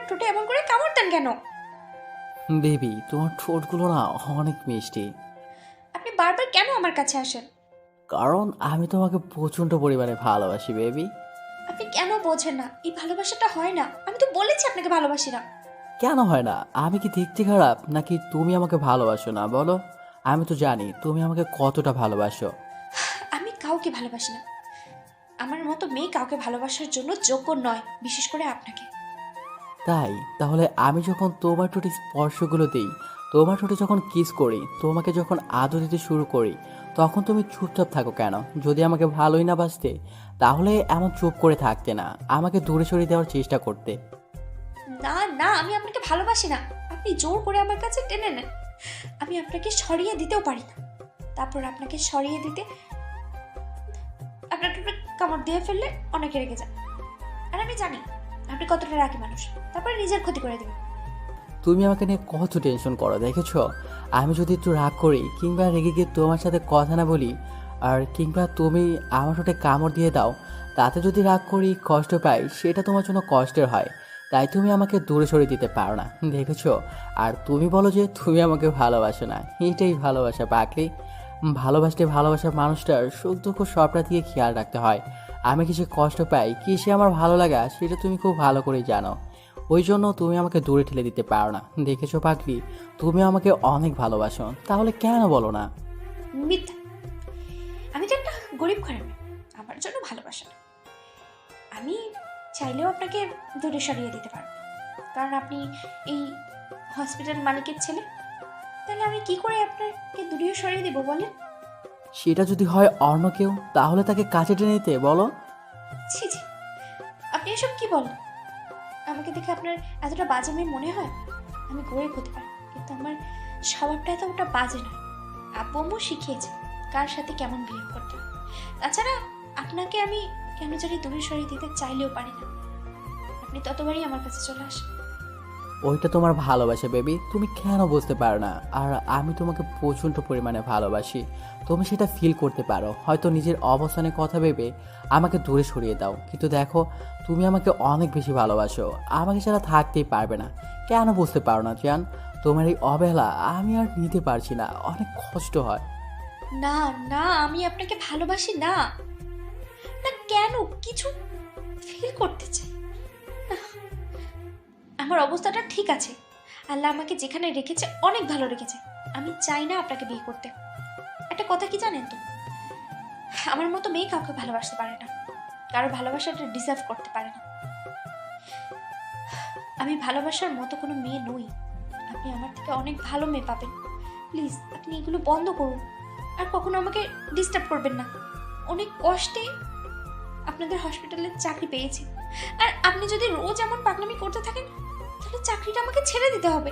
আমার ঠোঁটে এমন করে কামড় দেন কেন? বেবি, তোমার ঠোঁটগুলো না অনেক মিষ্টি। আপনি বারবার কেন আমার কাছে আসেন? কারণ আমি তোমাকে প্রচণ্ড পরিমাণে ভালোবাসি বেবি। আপনি কেন বোঝেন না? এই ভালোবাসাটা হয় না। আমি তো বলেছি আপনাকে ভালোবাসি না। কেন হয় না? আমি কি দেখতে খারাপ নাকি তুমি আমাকে ভালোবাসো না বলো? আমি তো জানি তুমি আমাকে কতটা ভালোবাসো। আমি কাউকে ভালোবাসি না। আমার মতো মেয়ে কাউকে ভালোবাসার জন্য যোগ্য নয়, বিশেষ করে আপনাকে। তাই তাহলে আমি যখন তোমার ঠোঁটে স্পর্শগুলো দিই, তোমার ঠোঁটে যখন কিস করি, তোমাকে যখন আদর দিতে শুরু করি, তখন তুমি চুপচাপ থাকো কেন? যদি আমাকে ভালোই না বাসতে তাহলে এমন চুপ করে থাকতে না, আমাকে দূরে সরিয়ে দেওয়ার চেষ্টা করতে। না না, আমি আপনাকে ভালোবাসি না। আপনি জোর করে আমার কাছে টেনে নেন। আমি আপনাকে সরিয়ে দিতেও পারি না। তারপর আপনাকে সরিয়ে দিতে আপনার ঠোঁটে কামড় দিয়ে ফেললে অনেকে রেগে যায়। আর আমি জানি আপনি কতটা রাগী মানুষ। তারপরে নিজের ক্ষতি করে দেবেন। তুমি আমাকে নিয়ে কত টেনশন করো দেখেছো? আমি যদি একটু রাগ করি কিংবা রেগে গিয়ে তোমার সাথে কথা না বলি, আর কিংবা তুমি আমার সাথে কামড় দিয়ে দাও, তাতে যদি রাগ করি কষ্ট পাই, সেটা তোমার জন্য কষ্টের হয়। তাই তুমি আমাকে দূরে সরিয়ে দিতে পারো না, দেখেছো? আর তুমি বলো যে তুমি আমাকে ভালোবাসো না, এটাই ভালোবাসা পাগলি। ভালোবাসতে ভালোবাসার মানুষটার সুখ দুঃখ সবটা দিয়ে খেয়াল রাখতে হয়। আমি কিছু কষ্ট পাই কি সে আমার ভালো লাগা, সেটা তুমি খুব ভালো করেই জানো। ওই জন্য তুমি আমাকে দূরে ঠেলে দিতে পারো না, দেখেছো পাগলি? তুমি আমাকে অনেক ভালোবাসো, তাহলে কেন বলো না? মিথ্যা। আমি তো একটা গরিব ঘরের মেয়ে। আমার জন্য ভালোবাসা না। আমি চাইলেও আপনাকে দূরে সরিয়ে দিতে পারবো না। কারণ আপনি এই হসপিটাল মালিকের ছেলে। তাহলে আমি কি করে আপনাকে দূরে সরিয়ে দেবো বলেন? সেটা যদি হয় অন্য কেউ, তাহলে তাকে কাছে টেনে নিতে বলো। ছি ছি, আপনি এসব কি বলেন? আমাকে দেখে আপনার এতটা বাজে মেয়ে মনে হয়? আমি গরিব হতে পারি, কিন্তু আমার স্বভাবটা এতটা বাজে নয়। আব্বু আম্মু শিখিয়েছে কার সাথে কেমন বিহেভ করতে হয়। তাছাড়া আপনাকে আমি কেন জানি দূরে সরিয়ে দিতে চাইলেও পারি না। আপনি ততবারই আমার কাছে চলে আসেন। ওইটা তোমার ভালোবাসা বেবি, তুমি কেন বুঝতে পারো না? আর আমি তোমাকে প্রচণ্ড পরিমাণে ভালোবাসি, তুমি সেটা ফিল করতে পারো। হয়তো নিজের অবস্থানের কথা ভেবে আমাকে দূরে সরিয়ে দাও, কিন্তু দেখো তুমি আমাকে অনেক বেশি ভালোবাসো, আমাকে ছাড়া থাকতেই পারবে না। কেন বুঝতে পারো না জান? তোমার এই অবহেলা আমি আর নিতে পারছি না, অনেক কষ্ট হয়। না না, আমি আপনাকে ভালোবাসি না। না কেন কিছু ফিল করতে চাই না। আমার অবস্থাটা ঠিক আছে। আল্লাহ আমাকে যেখানে রেখেছে অনেক ভালো রেখেছে। আমি চাই না আপনাকে বিয়ে করতে। একটা কথা কি জানেন তো, আমার মতো মেয়ে কাউকে ভালোবাসতে পারে না, কারো ভালোবাসাটা ডিজার্ভ করতে পারে না। আমি ভালোবাসার মতো কোনো মেয়ে নই। আপনি আমার থেকে অনেক ভালো মেয়ে পাবেন। প্লিজ আপনি এগুলো বন্ধ করুন। আর কখনো আমাকে ডিস্টার্ব করবেন না। অনেক কষ্টে আপনাদের হসপিটালে চাকরি পেয়েছি। আর আপনি যদি রোজ এমন পাগলামি করতে থাকেন, তাহলে চাকরিটা আমাকে ছেড়ে দিতে হবে।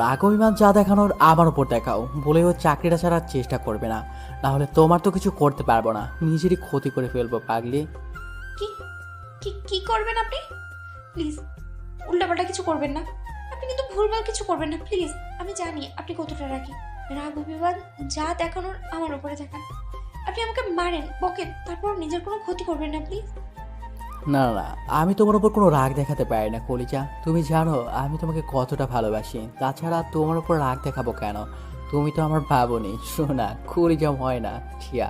রাগ অভিমান যা দেখানোর আমার উপর দেখাও, বলে ও চাকরিটা ছাড়ার চেষ্টা করবে না। নাহলে তোমার তো কিছু করতে পারবো না, নিজেরই ক্ষতি করে ফেলবো পাগলি। কি কি কি করবেন আপনি? প্লিজ উল্টাপাল্টা কিছু করবেন না। আপনি কিন্তু ভুলভাল কিছু করবেন না প্লিজ। আমি জানি আপনি কতটা রাগী। রাগ অভিমান যা দেখানোর আমার উপরে দেখান। আপনি আমাকে মারেন, বকেন, তারপর নিজের কোনো ক্ষতি করবেন না প্লিজ। না না না, আমি তোমার উপর কোনো রাগ দেখাতে পারি না কলিজা। তুমি জানো আমি তোমাকে কতটা ভালোবাসি, তাছাড়া তোমার উপর রাগ দেখাবো কেন? তুমি তো আমার ভাবনি শোনা, কলিজা হয় না ঠিয়া,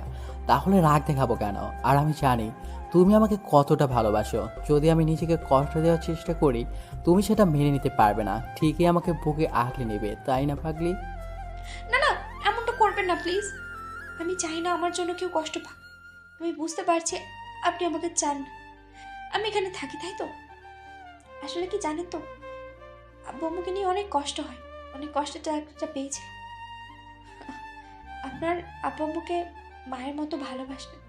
তাহলে রাগ দেখাবো কেন? আর আমি জানি তুমি আমাকে কতটা ভালোবাসো। যদি আমি নিজেকে কষ্ট দেওয়ার চেষ্টা করি, তুমি সেটা মেনে নিতে পারবে না, ঠিকই আমাকে বুকে আঁকড়ে নেবে, তাই না পাগলি? না না, এমনটা করবেন না প্লিজ। আমি চাই না আমার জন্য কেউ কষ্ট পাক। আমি বুঝতে পারছি আপনি আমাকে চান না। আমি এখানে থাকি, তাই তো? আসলে কি জানেন তো, আব্বু আম্মুকে নিয়ে অনেক কষ্ট হয়। অনেক কষ্টে চাকরিটা পেয়েছি। আপনার আব্বু আম্মুকে মায়ের মতো ভালোবাসতেন,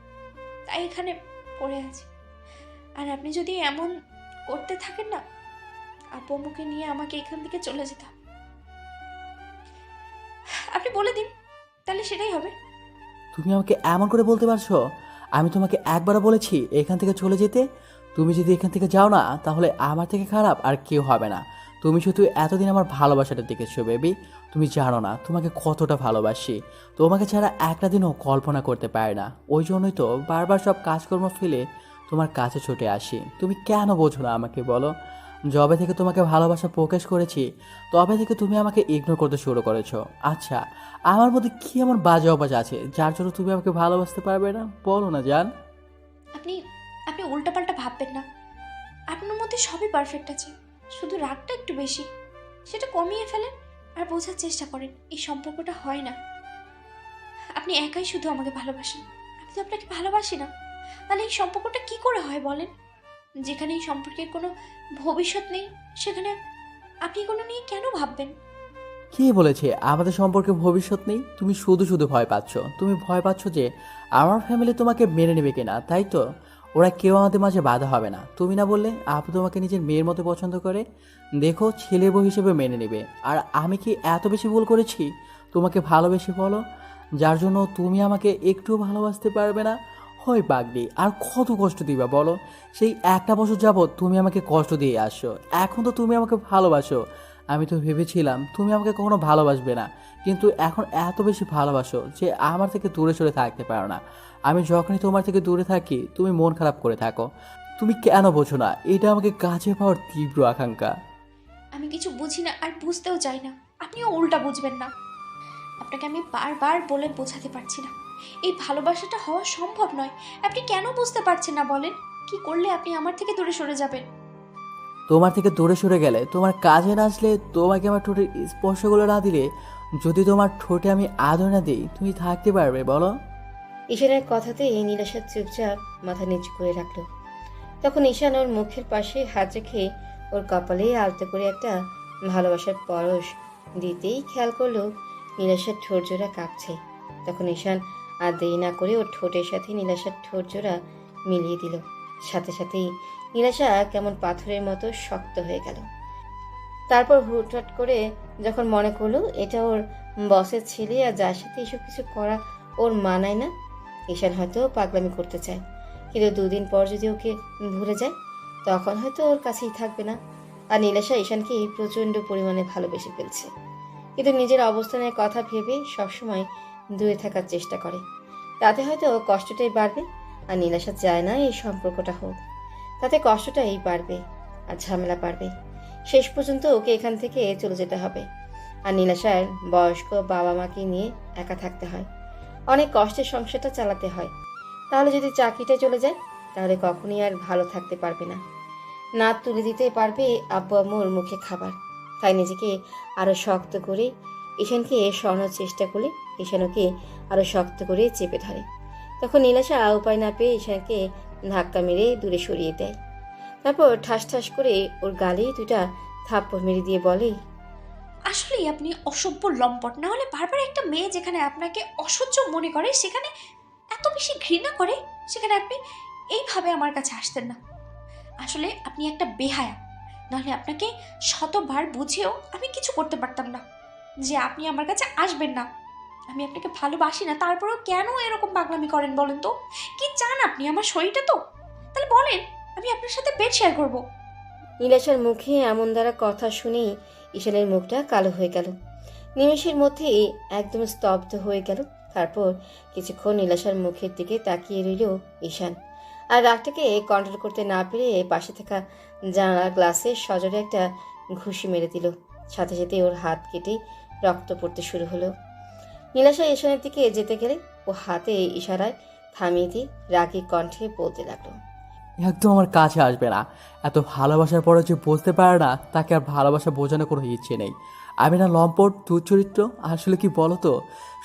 তাই এখানে পড়ে আছি। আর আপনি যদি এমন করতে থাকেন না, আব্বু আম্মুকে নিয়ে আমাকে এখান থেকে চলে যেতে হবে। আপনি বলে দিন, তাহলে সেটাই হবে। তুমি আমাকে এমন করে বলতে পারছো? আমি তোমাকে একবারও বলেছি এখান থেকে চলে যেতে? তুমি যদি এখান থেকে যাও না, তাহলে আমার থেকে খারাপ আর কেউ হবে না। তুমি শুধু এতদিন আমার ভালোবাসাটা দেখেছো বেবি, তুমি জানো না তোমাকে কতটা ভালোবাসি। তোমাকে ছাড়া একটা দিনও কল্পনা করতে পারি না। ওই জন্যই তো বারবার সব কাজকর্ম ফেলে তোমার কাছে ছুটে আসি। তুমি কেন বোঝো না আমাকে বলো? যবে থেকে তোমাকে ভালোবাসা প্রকাশ করেছি তবে থেকে তুমি আমাকে ইগনোর করতে শুরু করেছো। আচ্ছা, আমার মধ্যে কি এমন বাজে অভ্যাস আছে যার জন্য তুমি আমাকে ভালোবাসতে পারবে না? বলো না জান। আপনি আপনি উল্টাপাল্টা ভাববেন না। আপনার মধ্যে সবই পারফেক্ট আছে, শুধু রাগটা একটু বেশি। সেটা কমিয়ে ফেলেন আর বোঝার চেষ্টা করেন এই সম্পর্কটা হয় না। আপনি একাই শুধু আমাকে ভালোবাসেন, আমি তো আপনাকে ভালোবাসি না। তাহলে এই সম্পর্কটা কি করে হয় বলেন? যেখানে এই সম্পর্কের কোনো ভবিষ্যৎ নেই সেখানে আপনি এগুলো নিয়ে কেন ভাববেন? কে বলেছে আমাদের সম্পর্কে ভবিষ্যৎ নেই? তুমি শুধু শুধু ভয় পাচ্ছ। তুমি ভয় পাচ্ছ যে আমার ফ্যামিলি তোমাকে মেনে নেবে কিনা, তাই তো? ওরা কেউ আমাদের মাঝে বাধা হবে না। তুমি না বললে আপু তোমাকে নিজের মেয়ের মতো পছন্দ করে? দেখো, ছেলে বউ হিসেবে মেনে নেবে। আর আমি কি এত বেশি ভুল করেছি তোমাকে ভালোবেসে বলো, যার জন্য তুমি আমাকে একটুও ভালোবাসতে পারবে না? হয় পাগলি, আর কত কষ্ট দিবা বলো? সেই একটা বছর যাবৎ তুমি আমাকে কষ্ট দিয়ে আসছো, এখন তো তুমি আমাকে ভালোবাসো। আমি তো ভেবেছিলাম তুমি আমাকে কখনো ভালোবাসবে না, কিন্তু এখন এত বেশি ভালোবাসো যে আমার থেকে দূরে সরে থাকতে পারো না। আমি যখনই তোমার থেকে দূরে থাকি তুমি মন খারাপ করে থাকো। তুমি কেন বোঝো না এটা আমাকে কাছে পাওয়ার তীব্র আকাঙ্ক্ষা? আমি কিছু বুঝি না আর বুঝতেও চাই না, আপনিও উল্টা বুঝবেন না। আপনাকে আমি বারবার বলে বোঝাতে পারছি না এই ভালোবাসাটা হওয়া সম্ভব নয়। আপনি কেন বুঝতে পারছেন না বলেন? কি করলে আপনি আমার থেকে দূরে সরে যাবেন? তোমার থেকে দূরে সরে গেলে, তোমার কাজে না আসলে, তোমাকে আমার ঠোঁটের স্পর্শগুলো না দিলে, যদি তোমার ঠোঁটে আমি আদর না দিই, তুমি থাকতে পারবে বলো? ঈশানের কথাতেই নীলাশা চুপচাপ মাথা নিচু করে রাখলো। তখন ঈশান ওর মুখের পাশে হাত রেখে ওর কপালে আলতো করে একটা ভালোবাসার পরশ দিতেই খেয়াল করলো নীলাশার ঠোঁট জোড়া কাঁপছে। তখন ঈশান আর দেরি না করে ওর ঠোঁটের সাথে নীলাশার ঠোঁট জোড়া মিলিয়ে দিল। সাথে সাথেই নীলাশা কেমন পাথরের মতো শক্ত হয়ে গেল। তারপর হুটহাট করে যখন মনে করলো এটা ওর বসের ছেলে আর যার সাথে এসব কিছু করা ওর মানায় না, ঈশান হয়তো পাগলামি করতে চায়, কিন্তু দুদিন পর যদি ওকে ভুলে যায় তখন হয়তো ওর কাছেই থাকবে না। আর নীলাশা ঈশানকে প্রচণ্ড পরিমাণে ভালোবেসে ফেলছে, কিন্তু নিজের অবস্থানের কথা ভেবে সবসময় দূরে থাকার চেষ্টা করে। তাতে হয়তো কষ্টটাই বাড়বে, আর নীলাশা চায় না এই সম্পর্কটা হোক। তাতে কষ্টটাই বাড়বে আর ঝামেলা বাড়বে। শেষ পর্যন্ত ওকে এখান থেকে চলে যেতে হবে, আর নীলাশার বয়স্ক বাবা মাকে নিয়ে একা থাকতে হয়, অনেক কষ্টের সংসারটা চালাতে হয়। তাহলে যদি চাকরিটা চলে যায় তাহলে কখনই আর ভালো থাকতে পারবে না, না তুলে দিতে পারবে আব্বু আম্মুর মুখে খাবার। তাই নিজেকে আরো শক্ত করে ঈশানকে সরানোর চেষ্টা করলে ঈশান ওকে আরো শক্ত করে চেপে ধরে। তখন নীলাশা উপায় না পেয়ে ঈশানকে ধাক্কা মেরে দূরে সরিয়ে দেয়। তারপর ঠাস ঠাস করে ওর গালে দুটা থাপ্পড় মেরে দিয়ে বলে, আসলেই আপনি অসভ্য লম্পট। না হলে বারবার একটা মেয়ে যেখানে আপনাকে অসহ্য মনে করে, সেখানে এত বেশি ঘৃণা করে, সেখানে আপনি এইভাবে আমার কাছে আসতেন না। আসলে আপনি একটা বেহায়া। নাহলে আপনাকে শতবার বুঝিয়েও আমি কিছু করতে পারতাম না যে আপনি আমার কাছে আসবেন না। আমি আপনাকে ভালোবাসি না, তারপরেও কেন এরকম পাগলামি করেন বলেন তো? কি চান আপনি? আমার শরীরটা তো? তাহলে বলেন, আমি আপনার সাথে বেড শেয়ার করবো। নীলাশার মুখে এমন দ্বারা কথা শুনেই ঈশানের মুখটা কালো হয়ে গেল। নিমেষের মধ্যেই একদম স্তব্ধ হয়ে গেল। তারপর কিছুক্ষণ নীলাশার মুখের দিকে তাকিয়ে রইল ঈশান, আর রাগটাকে কন্ট্রোল করতে না পেরে পাশে থাকা জানালার গ্লাসে সজোরে একটা ঘুষি মেরে দিল। সাথে সাথে ওর হাত কেটে রক্ত পড়তে শুরু হলো। নীলাশা ঈশানের দিকে যেতে গেলে ও হাতে ইশারায় থামিয়ে দিয়ে রাগী কণ্ঠে বলতে লাগলো, একদম আমার কাছে আসবে না। এত ভালোবাসার পরে যে বুঝতে পারে না, তাকে আর ভালোবাসা বোঝানোর কোনো ইচ্ছে নেই। আমি না লম্পট দুচরিত্র? আসলে কি বলো তো,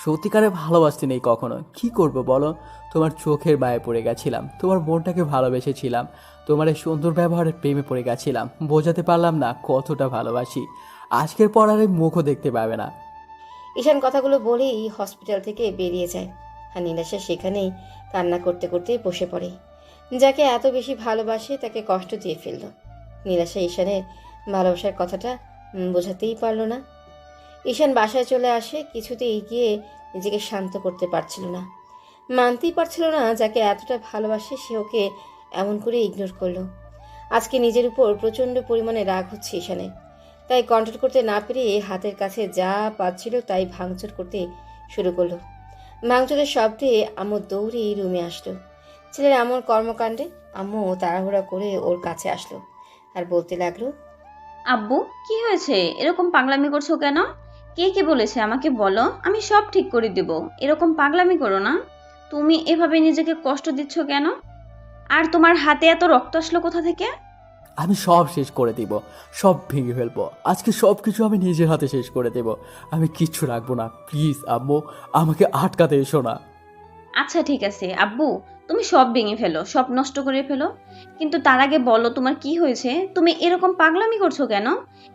সত্যিকারে ভালোবাসতে নেই কখনো। কি করব বলো? তোমার চোখের মায়ে পড়ে গেছিলাম, তোমার মনটাকে ভালোবেসেছিলাম, তোমার এই সুন্দর ব্যবহারের প্রেমে পড়ে গেছিলাম। বোঝাতে পারলাম না কতটা ভালোবাসি। আজকের পর আর এই মুখও দেখতে পাবে না। ঈশান কথাগুলো বলেই হসপিটাল থেকে বেরিয়ে যায়। আর নীলাশা সেখানেই কান্না করতে করতে বসে পড়ে। যাকে এত বেশি ভালোবাসে তাকে কষ্ট দিয়ে ফেলল। নীলাশা ঈশানের ভালোবাসার কথাটা বোঝাতেই পারল না। ঈশান বাসায় চলে আসে, কিছুতেই গিয়ে নিজেকে শান্ত করতে পারছিল না। মানতেই পারছিল না যাকে এতটা ভালোবাসে সে ওকে এমন করে ইগনোর করলো। আজকে নিজের উপর প্রচণ্ড পরিমাণে রাগ হচ্ছে ঈশানের। তাই কন্ট্রোল করতে না পেরে হাতের কাছে যা পাচ্ছিল তাই ভাঙচুর করতে শুরু করলো। ভাঙচুরের শব্দে আম্মু দৌড়ে রুমে আসলো। ছেলের এমন কর্মকাণ্ডে আম্মু তাড়াহুড়া করে ওর কাছে আসলো আর বলতে লাগলো, আব্বু, কি হয়েছে? এরকম পাগলামি করছো কেন? কে কি বলেছে আমাকে বলো, আমি সব ঠিক করে দেব। এরকম পাগলামি করো না। তুমি এভাবে নিজেকে কষ্ট দিচ্ছ কেন? আর তোমার হাতে এত রক্ত আসলো কোথা থেকে? আমি সব শেষ করে দিব, সব ভেঙে ফেলবো আজকে, সব কিছু আমি নিজের হাতে শেষ করে দেব। আমি কিচ্ছু রাখবো না, প্লিজ আম্মু, আমাকে আটকাতে এসো না। আচ্ছা ঠিক আছে আব্বু, তুমি সব ভেঙে ফেলো, সব নষ্ট করে ফেলো, কিন্তু তার আগে বলো তোমার কি হয়েছে? তুমি এরকম পাগলামি করছো কেন?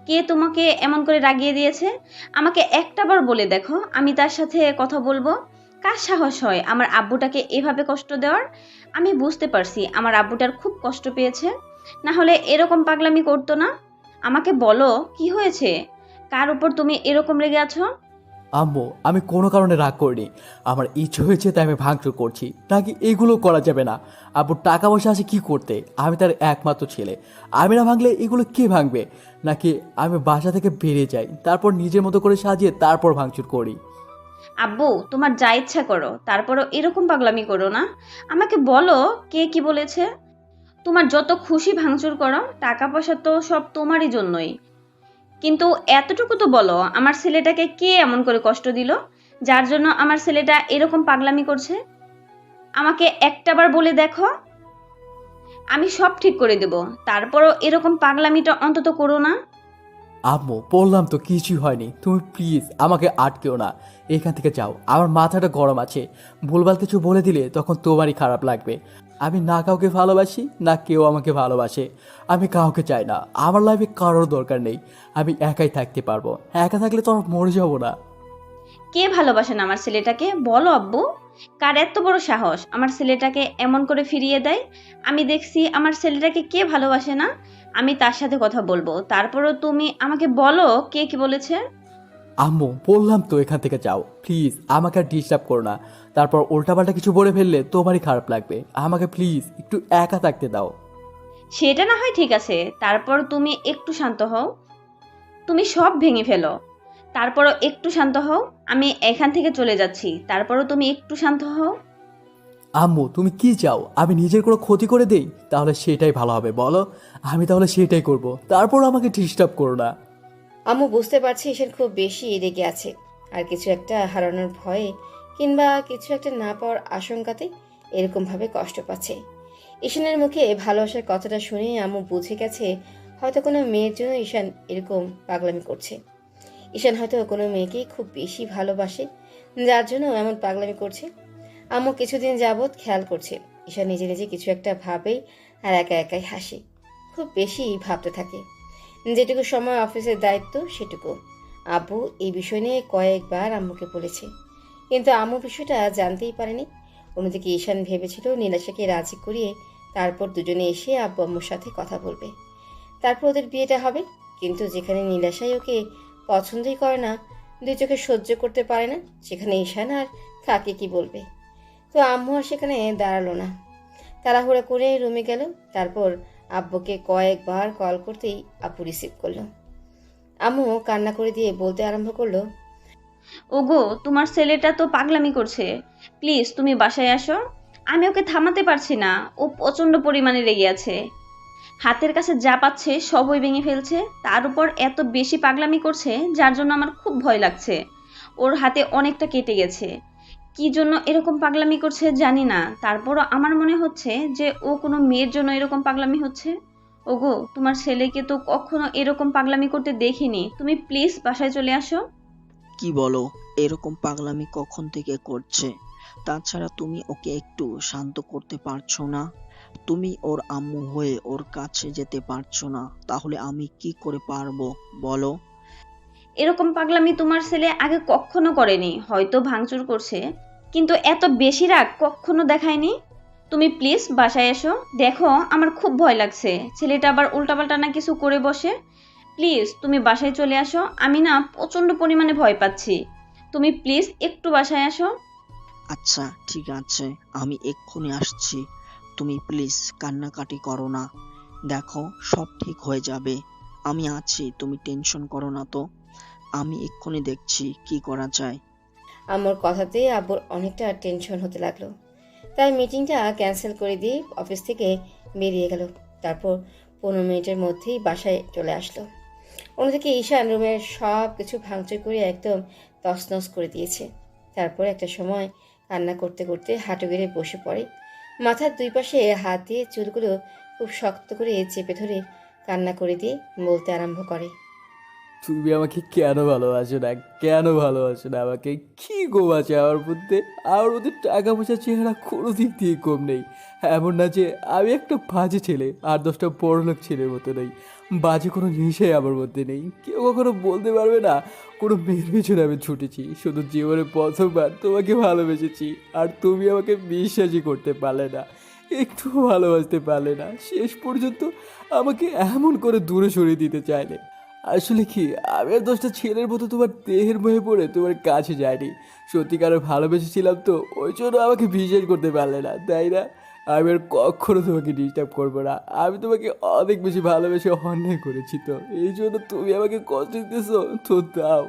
কে তোমাকে এমন করে রাগিয়ে দিয়েছে? আমাকে একটাবার বলে দেখো, আমি তার সাথে কথা বলবো। কার সাহস হয় আমার আব্বুটাকে এভাবে কষ্ট দেওয়ার? আমি বুঝতে পারছি আমার আব্বুটার খুব কষ্ট পেয়েছে, না হলে এরকম পাগলামি করতো না। আমাকে বলো কি হয়েছে? কার উপর তুমি এরকম রেগে আছো? আম্মু, আমি কোনো কারণে রাগ করিনি, আমার ইচ্ছে হয়েছে তাই আমি ভাঙচুর করছি, নাকি এগুলো করা যাবে না? আব্বুর টাকা পয়সা আছে কি করতে? আমি তার একমাত্র ছেলে, আমি না ভাঙলে এগুলো কে ভাঙবে? নাকি আমি বাসা থেকে বেরিয়ে যাই, তারপর নিজের মতো করে সাজিয়ে তারপর ভাঙচুর করি? আব্বু, তোমার যা ইচ্ছা করো, তারপরও এরকম পাগলামি করো না। আমাকে বলো কে কি বলেছে। তোমার যত খুশি ভাঙচুর করো, টাকা পয়সা তো সব তোমারই জন্যই। কিন্তু এতটুকু তো বলো, আমার ছেলেটাকে কে এমন করে কষ্ট দিল, যার জন্য আমার ছেলেটা এরকম পাগলামি করছে? আমাকে একটাবার বলে দেখো, আমি সব ঠিক করে দেব। তারপরও এরকম পাগলামিটা অন্তত করো না। আম্মু, বললাম তো কিছুই হয়নি, তুমি প্লিজ আমাকে আটকেও না, এখান থেকে যাও, আমার মাথাটা গরম আছে, ভুলভাল কিছু বলে দিলে তখন তোমারই খারাপ লাগবে। আমি না কাউকে ভালোবাসি, না কেউ আমাকে ভালোবাসে, আমি কাউকে চাই না, আমার লাইফে কারোর দরকার নেই, আমি একাই থাকতে পারবো, একা থাকলে তো আর মরে যাবো না। কে ভালোবাসে না আমার ছেলেটাকে বলো আব্বু। কার এত বড় সাহস আমার ছেলেটাকে এমন করে ফিরিয়ে দেয়? আমি দেখছি আমার ছেলেটাকে কে ভালোবাসে না। আমি তার সাথে কথা বলবো, তারপরও তুমি আমাকে বলো কে কি বলেছে। আম্মু, বললাম তো এখান থেকে যাও, প্লিজ আমাকে আর ডিস্টার্ব করো না, তারপর উল্টাপাল্টা কিছু বলে ফেললে তোমারই খারাপ লাগবে, আমাকে প্লিজ একটু একা থাকতে দাও। সেটা না হয় ঠিক আছে, তারপর তুমি একটু শান্ত হও। তুমি সব ভেঙে ফেলো, তারপরও একটু শান্ত হও। আমি এখান থেকে চলে যাচ্ছি, তারপরও তুমি একটু শান্ত হও। আম্মু, তুমি কি চাও? আমি নিজের কোনো ক্ষতি করে দেই? তাহলে সেটাই ভালো হবে, বলো, আমি তাহলে সেটাই করব, তারপর আমাকে ডিস্টার্ব করো না। আম্মু বুঝতে পারছি ঈশান খুব বেশি রেগে আছে, আর কিছু একটা হারানোর ভয়ে কিংবা কিছু একটা না পাওয়ার আশঙ্কাতে এরকমভাবে কষ্ট পাচ্ছে। ঈশানের মুখে ভালোবাসার কথাটা শুনে আম্মু বুঝে গেছে হয়তো কোনো মেয়ের জন্য ঈশান এরকম পাগলামি করছে। ঈশান হয়তো কোনো মেয়েকেই খুব বেশি ভালোবাসে, যার জন্য এমন পাগলামি করছে। আম্মু কিছুদিন যাবৎ খেয়াল করছে ঈশান নিজে নিজে কিছু একটা ভাবেই আর একা একাই হাসে, খুব বেশি ভাবতে থাকে। যেটুকু সময় অফিসের দায়িত্ব সেটুকু। আব্বু এই বিষয় নিয়ে কয়েকবার আম্মুকে বলেছে, কিন্তু আম্মু বিষয়টা জানতেই পারেনি। অন্যদিকে ঈশান ভেবেছিল নীলাশাকে রাজি করিয়ে তারপর দুজনে এসে আব্বু আম্মুর সাথে কথা বলবে, তারপর ওদের বিয়েটা হবে। কিন্তু যেখানে নীলাশাই ওকে পছন্দই করে না, দুই চোখে সহ্য করতে পারে না, সেখানে ঈশান আর কাকে কি বলবে। তো আম্মু আর সেখানে দাঁড়ালো না, তাড়াহুড়া করে রুমে গেল। তারপর আব্বুকে কয়েকবার কল করতেই আব্বু রিসিভ করলো। আম্মু কান্না করে দিয়ে বলতে আরম্ভ করলো, ওগো, তোমার ছেলেটা তো পাগলামি করছে, প্লিজ তুমি বাসায় আসো। আমি ওকে থামাতে পারছি না, ও প্রচন্ড পরিমাণে রেগে আছে। হাতের কাছে যা পাচ্ছে সবই ভেঙে ফেলছে, তার উপর এত বেশি পাগলামি করছে যার জন্য আমার খুব ভয় লাগছে। ওর হাতে অনেকটা কেটে গেছে। কি জন্য এরকম পাগলামি করছে জানি না, তারপরও আমার মনে হচ্ছে যে ও কোনো মেয়ের জন্য এরকম পাগলামি হচ্ছে। ওগো, তোমার ছেলেকে তো কখনো এরকম পাগলামি করতে দেখিনি, তুমি প্লিজ বাসায় চলে আসো। কি বলো? এরকম পাগলামি কখন থেকে করছে? তাছাড়া তুমি ওকে একটু শান্ত করতে পারছো না? তুমি ওর আম্মু হয়ে ওর কাছে যেতে পারছো না, তাহলে আমি কি করে পারবো বলো? এরকম পাগলামি তোমার ছেলে আগে কখনো করেনি, হয়তো ভাঙচুর করছে, কিন্তু এত বেশি রাগ কখনো দেখায়নি। তুমি প্লিজ বাসায় এসো, দেখো আমার খুব ভয় লাগছে, ছেলেটা আবার উল্টাপাল্টা না কিছু করে বসে। প্লিজ তুমি বাসায় চলে আসো, আমি না প্রচন্ড পরিমাণে ভয় পাচ্ছি। তুমি প্লিজ একটু বাসায় আসো। আচ্ছা ঠিক আছে, আমি এক্ষুনি আসছি। তুমি প্লিজ কান্নাকাটি করো না, দেখো সব ঠিক হয়ে যাবে। আমি আছি, তুমি টেনশন করো না তো। আমি এক্ষুনি দেখছি কি করা যায়। আম্মুর কথাতে আব্বুর অনেকটা টেনশন হতে লাগলো, তাই মিটিংটা ক্যান্সেল করে দিয়ে অফিস থেকে বেরিয়ে গেল। তারপর 15 মিনিটের মধ্যেই বাসায় চলে আসলো। অন্যদিকে ঈশান রুমের সব কিছু ভাঙচুর করে একদম তছনছ করে দিয়েছে। তারপর একটা সময় কান্না করতে করতে হাঁটু গেড়ে বসে পড়ে। মাথার দুই পাশে হাত দিয়ে চুলগুলো খুব শক্ত করে চেপে ধরে কান্না করে দিয়ে বলতে আরম্ভ করে। তুমি আমাকে কেন ভালোবাসো না, কেন ভালোবাসো না আমাকে? কি গো আছে আমার মধ্যে টাকা পয়সার চেহারা কোনো দিক দিয়ে কম নেই। এমন না যে আমি একটা বাজে ছেলে, আর 10টা বড়লোক ছেলের মতো নেই। বাজে কোনো নেশাই আমার মধ্যে নেই। কেউ কখনো বলতে পারবে না কোনো মেয়ের পিছনে আমি ছুটেছি। শুধু জীবনে প্রথমবার তোমাকে ভালোবেসেছি, আর তুমি আমাকে বিশ্বাসই করতে পারলে না, একটু ভালোবাসতে পারলে না। শেষ পর্যন্ত আমাকে এমন করে দূরে সরিয়ে দিতে চাইলে। আসলে কি, আমি আর 10টা ছেলের মতো তোমার দেহের বয়ে পড়ে তোমার কাছে যাইনি। সত্যিকারের ভালোবেসেছিলাম তো, ওই জন্য আমাকে বিশ্বাস করতে পারলে না, তাই না? আমি আর কখনো তোমাকে ডিস্টার্ব করবো না। আমি তোমাকে অনেক বেশি ভালোবেসে অন্যায় করেছি, তো এই জন্য তুমি আমাকে কষ্ট দিতেছো তো দাও।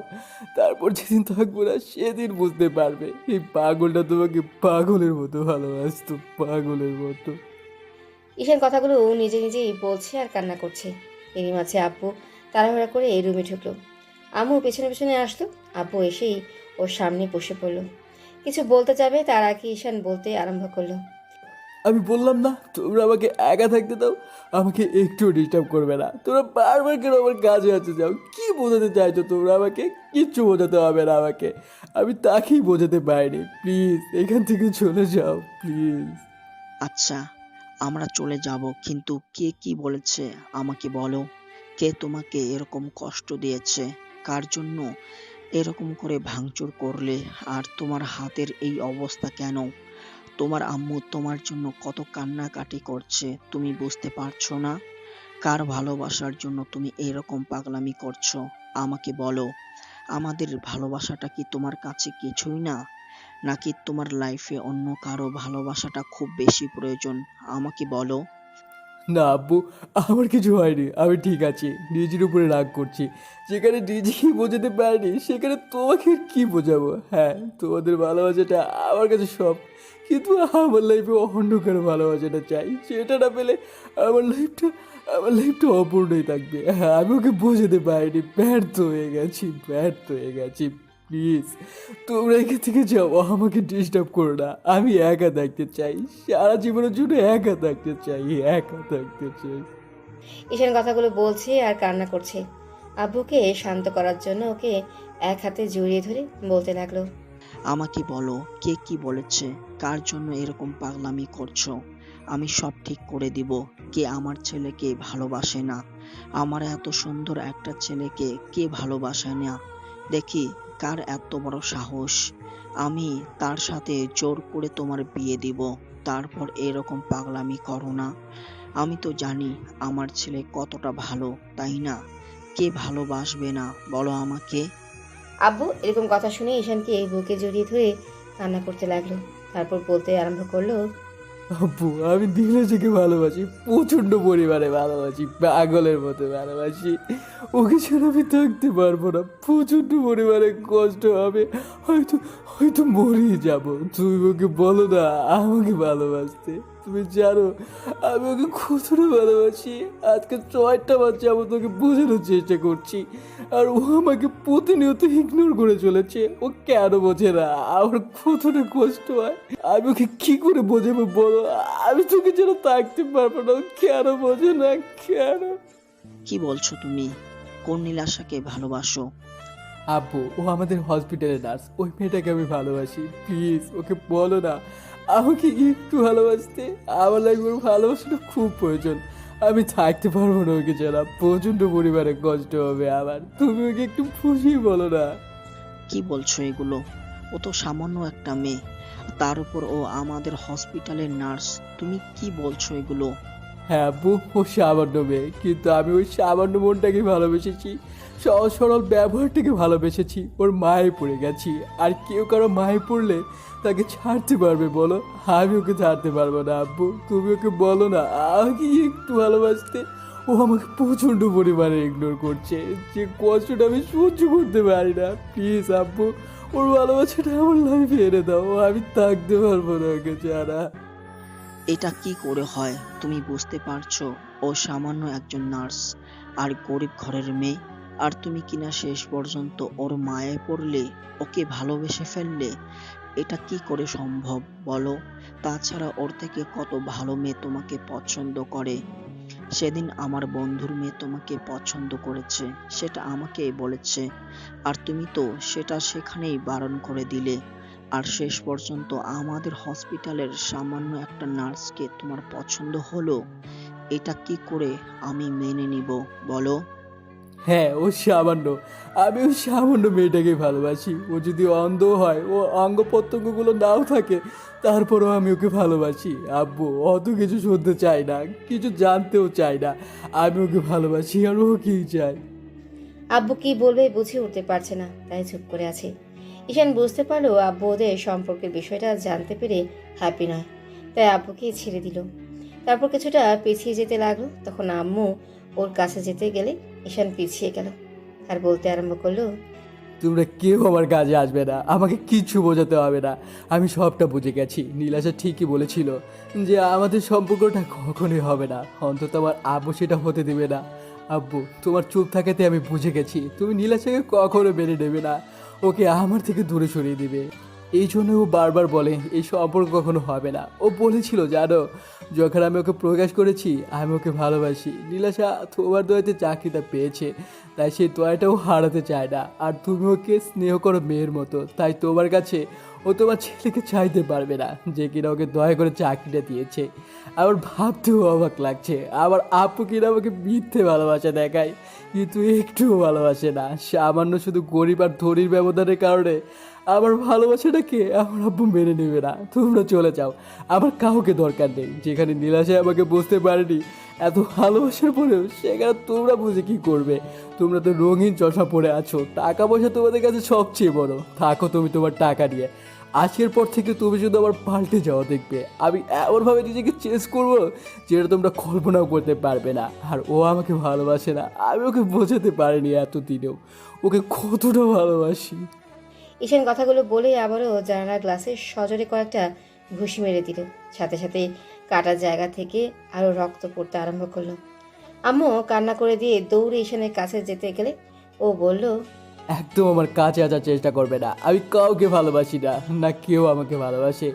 তারপর যেদিন থাকবো না সেদিন বুঝতে পারবে এই পাগলটা তোমাকে পাগলের মতো ভালোবাসতো, পাগলের মতো। ঈশান কথাগুলো নিজে নিজেই বলছে আর কান্না করছে। এরই মাঝে আব্বু তাড়াহুড়া করে এই রুমে ঢুকলো। আম্মু পেছনে পেছনে আসলো। আব্বু এসেই ওর সামনে বসে পড়লো। কিছু বলতে যাবে তার আগে ঈশান বলতে আরম্ভ করলো। আমি বললাম না তোমরা আমাকে একা থাকতে দাও, আমাকে একটু ডিস্টার্ব করবে না। তোমরা বারবার কেন আমার কাছে আছে যাও? কি বোঝাতে চাইছো তোমরা আমাকে? কিচ্ছু বোঝাতে হবে না আমাকে, আমি তাকেই বোঝাতে পারিনি। প্লিজ এখান থেকে চলে যাও, প্লিজ। আচ্ছা, আমরা চলে যাব, কিন্তু কে কি বলেছে আমাকে বলো। কে তোমাকে এরকম কষ্ট দিয়েছে? কার জন্য এরকম করে ভাঙচুর করলে? আর তোমার হাতের এই অবস্থা কেন? তোমার আম্মু তোমার জন্য কত কান্নাকাটি করছে, তুমি বুঝতে পারছো না? কার ভালোবাসার জন্য তুমি এরকম পাগলামি করছো? আমাকে বলো, আমাদের ভালোবাসাটা কি তোমার কাছে কিছুই না? নাকি তোমার লাইফে অন্য কারো ভালোবাসাটা খুব বেশি প্রয়োজন? আমাকে বলো। না আব্বু, আমার কিছু হয়নি, আমি ঠিক আছি। নিজের উপরে রাগ করছি, যেখানে নিজেকেই বোঝাতে পারিনি সেখানে তোমাকে আর কি বোঝাবো? হ্যাঁ, তোমাদের ভালোবাসাটা আমার কাছে সব, কিন্তু আমার লাইফে অন্য কারো ভালোবাসাটা চাই। সেটা না পেলে আমার লাইফটা অপূর্ণই থাকবে। হ্যাঁ, আমি ওকে বোঝাতে পারিনি, ব্যর্থ হয়ে গেছি। প্লিজ তোমরা এখান থেকে যাও, আমাকে ডিস্টার্ব করো না। আমি একা থাকতে চাই, সারা জীবনের জন্য একা থাকতে চাই, একা থাকতে চাই। ঈশান কথাগুলো বলছে আর কান্না করছে। আব্বুকে শান্ত করার জন্য ওকে এক হাতে জড়িয়ে ধরে বলতে লাগলো। আমাকে বলো, কে কি বলেছে? কার জন্য এরকম পাগলামি করছো? আমি সব ঠিক করে দিব। কে আমার ছেলেকে ভালোবাসে না? আমার এত সুন্দর একটা ছেলেকে কে ভালোবাসে না? দেখি কার এত বড় সাহস। আমি তার সাথে জোর করে তোমার বিয়ে দিব। তারপর এরকম পাগলামি করো না। আমি তো জানি আমার ছেলে কতটা ভালো, তাই না? কে ভালোবাসবে না বলো আমাকে? আব্বু এরকম কথা শুনে ঈশানকে বুকে জড়িয়ে ধরে কান্না করতে লাগলো। তারপর বলতে আরম্ভ করলো। আব্বু, আমি নীলাজকে ভালোবাসি, প্রচণ্ড পরিমাণে ভালোবাসি, পাগলের মতো ভালোবাসি। ওকে ছাড়া আমি থাকতে পারবো না, প্রচণ্ড পরিমাণে কষ্ট হবে, হয়তো হয়তো মরেই যাব। তুমি ওকে বলো না আমাকে ভালোবাসতে। তুমি জানো আমি ওকে কতটা ভালোবাসি। আজকে 6টা বার যাবো তোকে বোঝানোর চেষ্টা করছি, আর ও আমাকে প্রতিনিয়ত ইগনোর করে চলেছে। ও কেন বোঝে না আমার কতটা কষ্ট হয়? আমি ওকে কি করে বোঝাবো বলো? আমি তোকে যেন থাকতে পারবো না, ও কেন বোঝে না, কেন? কি বলছো তুমি? কোন নীলাশাকে ভালোবাসো? আব্বু, ও আমাদের হসপিটালের নার্স, ওই মেয়েটাকে আমি ভালোবাসি। প্লিজ ওকে বলো না আমাকে একটু ভালোবাসতে। আমার লাইফে ওর ভালোবাসাটা খুব প্রয়োজন, আমি থাকতে পারবো না ওকে ছাড়া, প্রচণ্ড পরিমাণে কষ্ট হবে আমার। তুমি ওকে একটু বুঝিয়ে বলো না। কি বলছো এগুলো? ও তো সামান্য একটা মেয়ে, তার উপর ও আমাদের হসপিটালের নার্স। তুমি কি বলছো এগুলো? হ্যাঁ আব্বু, ও সামান্য মেয়ে, কিন্তু আমি ওই সামান্য মনটাকে ভালোবেসেছি, সহজ সরল ব্যবহারটাকে ভালোবেসেছি। ওর মায়ে পড়ে গেছি, আর কেউ কারো মায়ে পড়লে তাকে ছাড়তে পারবে বলো? আমি ওকে ছাড়তে পারবো না আব্বু, তুমি ওকে বলো না আমাকে একটু ভালোবাসতে। ও আমাকে প্রচণ্ড পরিমাণে ইগনোর করছে, যে কষ্টটা আমি সহ্য করতে পারি না। প্লিজ আব্বু, ওর ভালোবাসাটা আমার লাইফে এনে দাও, আমি থাকতে পারবো না ওকে ছাড়া। এটা কি করে হয়? তুমি বুঝতে পারছো ও সামান্য একজন নার্স আর গরিব ঘরের মেয়ে? আর তুমি কিনা শেষ পর্যন্ত ওর মায়ায় পড়লে, ওকে ভালোবেসে ফেললে। এটা কি করে সম্ভব বলো? তাছাড়া ওর থেকে কত ভালো মেয়ে তোমাকে পছন্দ করে। সেদিন আমার বন্ধুর মেয়ে তোমাকে পছন্দ করেছে, সেটা আমাকেই বলেছে। আর তুমি তো সেটা সেখানেই বারণ করে দিলে। আর শেষ পর্যন্ত আমাদের হসপিটালের সামান্য একটা নার্সকে তোমার পছন্দ হলো। এটা কি করে আমি মেনে নিব বলো? হ্যাঁ, ও সামান্য। আমি ওই সামান্য মেয়েটাকে ভালোবাসি। ও যদি অন্ধ হয়, ও অঙ্গ প্রত্যঙ্গগুলো নাও থাকে, তারপরও আমি ওকে ভালোবাসি। আব্বু অত কিছু শুনতে চাই না, কিছু জানতেও চাই না। আমি ওকে ভালোবাসি আর ও কি চায়। আব্বু কি বলবে বুঝে উঠতে পারছে না, তাই চুপ করে আছে। ঈশান বুঝতে পারলো আব্বু ওদের সম্পর্কের বিষয়টা জানতে পেরে হ্যাপি নয়, তাই আব্বুকে ছেড়ে দিল। তারপর কিছুটা পিছিয়ে যেতে লাগলো। তখন আম্মু ওর কাছে যেতে গেলে ঈশান পিছিয়ে গেল আর বলতে আরম্ভ করলো, তোমরা কেউ আমার কাজে আসবে না, আমাকে কিচ্ছু বোঝাতে হবে না। আমি সবটা বুঝে গেছি। নীলাশা ঠিকই বলেছিল যে আমাদের সম্পর্কটা কখনোই হবে না। অন্তত আমার আব্বু সেটা হতে দেবে না। আব্বু, তোমার চুপ থাকাতে আমি বুঝে গেছি তুমি নীলাশাকে কখনো মেনে নেবে না, ওকে আমার থেকে দূরে সরিয়ে দিবে। এই জন্য ও বারবার বলে এই সম্পর্ক কখনো হবে না। ও বলেছিল জানো, যখন আমি ওকে প্রকাশ করেছি আমি ওকে ভালোবাসি, নীলাশা তোমার দয়াতে চাকরিটা পেয়েছে, তাই সেই দয়াটাও হারাতে চায় না। আর তুমি ওকে স্নেহ করো মেয়ের মতো, তাই তোমার কাছে ও তোমার ছেলেকে চাইতে পারবে না যে কিনা ওকে দয়া করে চাকরিটা দিয়েছে। আমার ভাবতেও অবাক লাগছে আমার আপু কিনা আমাকে মিথ্যে ভালোবাসা দেখায়, কিন্তু একটুও ভালোবাসে না। সামান্য শুধু গরিব আর ধনীর ব্যবধানের কারণে আমার ভালোবাসাটাকে আমার আব্বু মেনে নেবে না। তোমরা চলে যাও, আমার কাউকে দরকার নেই। যেখানে নীলাশায় আমাকে বুঝতে পারেনি এত ভালোবাসার পরেও, সেখানে তোমরা বুঝে কি করবে? তোমরা তো রঙিন চশমা পরে আছো, টাকা পয়সা তোমাদের কাছে সবচেয়ে বড়। থাকো তুমি তোমার টাকা নিয়ে। আজকের পর থেকে তুমি শুধু আবার পাল্টে যাওয়া দেখবে। আমি এমনভাবে নিজেকে চেঞ্জ করবো যেটা তোমরা কল্পনাও করতে পারবে না। আর ও আমাকে ভালোবাসে না, আমি ওকে বোঝাতে পারিনি এতদিনেও ওকে কতটা ভালোবাসি। ঈশান কথাগুলো বলে আবারও জানালার গ্লাসে সজোরে কয়েকটা ঘুষি মেরে দিল। সাথে সাথে কাটার জায়গা থেকে আরো রক্ত পড়তে আরম্ভ করলো। আম্মু কান্না করে দিয়ে দৌড়ে ঈশানের কাছে যেতে গেলে ও বলল, একদম আমার কাছে আসার চেষ্টা করবে না। আমি কাউকে ভালোবাসি না, না কেউ আমাকে ভালোবাসে।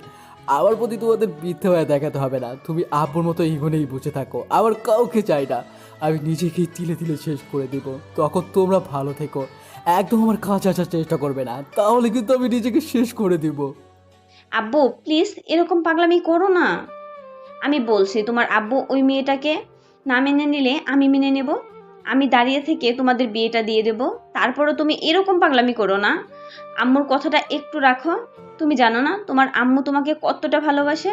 আমার প্রতি তোমাদের মিথ্যে হয়ে দেখাতে হবে না। তুমি আপুর মতো এগোনেই বুঝে থাকো, আমার কাউকে চাই না। আমি নিজেকেই তিলে তিলে শেষ করে দিব। তখন তোমরা ভালো থেকো। একদম আমার কাছে আসার চেষ্টা করবে না, তাহলে কিন্তু আমি নিজেকে শেষ করে দিব। আব্বু প্লিজ এরকম পাগলামি করো না। আমি বলছি তোমার আব্বু ওই মেয়েটাকে না মেনে নিলে আমি মেনে নেব। আমি দাঁড়িয়ে থেকে তোমাদের বিয়েটা দিয়ে দেব। তারপরও তুমি এরকম পাগলামি করো না। আম্মুর কথাটা একটু রাখো। তুমি জানো না তোমার আম্মু তোমাকে কতটা ভালোবাসে।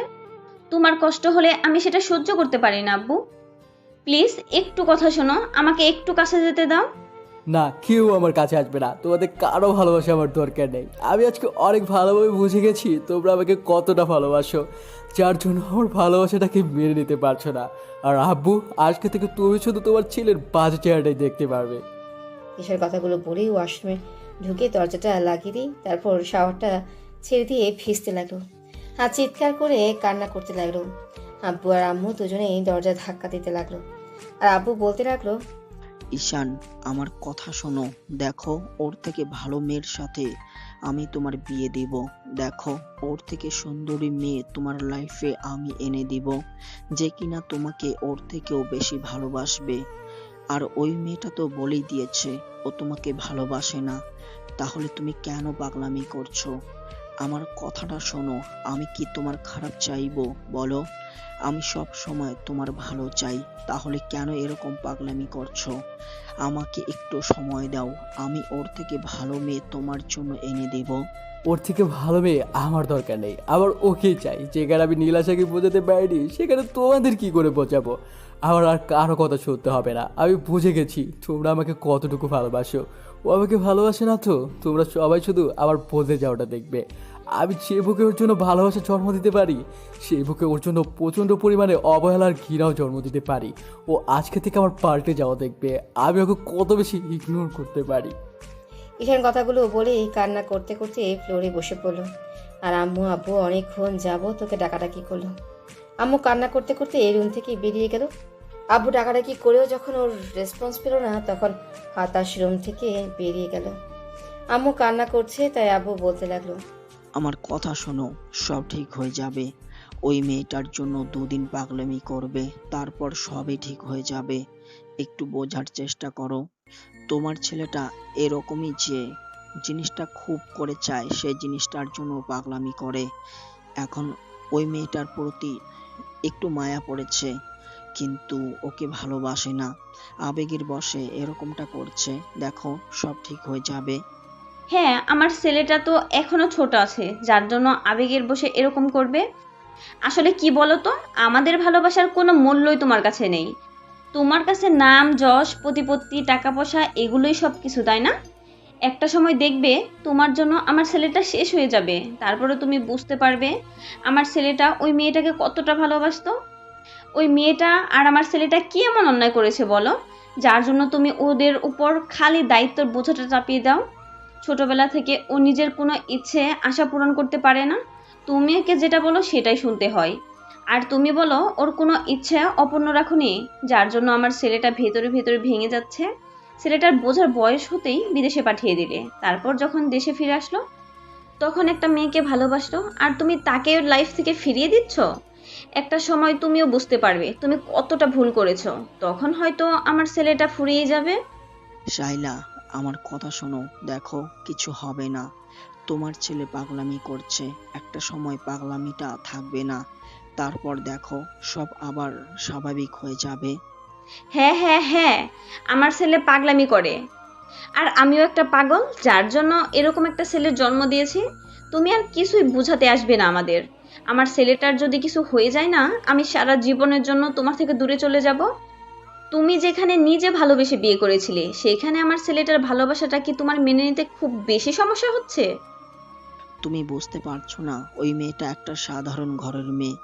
তোমার কষ্ট হলে আমি সেটা সহ্য করতে পারি না আব্বু। প্লিজ একটু কথা শোনো, আমাকে একটু কাছে যেতে দাও। না, কেউ আমার কাছে আসবে না। তোমাদের কারো ভালোবাসা আমার দরকার নেই। আমি আজকে অনেক ভালোভাবে বুঝে গেছি তোমরা আমাকে কতটা ভালোবাসো, যার জন্য আমার ভালোবাসাটাকে মেনে নিতে পারছো না। আর আব্বু, আজকে থেকে তুমি শুধু তোমার ছেলের বাজে চেহারাটাই দেখতে পারবে। ঈশার কথাগুলো বলেই ওয়াশরুমে ঢুকে দরজাটা লাগিয়ে দিই। তারপর শাওয়ারটা ছেড়ে দিয়ে ভিজতে লাগলো আর চিৎকার করে কান্না করতে লাগলো। আব্বু আর আম্মু দুজনেই দরজা ধাক্কা দিতে লাগলো আর আব্বু বলতে লাগলো, ঈশান, আমার কথা শোনো। দেখো, ওর থেকে ভালো মেয়ের সাথে আমি তোমার বিয়ে দিব। দেখো, ওর থেকে সুন্দরী মেয়ে তোমার লাইফে আমি এনে দিব, যে কিনা তোমাকে ওর থেকেও বেশি ভালোবাসবে। আর ওই মেয়েটা তো বলেই দিয়েছে ও তোমাকে ভালোবাসে না। তাহলে তুমি কেন পাগলামি করছো? আমার কথাটা শোনো। আমি কি তোমার খারাপ চাইবো বলো? আমি সব সময় তোমার ভালো চাই। তাহলে কেন এরকম পাগলামি করছো? আমাকে একটু সময় দাও, আমি ওর থেকে ভালো মেয়ে তোমার জন্য এনে দেব। ওর থেকে ভালো মেয়ে আমার দরকার নেই, আমার ওকেই চাই। যেখানে আমি নীলাশাকে বোঝাতে পারিনি, সেখানে তোমাদের কি করে বোঝাবো? আমার আর কারো কথা শুনতে হবে না। আমি বুঝে গেছি তোমরা আমাকে কতটুকু ভালোবাসো। ও আমাকে ভালোবাসে না তো তোমরা সবাই শুধু আমার বলতে যাওয়াটা দেখবে। আমি যে বুকে ওর জন্য ভালোবাসা জন্ম দিতে পারি, সেই বুকে ওর জন্য প্রচণ্ড পরিমাণে অবহেলার ঘৃণাও জন্ম দিতে পারি। ও আজকে থেকে আমার পাল্টে যাওয়া দেখবে। আমি ওকে কত বেশি ইগনোর করতে পারি। ঈশান কথাগুলো বলেই কান্না করতে করতে ফ্লোরে বসে পড়লো। আর আম্মু আব্বু অনেকক্ষণ যাবো তোকে ডাকাডাকি করলো। আম্মু কান্না করতে করতে রুম থেকে বেরিয়ে গেল। আব্বু ডাকাডাকি করেও যখন ওর রেসপন্স পেল না, তখন হতাশ রুম থেকে বেরিয়ে গেল। আম্মু কান্না করছে, তাই আব্বু বলতে লাগলো, আমার কথা শোনো, সব ঠিক হয়ে যাবে। ওই মেয়েটার জন্য 2 দিন পাগলামি করবে, তারপর সবই ঠিক হয়ে যাবে। একটু বোঝার চেষ্টা করো। তোমার ছেলেটা এরকমই, যে জিনিসটা খুব করে চায় সেই জিনিসটার জন্য পাগলামি করে। এখন ওই মেয়েটার প্রতি একটু মায়া পড়েছে, কিন্তু ওকে ভালোবাসে না, আবেগের বশে এরকমটা করছে। দেখো, সব ঠিক হয়ে যাবে। হ্যাঁ, আমার ছেলেটা তো এখনো ছোট আছে, যার জন্য আবেগের বশে এরকম করবে। আসলে কি বলো তো, আমাদের ভালোবাসার কোনো মূল্যই তোমার কাছে নেই। তোমার কাছে নাম, যশ, প্রতিপত্তি, টাকা পয়সা এগুলোই সব কিছু, তাই না? একটা সময় দেখবে তোমার জন্য আমার ছেলেটা শেষ হয়ে যাবে, তারপরে তুমি বুঝতে পারবে আমার ছেলেটা ওই মেয়েটাকে কতটা ভালোবাসতো। ওই মেয়েটা আর আমার ছেলেটা কি এমন অন্যায় করেছে বলো, যার জন্য তুমি ওদের উপর খালি দায়িত্বের বোঝাটা চাপিয়ে দাও। ছোটবেলা থেকে ও নিজের কোনো ইচ্ছে আশা পূরণ করতে পারে না, তুমি ওকে যেটা বলো সেটাই শুনতে হয়। আর তুমি বলো ওর কোনো ইচ্ছে অপূর্ণ রাখুনি, যার জন্য আমার ছেলেটা ভেতরে ভেতরে ভেঙে যাচ্ছে। ছেলেটার বোঝার বয়স হতেই বিদেশে পাঠিয়ে দিলে, তারপর যখন দেশে ফিরে আসলো তখন একটা মেয়েকে ভালোবাসলো, আর তুমি তাকে লাইফ থেকে ফিরিয়ে দিচ্ছ। একটা সময় তুমিও বুঝতে পারবে তুমি কতটা ভুল করেছো, তখন হয়তো আমার ছেলেটা ফুরিয়ে যাবে। শাইলা, আমার কথা শোনো। দেখো, কিছু হবে না। তোমার ছেলে পাগলামি করছে, একটা সময় পাগলামিটা থাকবে না। তারপর দেখো, সব আবার স্বাভাবিক হয়ে যাবে। হ্যাঁ হ্যাঁ হ্যাঁ, আমার ছেলে পাগলামি করে, আর আমিও একটা পাগল, যার জন্য এরকম একটা ছেলের জন্ম দিয়েছি। তুমি আর কিছুই বুঝাতে আসবে না আমাদের। আমার ছেলেটার যদি কিছু হয়ে যায় না, আমি সারা জীবনের জন্য তোমার থেকে দূরে চলে যাব। তুমি যেখানে নিজে ভালোবেসে বিয়ে করেছিলে, সেখানে আমার ছেলেটার ভালোবাসাটা কি তোমার মেনে নিতে খুব বেশি সমস্যা হচ্ছে? তুমি বুঝতে পারছো না, ওই মেয়েটা একটা সাধারণ ঘরের মেয়ে,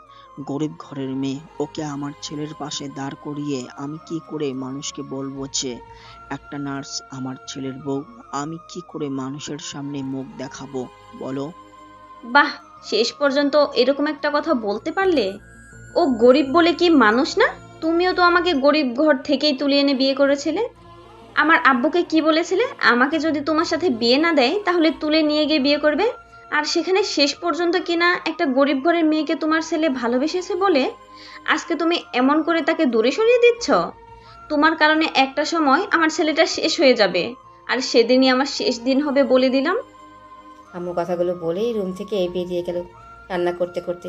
গরিব ঘরের মেয়ে। ওকে আমার ছেলের পাশে দাঁড় করিয়ে আমি কি করে মানুষকে বলবো যে একটা নার্স আমার ছেলের বউ? আমি কি করে মানুষের সামনে মুখ দেখাবো বলো? বাহ, শেষ পর্যন্ত এরকম একটা কথা বলতে পারলে। ও গরিব বলে কি মানুষ না? তুমিও তো আমাকে গরিব ঘর থেকেই তুলে এনে বিয়ে করেছিলে। আমার আব্বুকে কি বলেছিলে, আমাকে যদি তোমার সাথে বিয়ে না দেয় তাহলে তুলে নিয়ে গিয়ে বিয়ে করবে। আর সেখানে শেষ পর্যন্ত কিনা একটা গরিব ঘরের মেয়েকে তোমার ছেলে ভালোবেসেছে বলে আজকে তুমি এমন করে তাকে দূরে সরিয়ে দিচ্ছ। তোমার কারণে একটা সময় আমার ছেলেটা শেষ হয়ে যাবে, আর সেদিনই আমার শেষ দিন হবে বলে দিলাম। আম্মু কথাগুলো বলেই রুম থেকে বেরিয়ে গেল কান্না করতে করতে।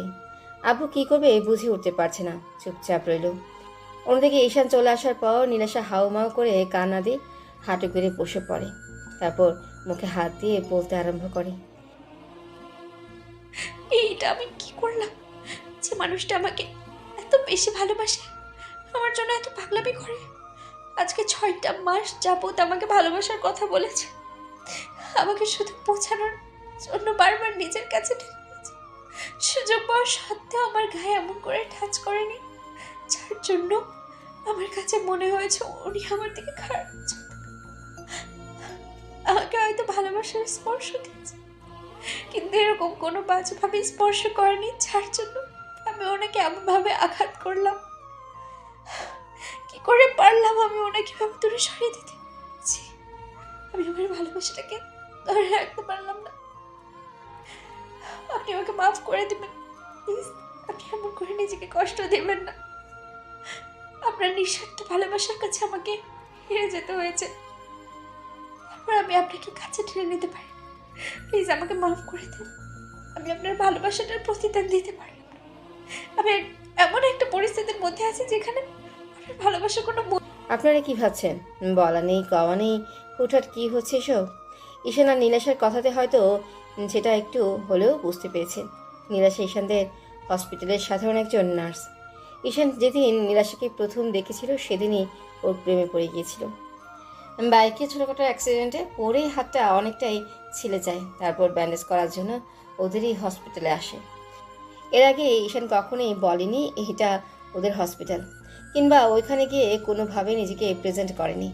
আব্বু কি করবে বুঝে উঠতে পারছে না, চুপচাপ রইল। অন্যদিকে ঈশান চলে আসার পর নীলাশা হাউমাউ করে কান্না দিয়ে হাঁটু গেড়ে বসে পড়ে। তারপর মুখে হাত দিয়ে বলতে আরম্ভ করে, এইটা আমি কি করলাম? যে মানুষটা আমাকে এত বেশি ভালোবাসে, আমার জন্য এত পাগলামি করে, আজকে 6টা মাস যাবত আমাকে ভালোবাসার কথা বলেছে, আমাকে শুধু বোঝানোর জন্য বারবার নিজের কাছে টেনে নিয়েছে। সুযোগ পাওয়ার সত্ত্বেও আমার গায়ে এমন করে টাচ করেনি, যার জন্য আমার কাছে মনে হয়েছে উনি আমার দিকে খারাপ নজর দেবেন। আমাকে হয়তো ভালোবাসার স্পর্শ দিয়েছে, কিন্তু এরকম কোনো বাজেভাবে স্পর্শ করেনি, যার জন্য আমি ওনাকে এমনভাবে আঘাত করলাম। কি করে পারলাম আমি ওনাকে ভাবে দূরে সরিয়ে দিতে? ছি, আমি আমার ভালোবাসাটাকে ধরে রাখতে পারলাম না। আপনি আমাকে মাফ করে দিবেন প্লিজ। আপনি এমন করে নিজেকে কষ্ট দেবেন না। আপনার নিঃস্বার্থ ভালোবাসার কাছে আমাকে হেরে যেতে হয়েছে, তারপর আমি আপনাকে কাছে টেনে নিতে পারি। প্লিজ আমাকে মাফ করে দিন। আমি আপনার ভালোবাসাটার প্রতিদান দিতে পারি না। আমি এমন একটা পরিস্থিতির মধ্যে আছি যেখানে আপনার ভালোবাসার কোনো আপনারা কি ভাবছেন? বলা নেই কওয়া নেই, হুটহাট কি হচ্ছে এসব? ঈশান আর নীলাশার কথাতে হয়তো সেটা একটু হলেও বুঝতে পেরেছেন। নীলাশা ঈশানদের হসপিটালের সাধারণ একজন নার্স। ঈশান যেদিন নীলাশাকে প্রথম দেখেছিল সেদিনই ওর প্রেমে পড়ে গিয়েছিল। বাইকে ছোটোখাটো অ্যাক্সিডেন্টে পড়ে হাতটা অনেকটাই ছিলে যায়, তারপর ব্যান্ডেজ করার জন্য ওদেরই হসপিটালে আসে। এর আগে ঈশান কখনোই বলেনি এটা ওদের হসপিটাল, কিংবা ওইখানে গিয়ে কোনোভাবে নিজেকে প্রেজেন্ট করেনি।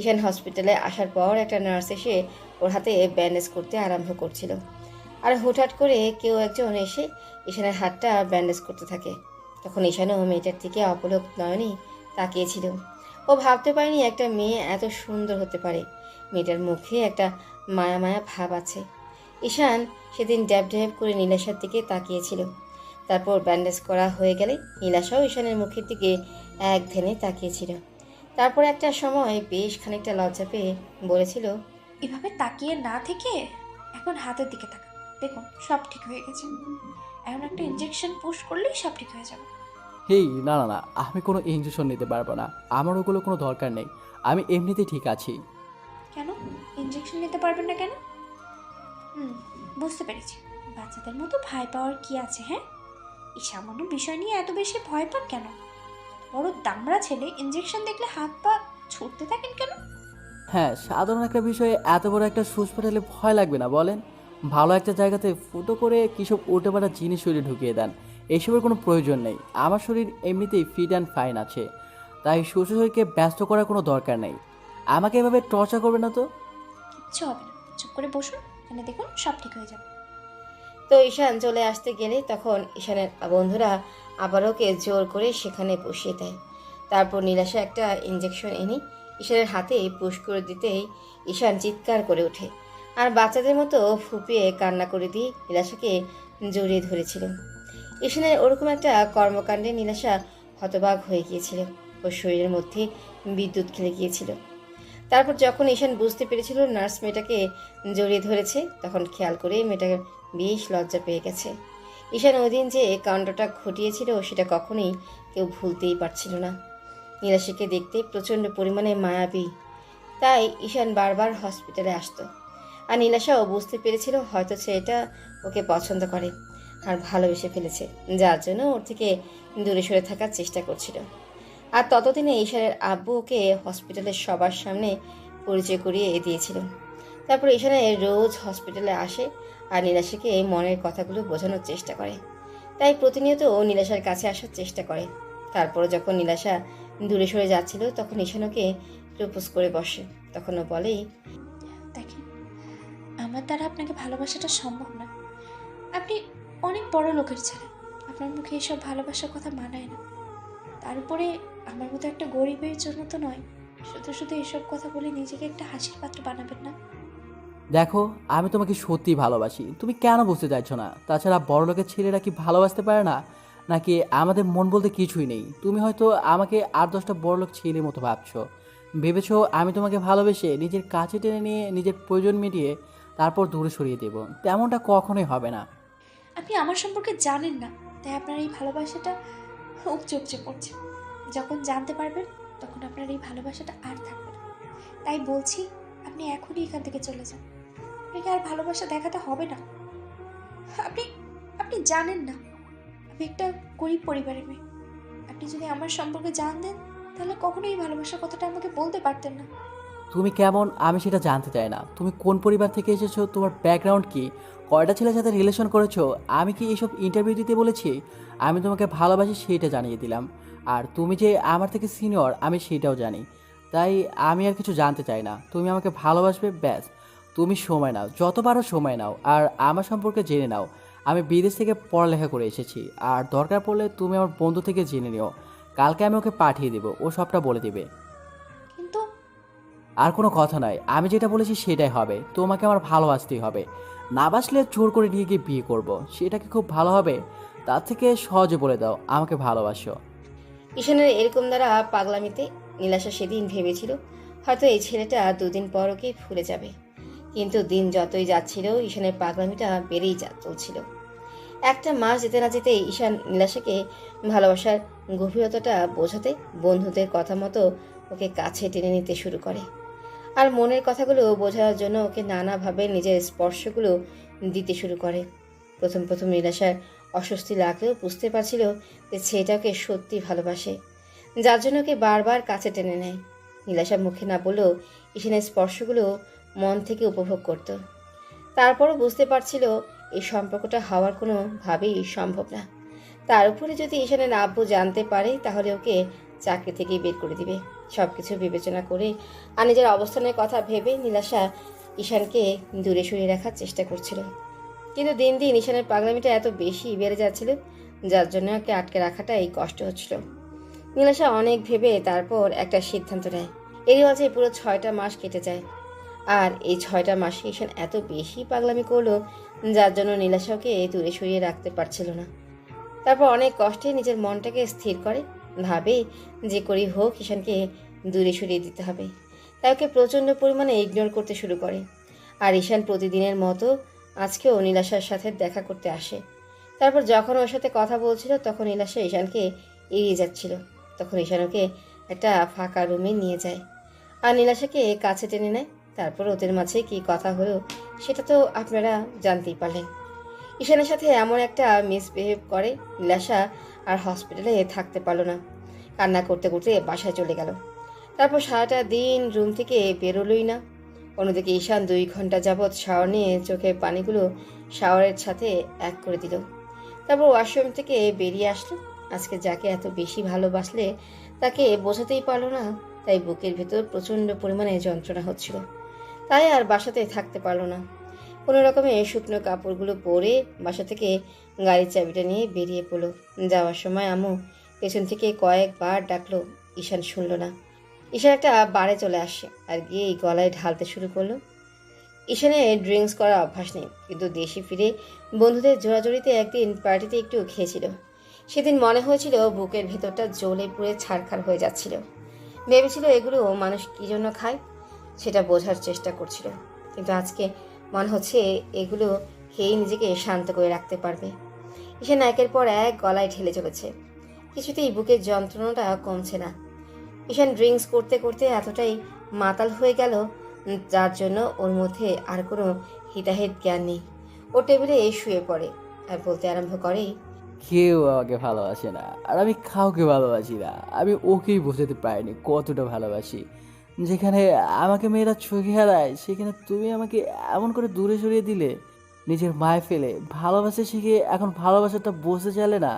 ঈশান হসপিটালে আসার পর একটা নার্স এসে ওর হাতে ব্যান্ডেজ করতে আরম্ভ করছিল, আর হুটহাট করে কেউ একজন এসে ঈশানের হাতটা ব্যান্ডেজ করতে থাকে। তখন ঈশানও মেয়েটার থেকে অপলক নয়নে তাকিয়েছিল। ও ভাবতে পারেনি একটা মেয়ে এত সুন্দর হতে পারে। মেয়েটার মুখে একটা মায়া মায়া ভাব আছে। ঈশান সেদিন ড্যাব ড্যাব করে নীলাশার দিকে তাকিয়েছিল। তারপর ব্যান্ডেজ করা হয়ে গেলে নীলাশাও ঈশানের মুখের দিকে এক ধ্যানে তাকিয়েছিল। তারপর একটা সময় বেশ খানিকটা লজ্জা পেয়ে বলেছিল, এভাবে তাকিয়ে না থেকে এখন হাতের দিকে তাকান, দেখুন সব ঠিক হয়ে গেছে। এখন একটা ইঞ্জেকশন পুশ করলেই সব ঠিক হয়ে যাবে। হেই, না না না, আমি কোনো ইঞ্জেকশন নিতে পারবো না। আমার ওগুলো কোনো দরকার নেই। আমি এমনিতেই ঠিক আছি। কেন ইঞ্জেকশন নিতে পারবেন না কেন? বুঝতে পেরেছি, বাচ্চাদের মতো ভয় পাওয়ার কি আছে? হ্যাঁ, এই সামান্য বিষয় নিয়ে এত বেশি ভয় পান কেন? বড় দামড়া ছেলে, ইঞ্জেকশন দেখলে হাত পা ছুটতে থাকেন কেন? হ্যাঁ, সাধারণ একটা বিষয়ে এত বড় একটা সুচ ফোটালে ভয় লাগবে না বলেন? ভালো একটা জায়গাতে ফুটো করে কিসব উল্টো পাল্টা জিনিস শরীরে ঢুকিয়ে দেন। এসবের কোনো প্রয়োজন নেই। আমার শরীর এমনিতেই ফিট অ্যান্ড ফাইন আছে, তাই শ্বশুরকে ব্যস্ত করার কোনো দরকার নেই। আমাকে এভাবে টর্চার করবে না তো। কিচ্ছু হবে না, চুপ করে বসুন, এখানে দেখুন সব ঠিক হয়ে যাবে। তো ঈশান চলে আসতে গেলে তখন ঈশানের বন্ধুরা আবারও ওকে জোর করে সেখানে বসিয়ে দেয়। তারপর নীলাশা একটা ইঞ্জেকশন এনে ঈশানের হাতে পুশ করে দিতেই ঈশান চিৎকার করে ওঠে আর বাচ্চাদের মতো ফুপিয়ে কান্না করে দিয়ে নীলাশাকে জড়িয়ে ধরেছিল। ঈশানের ওরকম একটা কর্মকাণ্ডে নীলাশা হতবাক হয়ে গিয়েছিল। ওর শরীরের মধ্যে বিদ্যুৎ খেলে গিয়েছিল। তারপর যখন ঈশান বুঝতে পেরেছিল নার্স মেয়েটাকে জড়িয়ে ধরেছে, তখন খেয়াল করে মেয়েটা বেশ লজ্জা পেয়ে গেছে। ঈশান ওই দিন যে কাণ্ডটা ঘটিয়েছিল সেটা কখনোই কেউ ভুলতেই পারছিল না। নীলাশাকে দেখতে প্রচণ্ড পরিমাণে মায়াবী, তাই ঈশান বারবার হসপিটালে আসতো। আর নীলাশাও বুঝতে পেরেছিল হয়তো ছেলেটা ওকে পছন্দ করে আর ভালোবেসে ফেলেছে, যার জন্য ওর থেকে দূরে সরে থাকার চেষ্টা করছিল। আর ততদিনে ঈশানের আব্বু ওকে হসপিটালের সবার সামনে পরিচয় করিয়ে দিয়েছিল। তারপর ঈশানের রোজ হসপিটালে আসে আর নীলাশাকে মনের কথাগুলো বোঝানোর চেষ্টা করে। তাই প্রতিনিয়ত ও নীলাশার কাছে আসার চেষ্টা করে। তারপর যখন নীলাশা দূরে সরে যাচ্ছিল তখন ঈশান ওকে প্রপোজ করে বসে। তখন ও বলেই, দেখেন, আমার দ্বারা আপনাকে ভালোবাসাটা সম্ভব না। আপনি অনেক বড় লোকের ছেলে, আপনার মুখে এসব ভালোবাসার কথা মানায় না। তার উপরে আমার মতো একটা গরিবের জন্য তো নয়, শুধু শুধু এসব কথা বলে নিজেকে একটা হাসির পাত্র বানাবেন না। দেখো, আমি তোমাকে সত্যিই ভালোবাসি, তুমি কেন বুঝতে চাইছো না? তাছাড়া বড়লোকের ছেলেরা কি ভালোবাসতে পারে না? নাকি আমাদের মন বলতে কিছুই নেই? তুমি হয়তো আমাকে 8-10টা বড়লোক ছেলের মতো ভাবছো। ভেবেছো আমি তোমাকে ভালোবেসে নিজের কাছে টেনে নিয়ে নিজের প্রয়োজন মিটিয়ে তারপর দূরে সরিয়ে দেব। তেমনটা কখনোই হবে না। আপনি আমার সম্পর্কে জানেন না, তাই আপনার এই ভালোবাসাটা উপচে উপচে পড়ছে। যখন জানতে পারবেন তখন আপনার এই ভালোবাসাটা আর থাকবে না। তাই বলছি, আপনি এখনই এখান থেকে চলে যান। আপনাকে আর ভালোবাসা দেখাতে হবে না। আপনি আপনি জানেন না, আমি একটা গরিব পরিবারের মেয়ে। আপনি যদি আমার সম্পর্কে জানতেন তাহলে কখনোই এই ভালোবাসার কথাটা আমাকে বলতে পারতেন না। তুমি কেমন আমি সেটা জানতে চাই না। তুমি কোন পরিবার থেকে এসেছো, তোমার ব্যাকগ্রাউন্ড কি, কয়টা ছেলের সাথে রিলেশন করেছো, আমি কি এইসব ইন্টারভিউ দিতে বলেছি? আমি তোমাকে ভালোবাসি সেইটা জানিয়ে দিলাম। আর তুমি যে আমার থেকে সিনিয়র আমি সেটাও জানি। তাই আমি আর কিছু জানতে চাই না। তুমি আমাকে ভালোবাসবে, ব্যাস। তুমি সময় নাও, যত পারো সময় নাও, আর আমার সম্পর্কে জেনে নাও। আমি বিদেশ থেকে পড়ালেখা করে এসেছি, আর দরকার পড়লে তুমি আমার বন্ধু থেকে জেনে নিও। কালকে আমি ওকে পাঠিয়ে দেবো, ও সবটা বলে দেবে। কিন্তু আর কোনো কথা নয়, আমি যেটা বলেছি সেটাই হবে। তোমাকে আমার ভালোবাসতেই হবে। না বাসলে জোর করে নিয়ে গিয়ে বিয়ে করব, সেটা কি খুব ভালো হবে? তার থেকে সহজে বলে দাও আমাকে ভালোবাসো। ঈশানের এরকম দ্বারা পাগলামিতে নীলাশা সেদিন ভেবেছিল হয়তো এই ছেলেটা দুদিন পর ওকে ভুলে যাবে। কিন্তু দিন যতই যাচ্ছিল ঈশানের পাগলামিটা বেড়েই চলছিল। একটা মাস যেতে না যেতেই ঈশান নীলাশাকে ভালোবাসার গভীরতাটা বোঝাতে বন্ধুদের কথা মতো ওকে কাছে টেনে নিতে শুরু করে। আর মনের কথাগুলো বোঝানোর জন্য ওকে নানাভাবে নিজের স্পর্শগুলো দিতে শুরু করে। প্রথম প্রথম নীলাশার অস্বস্তি লাগলেও বুঝতে পারছিল যে ছেলেটাকে সত্যি ভালোবাসে, যার জন্য ওকে বারবার কাছে টেনে নেয়। নীলাশা মুখে না বলেও ঈশানের স্পর্শগুলো মন থেকে উপভোগ করত। তারপরও বুঝতে পারছিল এই সম্পর্কটা হওয়ার কোনোভাবেই সম্ভব না। তার উপরে যদি ঈশানের আব্বু জানতে পারে তাহলে ওকে চাকরি থেকেই বের করে দিবে। সব কিছু বিবেচনা করে আর নিজের অবস্থানের কথা ভেবে নীলাশা ঈশানকে দূরে সরিয়ে রাখার চেষ্টা করছিল। কিন্তু দিন দিন ঈশানের পাগলামিটা এত বেশি বেড়ে যাচ্ছিল, যার জন্য ওকে আটকে রাখাটাই কষ্ট হচ্ছিল। নীলাশা অনেক ভেবে তারপর একটা সিদ্ধান্ত নেয়। এরই মাঝে পুরো 6টা মাস কেটে যায়। আর এই 6টা মাসে ঈশান এত বেশি পাগলামি করলো, যার জন্য নীলাশাকে দূরে সরিয়ে রাখতে পারছিল না। তারপর অনেক কষ্টে নিজের মনটাকে স্থির করে, ভাবে যে করেই হোক ঈশানকে দূরে সরিয়ে দিতে হবে। তাই ওকে প্রচণ্ড পরিমাণে ইগনোর করতে শুরু করে। আর ঈশান প্রতিদিনের মতো আজকেও নীলাশার সাথে দেখা করতে আসে। তারপর যখন ওর সাথে কথা বলছিল তখন নীলাশা ঈশানকে এড়িয়ে যাচ্ছিল। তখন ঈশান ওকে একটা ফাঁকা রুমে নিয়ে যায় আর নীলাশাকে কাছে টেনে নেয়। তারপর ওদের মাঝে কী কথা হলো সেটা তো আপনারা জানতেই পারলেন। ঈশানের সাথে এমন একটা মিসবিহেভ করে নীলাশা আর হসপিটালে থাকতে পারলো না। কান্না করতে করতে বাসায় চলে গেল। তারপর সারাটা দিন রুম থেকে বেরোলোই না। অন্যদিকে ঈশান 2 ঘন্টা যাবৎ শাওয়ার নিয়ে চোখের পানিগুলো শাওয়ারের সাথে এক করে দিল। তারপর ওয়াশরুম থেকে বেরিয়ে আসলো। আজকে যাকে এত বেশি ভালোবাসলে তাকে বোঝাতেই পারলো না, তাই বুকের ভেতর প্রচণ্ড পরিমাণে যন্ত্রণা হচ্ছিল। তাই আর বাসাতে থাকতে পারলো না। কোনো রকমে শুকনো কাপড়গুলো পরে বাসা থেকে গাড়ির চাবিটা নিয়ে বেরিয়ে পড়লো। যাওয়ার সময় আম্মু পেছন থেকে কয়েকবার ডাকলো, ঈশান শুনল না। ঈশান একটা বারে চলে আসে আর গিয়ে এই গলায় ঢালতে শুরু করলো। ঈশানের ড্রিঙ্কস করার অভ্যাস নেই, কিন্তু দেশে ফিরে বন্ধুদের জোড়াজড়িতে একদিন পার্টিতে একটু খেয়েছিল। সেদিন মনে হয়েছিল বুকের ভেতরটা জ্বলে পুড়ে ছারখার হয়ে যাচ্ছিল। ভেবেছিল এগুলো মানুষ কী জন্য খায় সেটা বোঝার চেষ্টা করছিল, কিন্তু আজকে মনে হচ্ছে এগুলো খেয়েই নিজেকে শান্ত করে রাখতে পারবে। ঈশান একের পর এক গলায় ঢেলে চলেছে, কিছুতেই বুকের যন্ত্রণাটা কমছে না। ঈশান ড্রিঙ্কস করতে করতে এতটাই মাতাল হয়ে গেল, যার জন্য ওর মধ্যে আর কোনো হিতাহিত জ্ঞান নেই। ও টেবিলে শুয়ে পড়ে আর বলতে আরম্ভ করে, কেউ আমাকে ভালোবাসে না, আর আমি কাউকে ভালোবাসি না। আমি ওকেই বোঝাতে পারিনি কতটা ভালোবাসি। যেখানে আমাকে মেয়েরা চোখে হারায় সেখানে তুমি আমাকে এমন করে দূরে সরিয়ে দিলে। নিজের মায় ফেলে ভালোবাসা শিখে এখন ভালোবাসাটা বসে চলে না।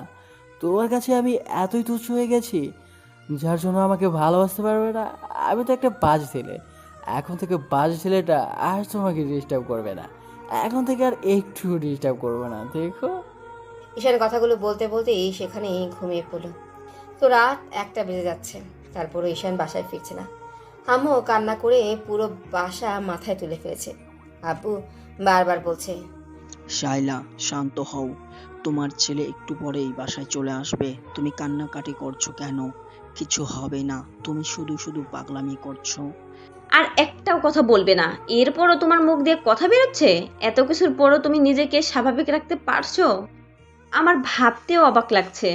তোমার কাছে আমি এতই তুচ্ছ হয়ে গেছি যার জন্য আমাকে ভালোবাসতে পারবে না। আমি তো একটা বাজ ছেলে। এখন থেকে বাজ ছেলেটা আর তোমাকে ডিস্টার্ব করবে না। এখন থেকে আর একটু ডিস্টার্ব করবে না, দেখো। ঈশান কথাগুলো বলতে বলতেই সেখানেই ঘুমিয়ে পড়ল। তো রাত 1টা বেজে যাচ্ছে, তারপরও ঈশান বাসায় ফিরছে না। আম্মু কান্না করে পুরো বাসা মাথায় তুলে ফেলেছে। আব্বু বারবার বলছে, শাইলা, শান্ত হও। তোমার ছেলে একটু পরেই বাসায় চলে আসবে। তুমি কান্নাকাটি করছো কেন? কিছু হবে না। তুমি শুধু শুধু পাগলামি করছো। আর একটাও কথা বলবে না। এরপরও তোমার মুখ দিয়ে কথা বেরোচ্ছে? এত কিছুর পরও তুমি নিজেকে স্বাভাবিক রাখতে পারছো? আমার ভাবতেও অবাক লাগছে।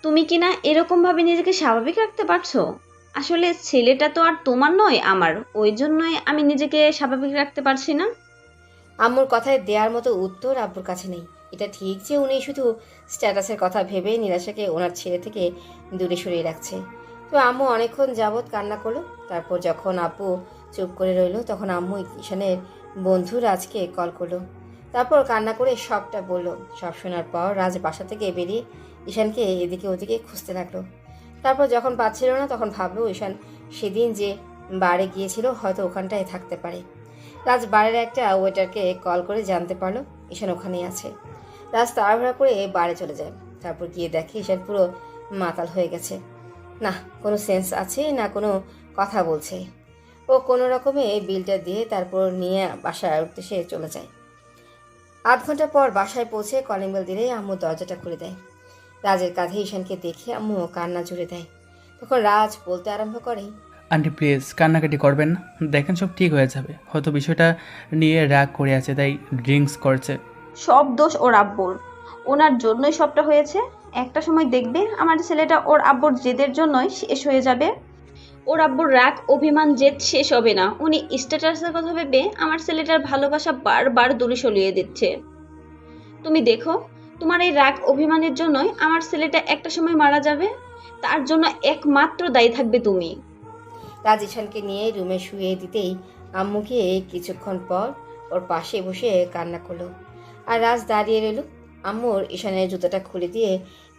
তুমি কি না এরকম ভাবে নিজেকে স্বাভাবিক রাখতে পারছো? আসলে ছেলেটা তো আর তোমার নয়, আমার। ওই জন্যই আমি নিজেকে স্বাভাবিক রাখতে পারছি না। আম্মুর কথায় দেওয়ার মতো উত্তর আব্বুর কাছে নেই। এটা ঠিক যে উনি শুধু স্ট্যাটাসের কথা ভেবে নিরাশাকে ওনার ছেলে থেকে দূরে সরিয়ে রাখছে। তো আম্মু অনেকক্ষণ যাবৎ কান্না করলো। তারপর যখন আব্বু চুপ করে রইলো তখন আম্মু ঈশানের বন্ধু রাজকে কল করলো। তারপর কান্না করে সবটা বললো। সব শোনার পর রাজ বাসা থেকে বেরিয়ে ঈশানকে এদিকে ওদিকে খুঁজতে লাগলো। তারপর যখন পাচ্ছিল না তখন ভাবলো ঈশান সেদিন যে বারে গিয়েছিল হয়তো ওখানটায় থাকতে পারে। রাজ বারের একটা ওয়েটারকে কল করে জানতে পারলো ঈশান ওখানেই আছে। রাজ তাড়াহুড়া করে বারে চলে যায়। তারপর গিয়ে দেখে ঈশান পুরো মাতাল হয়ে গেছে। না কোনো সেন্স আছে না কোনো কথা বলছে। ও কোনো রকমে বিলটা দিয়ে তারপর নিয়ে বাসার উদ্দেশ্যে চলে যায়। আধ ঘন্টা পর বাসায় পৌঁছে কলিং বেল দিলেই আম্মু দরজাটা খুলে দেয়। রাজের কাঁধে ঈশানকে দেখে আম্মু কান্না জুড়ে দেয়। তখন রাজ বলতে আরম্ভ করে, আন্টি প্লিজ কান্নাকাটি করবেন না। দেখেন সব ঠিক হয়ে যাবে। হয়তো বিষয়টা নিয়ে রাগ করে আছে তাই ড্রিঙ্কস করছে। সব দোষ ওর আব্বুর। ওনার জন্যই সবটা হয়েছে। একটা সময় দেখবে আমার ছেলেটা ওর আব্বুর জেদের জন্যই শেষ হয়ে যাবে। ওর আব্বুর রাগ অভিমান জেদ শেষ হবে না। উনি স্ট্যাটাসের কথা ভেবে আমার ছেলেটার ভালোবাসা বারবার দূরে সরিয়ে দিচ্ছে। তুমি দেখো, তোমার এই রাগ অভিমানের জন্যই আমার ছেলেটা একটা সময় মারা যাবে। তার জন্য একমাত্র দায়ী থাকবে তুমি। রাজ ঈশানকে নিয়ে রুমে শুয়ে দিতেই আম্মু গিয়ে কিছুক্ষণ পর ওর পাশে বসে কান্না করলো। আর রাজ দাঁড়িয়ে রইল। আম্মুর ঈশানের জুতোটা খুলে দিয়ে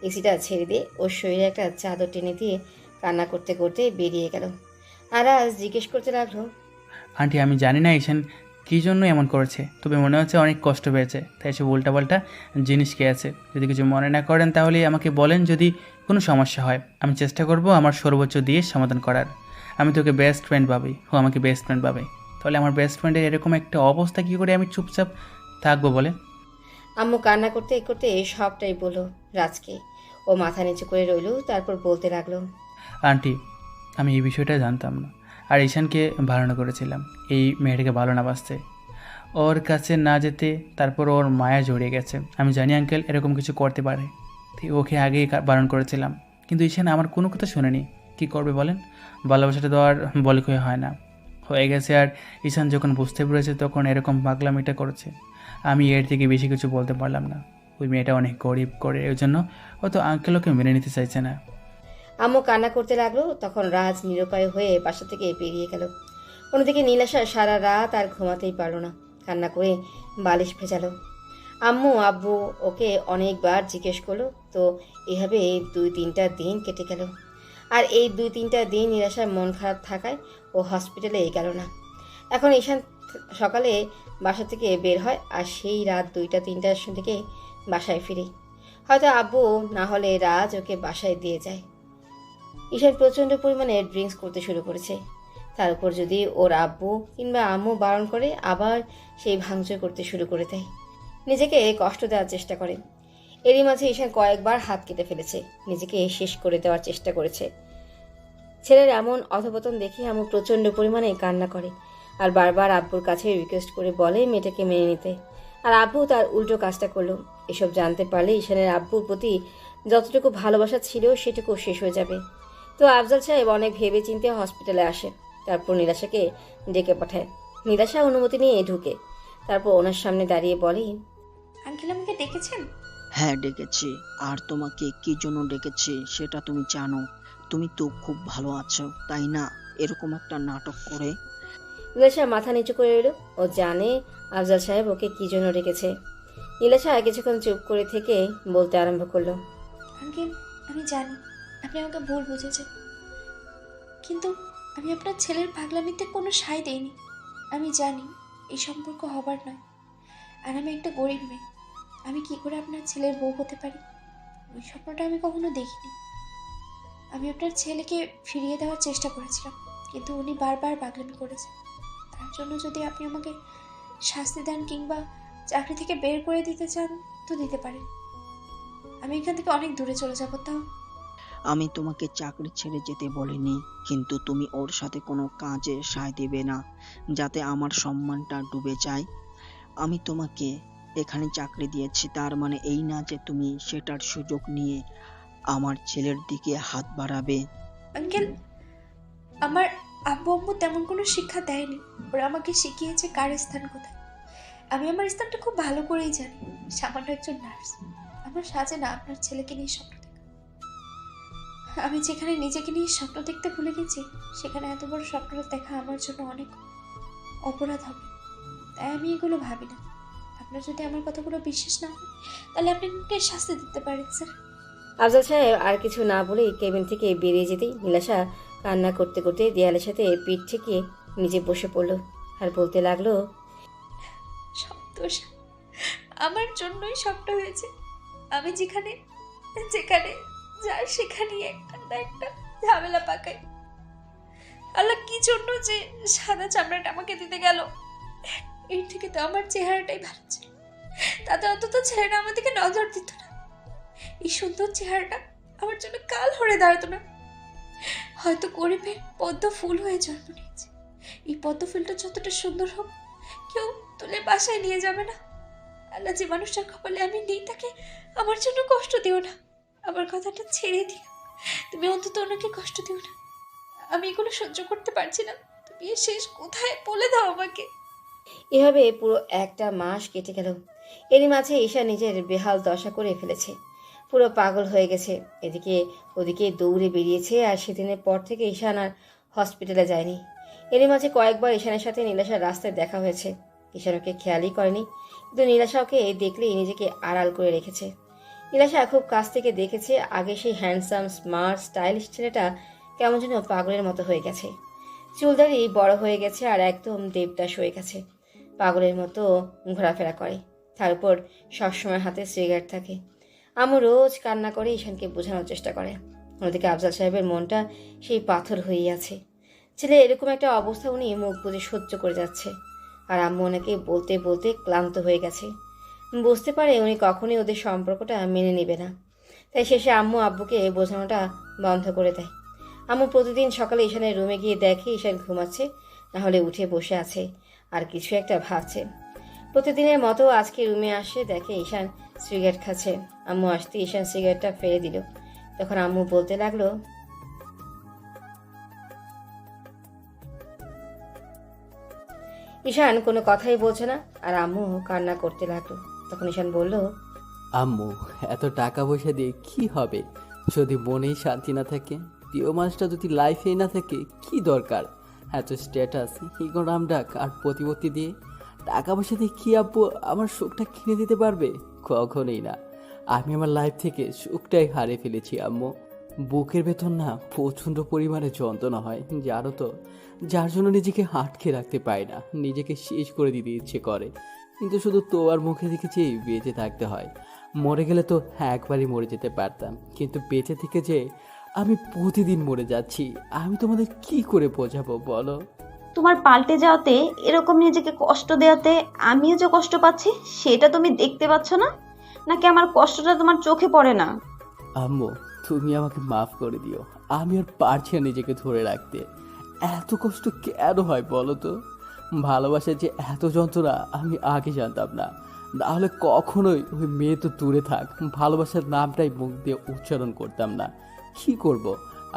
এসিটা ছেড়ে দিয়ে ওর শরীরে একটা চাদর টেনে দিয়ে কান্না করতে করতে বেরিয়ে গেল। আর রাজ জিজ্ঞেস করতে লাগলো, আন্টি আমি জানি না ঈশান কী জন্য এমন করেছে, তবে মনে হচ্ছে অনেক কষ্ট পেয়েছে, তাই সে উল্টাপাল্টা জিনিস খেয়েছে। যদি কিছু মনে না করেন তাহলে আমাকে বলেন, যদি কোনো সমস্যা হয় আমি চেষ্টা করব আমার সর্বোচ্চ দিয়ে সমাধান করার। আমি তোকে বেস্ট ফ্রেন্ড ভাবি, ও আমাকে বেস্ট ফ্রেন্ড ভাবে, তাহলে আমার বেস্ট ফ্রেন্ডের এরকম একটা অবস্থা কী করে আমি চুপচাপ থাকবো বলে? আম্মু কান্না করতে করতে সবটাই বলল রাজকে। ও মাথা নিচু করে রইল, তারপর বলতে লাগলো, আন্টি, আমি এই বিষয়টা জানতাম না, আর ঈশানকে বারণ করেছিলাম এই মেয়েটাকে ভালো না বাসতে, ওর কাছে না যেতে। তারপর ওর মায়া জড়িয়ে গেছে। আমি জানি আঙ্কেল এরকম কিছু করতে পারে, তাই ওকে আগেই বারণ করেছিলাম, কিন্তু ঈশান আমার কোনো কথা শোনেনি। কি করবে বলেন? ভালোবাসাটা তো আর বলে কয়ে হয় না, হয়ে গেছে। আর ঈশান যখন বুঝতে পেরেছে তখন এরকম পাগলামিটা করেছে। আমি এর থেকে বেশি কিছু বলতে পারলাম না। ওই মেয়েটা অনেক গরিব করে, ওই জন্য ও তো আঙ্কেল ওকে মেনে নিতে চাইছে না। আম্মু কান্না করতে লাগলো। তখন রাজ নিরুপায় হয়ে বাসা থেকে বেরিয়ে গেল। অন্যদিকে নীলাশা সারা রাত আর ঘুমাতেই পারল না, কান্না করে বালিশ ভেজালো। আম্মু আব্বু ওকে অনেকবার জিজ্ঞেস করলো, তো এভাবে 2-3টা দিন কেটে গেল। আর এই 2-3টা দিন নীলাশার মন খারাপ থাকায় ও হসপিটালে গেল না। এখন ঈশান সকালে বাসা থেকে বের হয়, আর সেই রাত 2টা-3টার দিকে বাসায় ফিরে। হয়তো আব্বু না হলে রাজ ওকে বাসায় দিয়ে যায়। ঈশান প্রচণ্ড পরিমাণে ড্রিঙ্কস করতে শুরু করেছে। তার উপর যদি ওর আব্বু কিংবা আম্মু বারণ করে, আবার সেই ভাঙচুর করতে শুরু করে দেয়, নিজেকে কষ্ট দেওয়ার চেষ্টা করে। এরই মাঝে ঈশান কয়েকবার হাত কেটে ফেলেছে, নিজেকে শেষ করে দেওয়ার চেষ্টা করেছে। ছেলের এমন অধপতন দেখে আম্মু প্রচণ্ড পরিমাণে কান্না করে, আর বারবার আব্বুর কাছে রিকোয়েস্ট করে বলে মেয়েটাকে মেনে নিতে। আর আব্বু তার উল্টো কাজটা করলো। এসব জানতে পারলে ঈশানের আব্বুর প্রতি যতটুকু ভালোবাসা ছিল সেটুকু শেষ হয়ে যাবে। তো আফজাল সাহেব অনেক ভেবে চিন্তে হসপিটালে আসে। তারপর নীলাশাকে ডেকে পাঠায়। নীলাশা অনুমতি নিয়ে ঢুকে, তারপর ওনার সামনে দাঁড়িয়ে বলে, আঙ্কেল আমাকে ডেকেছেন? হ্যাঁ ডেকেছি, আর তোমাকে কি জন্য ডেকেছি সেটা তুমি জানো। তুমি তো খুব ভালো আছো, তাই না এরকম একটা নাটক করে? নীলাশা মাথা নিচু করে রইল। ও জানে আফজাল সাহেব ওকে কি জন্য ডেকেছে। নীলাশা কিছুক্ষণ চুপ করে থেকে বলতে আরম্ভ করলো, আঙ্কেল, আমি জানি আপনি আমাকে ভুল বুঝেছেন, কিন্তু আমি আপনার ছেলের পাগলামিতে কোনো সায় দেইনি। আমি জানি এই সম্পর্ক হবার নয়, আর আমি একটা গরিব মেয়ে। আমি কি করে আপনার ছেলের বউ হতে পারি, ওই স্বপ্নটা আমি কখনো দেখিনি। আমি আপনার ছেলেকে ফিরিয়ে দেওয়ার চেষ্টা করেছিলাম, কিন্তু উনি বারবার পাগলামি করেছে। তার জন্য যদি আপনি আমাকে শাস্তি দেন কিংবা চাকরি থেকে বের করে দিতে চান তো দিতে পারেন। আমি এখান থেকে অনেক দূরে চলে যাব। তাও আমি তোমাকে চাকরি ছেড়ে যেতে বলিনি, কিন্তু তুমি ওর সাথে কোনো কাজে সায় দেবে না যাতে আমার সম্মানটা ডুবে যায়। আমি তোমাকে এখানে চাকরি দিয়েছি, তার মানে এই না যে তুমি সেটার সুযোগ নিয়ে আমার ছেলের দিকে হাত বাড়াবে। আঙ্কেল, আমার আব্বু আম্মু তেমন কোনো শিক্ষা দেয়নি। ওরা আমাকে শিখিয়েছে কার স্থান কোথায়। আমি আমার স্থানটা খুব ভালো করেই জানি। সামান্য একজন নার্স। আমার সাজে না আপনার ছেলেকে নিয়ে স্বপ্ন দেখা। আমি যেখানে নিজেকে নিয়ে স্বপ্ন দেখতে ভুলে গেছি, সেখানে এত বড় স্বপ্নটা দেখা আমার জন্য অনেক অপরাধ হবে। তাই আমি এগুলো ভাবি না। আপনার যদি আমার কথাগুলো বিশ্বাস না হয়, তাহলে আপনি আমাকে শাস্তি দিতে পারেন স্যার। আফজাল সাহেব আর কিছু না বলেই কেবিন থেকে বেরিয়ে যেতেই নীলাশা কান্না করতে করতে দেয়ালের সাথে পিঠ ঠেকিয়ে নিজে বসে পড়ল, আর বলতে লাগলো, সব দোষ আমার জন্যই সবটা হয়েছে। আমি যেখানে যেখানে যার সেখানেই একটা না একটা ঝামেলা পাকাই। আল্লাহ কি জন্য যে সাদা চামড়াটা আমাকে দিতে গেল। এর থেকে তো আমার চেহারাটাই ভালো ছিল, তাতে অন্তত ছেলেরা আমার দিকে নজর দিত না। এই সুন্দর চেহারাটা আমার জন্য কাল হয়ে দাঁড়াতো না। হয়তো গরিবের পদ্ম ফুল হয়ে জন্ম নিয়েছে। এই পদ্ম ফুলটা যতটা সুন্দর হোক, কেউ তুলে বাসায় নিয়ে যাবে না। আল্লাহ যে মানুষটার কপালে আমি নেই, তাকে আমার জন্য কষ্ট দিও না। আমার কথাটা ছেড়ে দিও, তুমি অন্তত ওনাকে কষ্ট দিও না। আমি এগুলো সহ্য করতে পারছি না। তুমি এর শেষ কোথায় বলে দাও আমাকে। এভাবে পুরো একটা মাস কেটে গেল। এরই মাঝে ঈশা নিজের বেহাল দশা করে ফেলেছে, পুরো পাগল হয়ে গেছে। এদিকে ওদিকে দৌড়ে বেরিয়েছে, আর সেদিনের পর থেকে ঈশান আর হসপিটালে যায়নি। এরই মাঝে কয়েকবার ঈশানের সাথে নীলাশার রাস্তায় দেখা হয়েছে। ঈশান ওকে খেয়ালই করেনি, কিন্তু নীলাশা ওকে দেখলেই নিজেকে আড়াল করে রেখেছে। নীলাশা খুব কাছ থেকে দেখেছে আগে সেই হ্যান্ডসাম স্মার্ট স্টাইলিশ ছেলেটা কেমন যেন পাগলের মতো হয়ে গেছে। চুলদারি বড় হয়ে গেছে আর একদম দেবদাস হয়ে গেছে। পাগলের মতো ঘোরাফেরা করে, তার উপর সবসময় হাতে সিগারেট থাকে। আম্মু রোজ কান্না করে ঈশানকে বোঝানোর চেষ্টা করে। অন্যদিকে আফজাল সাহেবের মনটা সেই পাথর হয়েই আছে। ছেলে এরকম একটা অবস্থা উনি মুখ বুজে সহ্য করে যাচ্ছে, আর আম্মু ওনাকে বলতে বলতে ক্লান্ত হয়ে গেছে। বুঝতে পারে উনি কখনোই ওদের সম্পর্কটা মেনে নেবে না, তাই শেষে আম্মু আব্বুকে বোঝানোটা বন্ধ করে দেয়। আম্মু প্রতিদিন সকালে ঈশানের রুমে গিয়ে দেখে ঈশান ঘুমাচ্ছে, নাহলে উঠে বসে আছে আর কিছু একটা ভাবছে। প্রতিদিনের মতো আজকে রুমে আসে, দেখে ঈশান সিগারেট খাচ্ছে। আম্মু আসতে ঈশান সিগারেটটা ফেলে দিল। তখন আম্মু বলতে লাগলো, ঈশান কোনো কথাই বলছে না, আর আম্মু কান্না করতে লাগলো। তখন ঈশান বলল, আম্মু, এত টাকা পয়সা দিয়ে কি হবে যদি মনেই শান্তি না থাকে? প্রিয় মানুষটা যদি লাইফেই না থাকে, কি দরকার এত স্ট্যাটাস, ইগো নামডাক আর প্রতিপত্তি দিয়ে? টাকা পয়সা দিয়ে কি আব্বু আমার সুখটা কিনে দিতে পারবে? কখনোই না। আমি আমার লাইফ থেকে সুখটাই হারিয়ে ফেলেছি আম্মু। বুকের ভেতর না প্রচণ্ড পরিমাণে যন্ত্রণা হয়, জানো তো, যার জন্য নিজেকে আটকে রাখতে পারি না, নিজেকে শেষ করে দিতে ইচ্ছে করে। কিন্তু শুধু তোমার মুখে দেখেছি বেঁচে থাকতে হয়। মরে গেলে তো একবারই মরে যেতে পারতাম, কিন্তু বেঁচে থেকে যে আমি প্রতিদিন মরে যাচ্ছি, আমি তোমাদের কি করে বোঝাবো বলো? তোমার পাল্টে যাওয়াতে, এরকম নিজেকে কষ্ট দেওয়াতে আমিও যে কষ্ট পাচ্ছি সেটা তুমি দেখতে পাচ্ছ না? নাকি আমার কষ্টটা তোমার চোখে পড়ে না? আম্মু, তুমি আমাকে মাফ করে দিও। আমি আর পারছি না নিজেকে ধরে রাখতে। এত কষ্ট কেন হয় বলো তো? ভালোবাসার যে এত যন্ত্রণা আমি আগে জানতাম না। নাহলে কখনোই ওই মেয়ে তো দূরে থাক, ভালোবাসার নামটাই মুখ দিয়ে উচ্চারণ করতাম না। কি করব,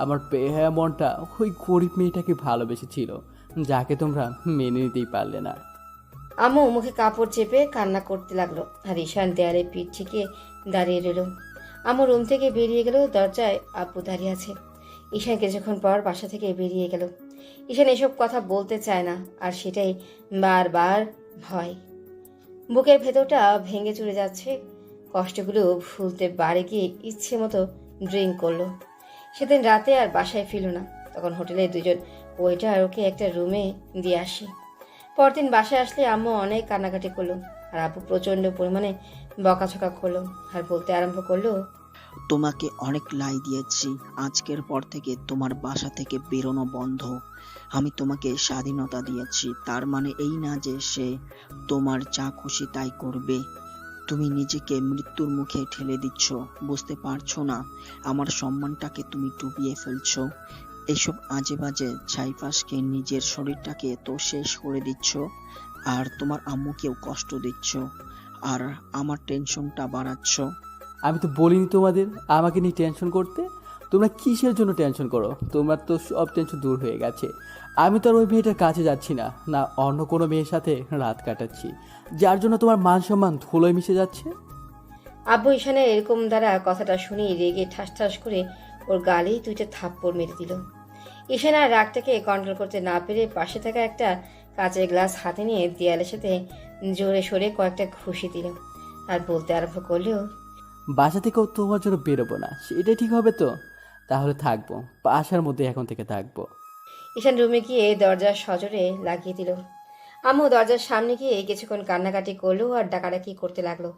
আমার বেহায়া মনটা ওই গরিব মেয়েটাকে ভালোবেসেছিল, যাকে তোমরা মেনে নিতেই পারলে না। আম্মু মুখে কাপড় চেপে কান্না করতে লাগলো, আর ঈশান দেয়ালে পিঠ থেকে দাঁড়িয়ে রইল। আম্মু রুম থেকে বেরিয়ে গেল, দরজায় আব্বু দাঁড়িয়ে আছে। ঈশান কিছুক্ষণ পর বাসা থেকে বেরিয়ে গেল। ঈশান এসব কথা বলতে চায় না, আর সেটাই বারবার হয়। বুকের ভেতরটা ভেঙে চুরে যাচ্ছে। কষ্টগুলো ভুলতে বাড়ি গিয়ে ইচ্ছে মতো ড্রিঙ্ক করলো। সেদিন রাতে আর বাসায় ফিরল না। তখন হোটেলে দুজন ওয়েটার ওকে একটা রুমে দিয়ে আসে। পরদিন বাসায় আসলে আম্মু অনেক কান্নাকাটি করলো, আর আব্বু প্রচণ্ড পরিমাণে বকাঝকা করলো, আর বলতে আরম্ভ করলো, তোমাকে অনেক লাই দিয়েছি, আজকের পর থেকে তোমার বাসা থেকে বেরোনো বন্ধ। আমি তোমাকে স্বাধীনতা দিয়েছি, তার মানে এই না যে সে তোমার যা খুশি তাই করবে। তুমি নিজেকে মৃত্যুর মুখে ঠেলে দিচ্ছ, বুঝতে পারছো না? আমার সম্মানটাকে তুমি ডুবিয়ে ফেলছো। এসব আজে বাজে ছাইপাশকে নিজের শরীরটাকে তো শেষ করে দিচ্ছ, আর তোমার আম্মুকেও কষ্ট দিচ্ছ, আর আমার টেনশনটা বাড়াচ্ছ। আমি তো বলিনি তোমাদের আমাকে নিয়ে টেনশন করতে। তোমরা কিসের জন্য টেনশন করো? তোমার তো সব টেনশন দূর হয়ে গেছে। আমি তো আর ওই মেয়েটার কাছে যাচ্ছি না, না অন্য কোনো মেয়ের সাথে রাত কাটাচ্ছি, যার জন্য তোমার মান সম্মান ধুলোয় মিশে যাচ্ছে। আব্বু ঈশানের এরকম দ্বারা কথাটা শুনে রেগে ঠাস ঠাস করে ওর গালেই দুইটা থাপ্পড় মেরে দিল। ঈশান আর রাগটাকে কন্ট্রোল করতে না পেরে পাশে থাকা একটা কাঁচের গ্লাস হাতে নিয়ে দেয়ালের সাথে জোরে সরে কয়েকটা ঘুষি দিল, আর বলতে আরম্ভ করলো, বাসা থেকেও তোমার জন্য বেরোবো না, সেটাই ঠিক হবে তো? তাহলে থাকবো, বাসার মধ্যে এখন থেকে থাকবো। ঈশান রুমে গিয়ে দরজা সজোরে লাগিয়ে দিল। আম্মু দরজার সামনে গিয়ে কিছুক্ষণ কান্নাকাটি করলো আর ডাকাডাকি করতে লাগলো।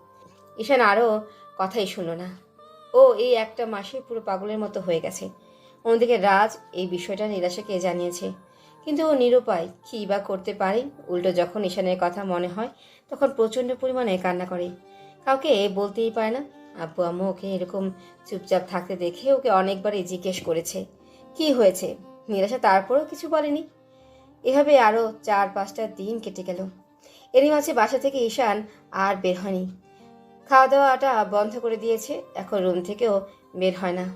ঈশান আরও কথাই শুনলো না। ও এই একটা মাসে পুরো পাগলের মতো হয়ে গেছে। অন্যদিকে রাজ এই বিষয়টা নীলাশাকে জানিয়েছে, কিন্তু ও নিরুপায়, কী বা করতে পারে। উল্টো যখন ঈশানের কথা মনে হয় তখন প্রচণ্ড পরিমাণে কান্না করে, কাউকে বলতেই পারে না। আব্বু আম্মু ওকে এরকম চুপচাপ থাকতে দেখে ওকে অনেকবারই জিজ্ঞেস করেছে কি হয়েছে। নীলাশা তারপরেও কিছু বলেনি। এভাবে আরও 4-5টা দিন কেটে গেল। এরই মাঝে বাসা থেকে ঈশান আর বের হয়নি। খাওয়া দাওয়াটা বন্ধ করে দিয়েছে, এখন রুম থেকেও বের হয় না।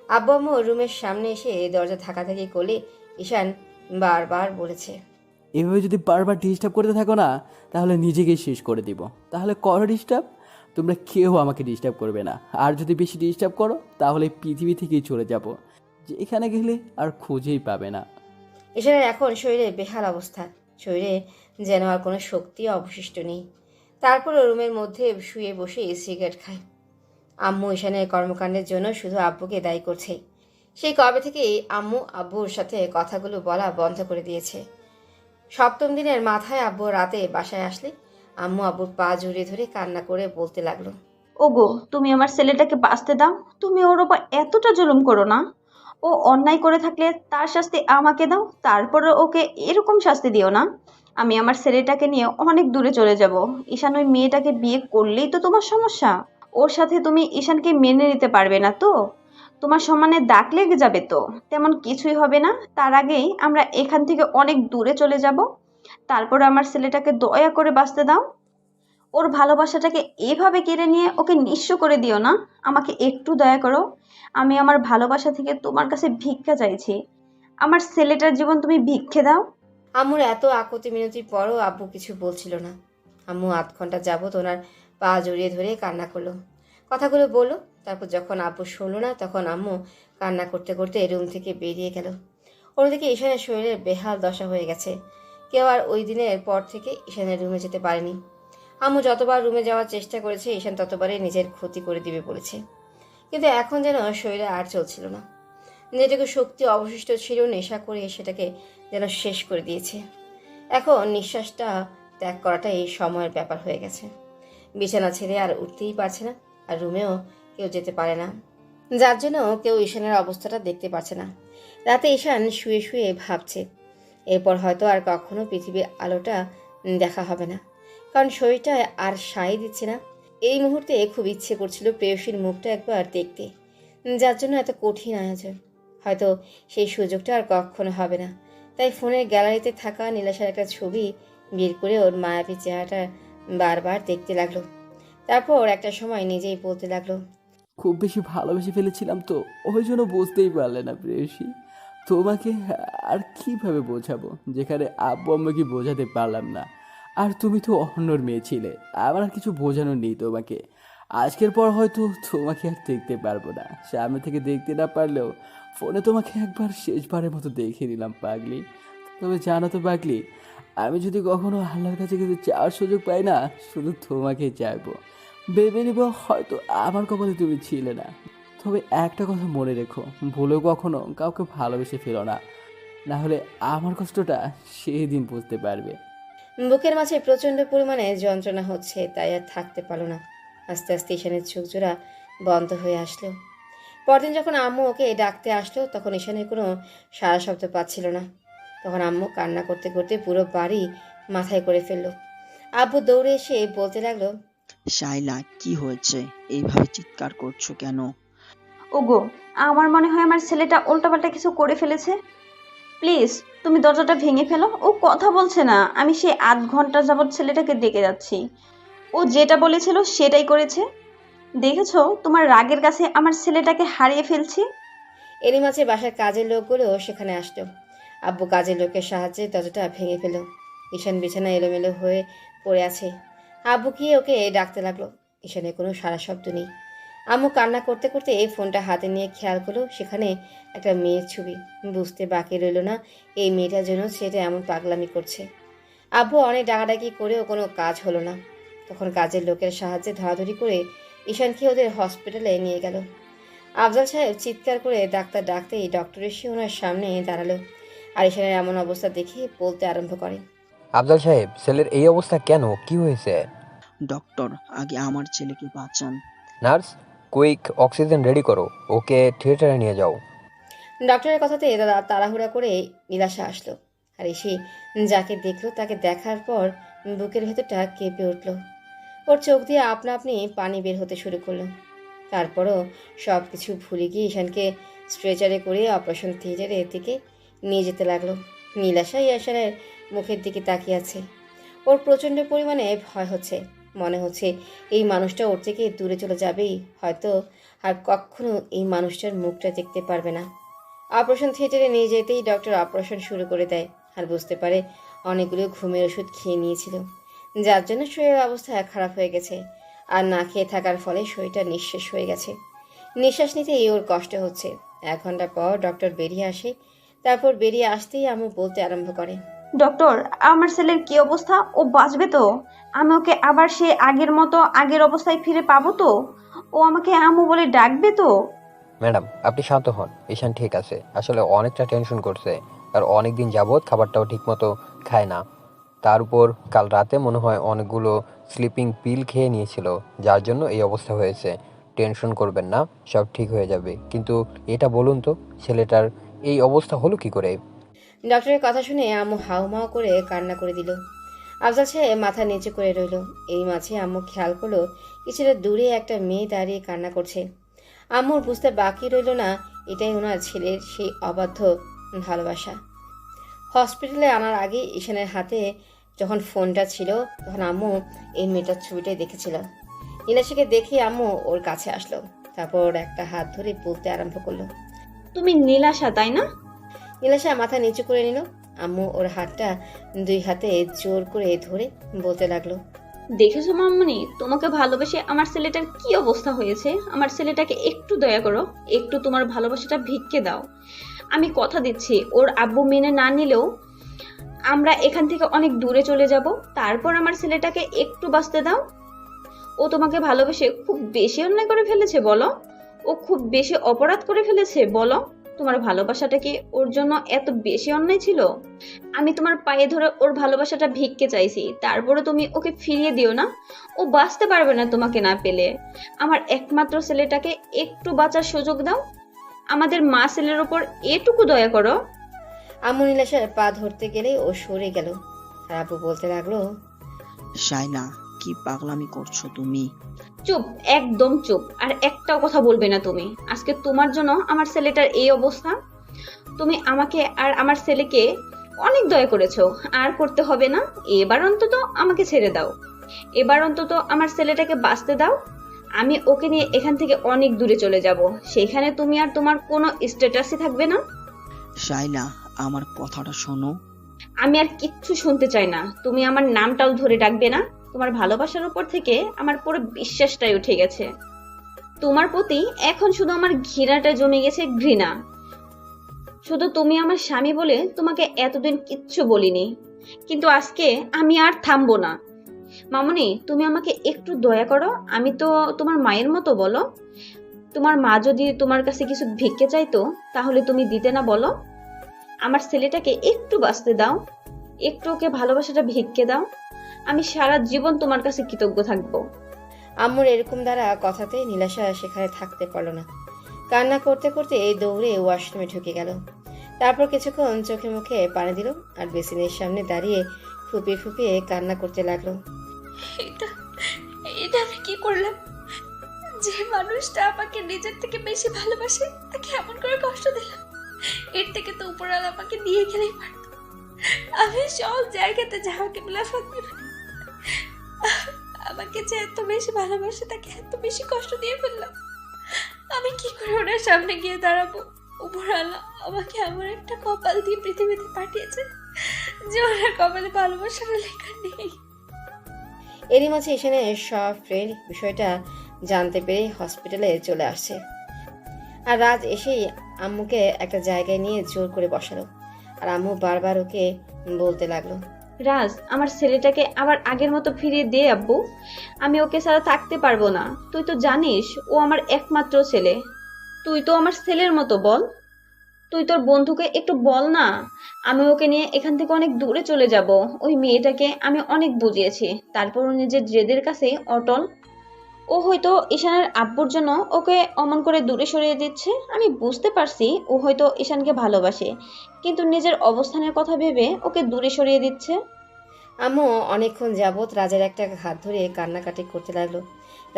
আব্বু আম্মু রুমের সামনে এসে দরজা ধাক্কাধাক্কি করলে ঈশান বারবার বলেছে, এভাবে যদি বারবার ডিস্টার্ব করতে থাকো না, তাহলে নিজেকেই শেষ করে দিব। তাহলে করো ডিস্টার্ব, তোমরা কেউ আমাকে ডিস্টার্ব করবে না। আর যদি বেশি ডিস্টার্ব করো তাহলে পৃথিবী থেকেই চলে যাব, যেখানে গেলে আর খুঁজেই পাবে না। ঈশানের এখন শরীরে বেহাল অবস্থা, শরীরে যেন আর কোনো শক্তি অবশিষ্ট নেই। তারপরও রুমের মধ্যে শুয়ে বসে সিগারেট খায়। আম্মু ঈশানের কর্মকাণ্ডের জন্য শুধু আব্বুকে দায়ী করছে। সেই কবে থেকেই আম্মু আব্বুর সাথে কথাগুলো বলা বন্ধ করে দিয়েছে। 7ম দিনের মাথায় আব্বু রাতে বাসায় আসলে আম্মু আব্বুর পা জড়িয়ে ধরে কান্না করে বলতে লাগলো, ওগো, তুমি আমার ছেলেটাকে বাঁচতে দাও। তুমি ওর ওপর এতটা জুলুম করো না। ও অন্যায় করে থাকলে তার শাস্তি আমাকে দাও, তারপরে ওকে এরকম শাস্তি দিও না। আমি আমার ছেলেটাকে নিয়ে অনেক দূরে চলে যাব। ঈশান ওই মেয়েটাকে বিয়ে করলেই তো তোমার সমস্যা। ওর সাথে তুমি ঈশানকে মেনে নিতে পারবে না তো? তোমার সম্মানে দাগ লেগে যাবে তো? তেমন কিছুই হবে না। তার আগেই আমরা এখান থেকে অনেক দূরে চলে যাব। তারপরে আমার ছেলেটাকে দয়া করে বাঁচতে দাও। ওর ভালোবাসাটাকে এভাবে কেড়ে নিয়ে ওকে নিঃস্ব করে দিও না। আমাকে একটু দয়া করো। আমি আমার ভালোবাসা থেকে তোমার কাছে ভিক্ষা চাইছি। আমার ছেলেটার জীবন তুমি ভিক্ষে দাও। আম্মুর এত আকুতি মিনতির পরও আব্বু কিছু বলছিল না। আম্মু আধ ঘন্টা যাবত ওনার পা জড়িয়ে ধরে কান্না করলো, কথাগুলো বললো। তারপর যখন আব্বু শুনলো না, তখন আম্মু কান্না করতে করতে রুম থেকে বেরিয়ে গেল। অন্যদিকে ঈশানের শরীরের বেহাল দশা হয়ে গেছে। কেউ আর ওই দিনের পর থেকে ঈশানের রুমে যেতে পারেনি। আম্মু যতবার রুমে যাওয়ার চেষ্টা করেছে, ঈশান ততবারই নিজের ক্ষতি করে দিবে বলেছে। কিন্তু এখন যেন শরীরে আর চলছিল না। যেটুকু শক্তি অবশিষ্ট ছিল, নেশা করে সেটাকে যেন শেষ করে দিয়েছে। এখন নিঃশ্বাসটা ত্যাগ করাটা এই সময়ের ব্যাপার হয়ে গেছে। বিছানা ছেড়ে আর উঠতেই পারছে না, আর রুমেও কেউ যেতে পারে না, যার জন্য কেউ ঈশানের অবস্থাটা দেখতে পাচ্ছে না। রাতে ঈশান শুয়ে শুয়ে ভাবছে, এরপর হয়তো আর কখনো পৃথিবীর আলোটা দেখা হবে না, কারণ শরীরটা আর সায় দিচ্ছে না। এই মুহূর্তে খুব ইচ্ছে করছিল প্রেয়সীর মুখটা একবার দেখতে, যার জন্য এত কঠিন আয়োজন। হয়তো সেই সুযোগটা আর কখনো হবে না। তাই ফোনের গ্যালারিতে থাকা নীলাশার একটা ছবি বের করে ওর মায়াবী চেহারাটা বারবার দেখতে লাগলো। তারপর একটা সময় নিজেই বলতে লাগলো, খুব বেশি ভালোবেসে ফেলেছিলাম তো, ওই জন্য বুঝতেই পারলে না প্রেয়সী। তোমাকে আর কিভাবে বোঝাবো, যেখানে আব্বু আম্মাকে বোঝাতে পারলাম না। আর তুমি তো অন্যর মেয়ে ছিলে, আমার আর কিছু বোঝানোর নেই তোমাকে। আজকের পর হয়তো তোমাকে আর দেখতে পারবো না, সামনে থেকে দেখতে না পারলেও ফোনে তোমাকে একবার শেষবারের মতো দেখে নিলাম পাগলি। তবে জানো তো পাগলি, আমি যদি কখনো আল্লাহর কাছে কিছু চাওয়ার সুযোগ পাই না, শুধু তোমাকেই চাইবো। ভেবে নিব হয়তো আমার কপালে তুমি ছিলে না। তবে একটা কথা মনে রেখো, ভুলেও কখনো কাউকে ভালোবেসে ফেলো না, না হলে আমার কষ্টটা সেই দিন বুঝতে পারবে। বুকের মাঝে প্রচণ্ড পরিমাণে যন্ত্রণা হচ্ছে, তাই আর থাকতে পারলো না। আস্তে আস্তে ঈশানের চোখ জোড়া বন্ধ হয়ে আসলো। পরদিন যখন আম্মু ওকে ডাকতে আসলো, তখন ঈশানের কোনো সারা শব্দ পাচ্ছিল না। তখন আম্মু কান্না করতে করতে পুরো বাড়ি মাথায় করে ফেললো। আব্বু দৌড়ে এসে বলতে লাগলো, শাইলা, কি হয়েছে? এইভাবে চিৎকার করছো কেন? ওগো, আমার মনে হয় আমার ছেলেটা উল্টাপাল্টা কিছু করে ফেলেছে। প্লিজ তুমি দরজাটা ভেঙে ফেলো। ও কথা বলছে না। আমি সেই আধ ঘন্টা যাবৎ ছেলেটাকে ডেকে যাচ্ছি। ও যেটা বলেছিল সেটাই করেছে। দেখেছো, তোমার রাগের কাছে আমার ছেলেটাকে হারিয়ে ফেলছি। এরই মাঝে বাসার কাজের লোকগুলো সেখানে আসলো। আব্বু কাজের লোকের সাহায্যে দরজাটা ভেঙে ফেল। ঈশান বিছানা এলোমেলো হয়ে পড়ে আছে। আব্বু গিয়ে ওকে ডাকতে লাগলো। ঈশানের কোনো সারা শব্দ নেই। আম্মু কান্না করতে করতে এই ফোনটা হাতে নিয়ে খেয়াল করলো সেখানে একটা মেয়ের ছবি। বুঝতে বাকি রইল না এই মেয়েটার জন্য সেটা এমন পাগলামি করছে। আব্বু অনেক ডাকাডাকি করেও কোনো কাজ হলো না। তখন কাজের লোকের সাহায্যে ধরাধরি করে ঈশানকে ওদের হসপিটালে নিয়ে গেল। আফজাল সাহেব চিৎকার করে ডাক্তার ডাকতেই ডক্টর এসে ওনার সামনে দাঁড়ালো। আর ঈশানের এমন অবস্থা দেখে বলতে আরম্ভ করে, আফজাল সাহেব, ছেলের এই অবস্থা কেন? কি হয়েছে? ডক্টর, আগে আমার ছেলেকে বাঁচান। নার্স, কুইক অক্সিজেন রেডি করো, ওকে থিয়েটারে নিয়ে যাও। ডক্টরের কথাতে দাদা তাড়াহুড়া করে নীলাশা আসলো। আর এসে যাকে দেখলো তাকে দেখার পর বুকের ভেতরটা কেঁপে উঠল। ওর চোখ দিয়ে আপনা আপনি পানি বের হতে শুরু করলো। তারপরও সব কিছু ভুলে গিয়ে ঈশানকে স্ট্রেচারে করে অপারেশন থিয়েটারের দিকে নিয়ে যেতে লাগলো। নীলাশা ঈশানের মুখের দিকে তাকিয়ে আছে। ওর প্রচণ্ড পরিমাণে ভয় হচ্ছে। মনে হচ্ছে এই মানুষটা ওর থেকে দূরে চলে যাবেই, হয়তো আর কখনো এই মানুষটার মুখটা দেখতে পারবে না। অপারেশন থিয়েটারে নিয়ে যেতেই ডক্টর অপারেশন শুরু করে দেয়। আর বুঝতে পারে অনেকগুলো ঘুমের ওষুধ খেয়ে নিয়েছিল, যার জন্য শরীরের অবস্থা খারাপ হয়ে গেছে। আর না খেয়ে থাকার ফলে শরীরটা নিঃশেষ হয়ে গেছে। নিঃশ্বাস নিতেই ওর কষ্ট হচ্ছে। 1 ঘন্টা পর ডক্টর বেরিয়ে আসে। তারপর বেরিয়ে আসতেই আম্মু বলতে আরম্ভ করে, ডক্টর, আমার ছেলের কি অবস্থা? ও বাঁচবে তো? আমি ওকে আবার সে আগের মতো আগের অবস্থায় ফিরে পাবো তো? ও আমাকে আম্মু বলে ডাকবে তো? ম্যাডাম, আপনি শান্ত হন। ঈশান ঠিক আছে, আসলে অনেকটা টেনশন করছে, আর অনেক দিন যাবৎ খাবারটাও ঠিকমতো খায় না। তার উপর কাল রাতে মনে হয় অনেকগুলো স্লিপিং পিল খেয়ে নিয়েছিল, যার জন্য এই অবস্থা হয়েছে। টেনশন করবেন না, সব ঠিক হয়ে যাবে। কিন্তু এটা বলুন তো, ছেলেটার এই অবস্থা হলো কি করে? ডক্টরের কথা শুনে আম্মু হাউমাউ করে কান্না করে দিল। আফজাল সাহেব মাথা নিচু করে রইল। এই মাঝে আম্মু খেয়াল করলো কিছুটা দূরে একটা মেয়ে দাঁড়িয়ে কান্না করছে। আম্মুর বুঝতে বাকি রইল না এটাই ওনার ছেলের সেই অবাধ্য ভালোবাসা। হসপিটালে আনার আগে ঈশানের হাতে যখন ফোনটা ছিল তখন আম্মু এই মেয়েটার ছবিটাই দেখেছিল। নীলাশাকে দেখে আম্মু ওর কাছে আসলো, তারপর একটা হাত ধরে বলতে আরম্ভ করলো। তুমি নীলাশা তাই না? নীলাশা মাথা নিচু করে নিল। আম্মু ওর হাতটা 2 হাতে জোর করে ধরে বলতে লাগলো। দেখেছো মামনি, তোমাকে ভালোবেসে আমার ছেলেটার কি অবস্থা হয়েছে। আমার ছেলেটাকে একটু দয়া করো, একটু তোমার ভালোবাসাটা ভিক্ষে দাও। আমি কথা দিচ্ছি, ওর আব্বু মেনে না নিলেও আমরা এখান থেকে অনেক দূরে চলে যাব। তারপর আমার ছেলেটাকে একটু বাঁচতে দাও। ও তোমাকে ভালোবেসে খুব বেশি অন্যায় করে ফেলেছে বলো? ও খুব বেশি অপরাধ করে ফেলেছে বলো? তোমার ভালোবাসাটা কি ওর জন্য এত বেশি অন্যায় ছিল? আমি তোমার পায়ে ধরে ওর ভালোবাসাটা ভিক্ষে চাইছি, তারপরে তুমি ওকে ফিরিয়ে দিও না। ও বাঁচতে পারবে না তোমাকে না পেলে। আমার একমাত্র ছেলেটাকে একটু বাঁচার সুযোগ দাও। আমাদের মা ছেলের ওপর এটুকু দয়া করো। আম্মু নীলাশার পা ধরতে গেলে ও সরে গেল। আর আব্বু বলতে লাগলো। শাইলা, কি পাগলামি করছো তুমি? চুপ, একদম চুপ। আর একটাও কথা বলবে না তুমি। আজকে তোমার জন্য আমার ছেলেটার এই অবস্থা। তুমি আমাকে আর আমার ছেলেকে অনেক দয়া করেছো, আর করতে হবে না। এবার অন্তত আমাকে ছেড়ে দাও। এবার অন্তত আমার ছেলেটাকে বাঁচতে দাও। আমি ওকে নিয়ে এখান থেকে অনেক দূরে চলে যাব। সেখানে তুমি আর তোমার কোনো স্ট্যাটাসই থাকবে না। শাইলা, আমার কথাটা শোনো। আমি আর কিচ্ছু শুনতে চাই না। তুমি আমার নামটাও ধরে ডাকবে না। তোমার ভালোবাসার উপর থেকে আমার পুরো বিশ্বাসটাই উঠে গেছে। তোমার প্রতি এখন শুধু আমার ঘৃণাটা জমে গেছে, ঘৃণা। শুধু তুমি আমার স্বামী বলে তোমাকে এতদিন কিচ্ছু বলিনি, কিন্তু আজকে আমি আর থামবো না। মামনি, তুমি আমাকে একটু দয়া করো। আমি তো তোমার মায়ের মতো, বলো। তোমার মা যদি তোমার কাছে কিছু ভিক্ষে চাইতো তাহলে তুমি দিতে না বলো? আমার ছেলেটাকে একটু বাঁচতে দাও, একটু ওকে ভালোবাসাটা ভিক্ষে দাও। আমি সারা জীবন তোমার কাছে কৃতজ্ঞ থাকবো। আম্মুর এরকম দ্বারা কথাতে নীলাশা সেখানে থাকতে পারলো না। কান্না করতে করতে দৌড়ে ওয়াশরুমে ঢুকে গেল। তারপর কিছুক্ষণ চোখে মুখে পানি দিল আর বেসিনের সামনে দাঁড়িয়ে ফুপিয়ে ফুপিয়ে কান্না করতে লাগলো। এটা এটা আমি কি করলাম? যে মানুষটা আমাকে নিজের থেকে বেশি ভালোবাসে তাকে এমন করে কষ্ট দিলাম। এর থেকে তো উপরওয়ালা আমাকে দিয়ে গেলেই পারত। আমি সব জায়গাতে যাওয়াকে বিলাফাত করে আমাকে যে এত বেশি ভালোবাসে তাকে এত বেশি কষ্ট দিয়ে ফেললাম। আমি কি করে ওনার সামনে গিয়ে দাঁড়াবো? উপরওয়ালা আমাকে এমন একটা কপাল দিয়ে পৃথিবীতে পাঠিয়েছে যে ওনার কপালে ভালোবাসার লেখা নেই। এরই মাঝে এখানে সব ফ্রেন্ড বিষয়টা জানতে পেরে হসপিটালে চলে আসছে। আর রাজ এসেই আম্মুকে একটা জায়গায় নিয়ে জোর করে বসালো। আর আম্মু বারবার ওকে বলতে লাগলো। রাজ, আমার ছেলেটাকে আবার আগের মতো ফিরিয়ে দে আব্বু। আমি ওকে ছাড়া থাকতে পারবো না। তুই তো জানিস ও আমার একমাত্র ছেলে। তুই তো আমার ছেলের মতো, বল। তুই তোর বন্ধুকে একটু বল না। আমি ওকে নিয়ে এখান থেকে অনেক দূরে চলে যাব। ওই মেয়েটাকে আমি অনেক বুঝিয়েছি, তারপর ও নিজের জেদের কাছে অটল। ও হয়তো ঈশানের আব্বুর জন্য ওকে অমন করে দূরে সরিয়ে দিচ্ছে। আমি বুঝতে পারছি ও হয়তো ঈশানকে ভালোবাসে, কিন্তু নিজের অবস্থানের কথা ভেবে ওকে দূরে সরিয়ে দিচ্ছে। আম্মু অনেকক্ষণ যাবৎ রাজার একটা হাত ধরে কান্নাকাটি করতে লাগলো।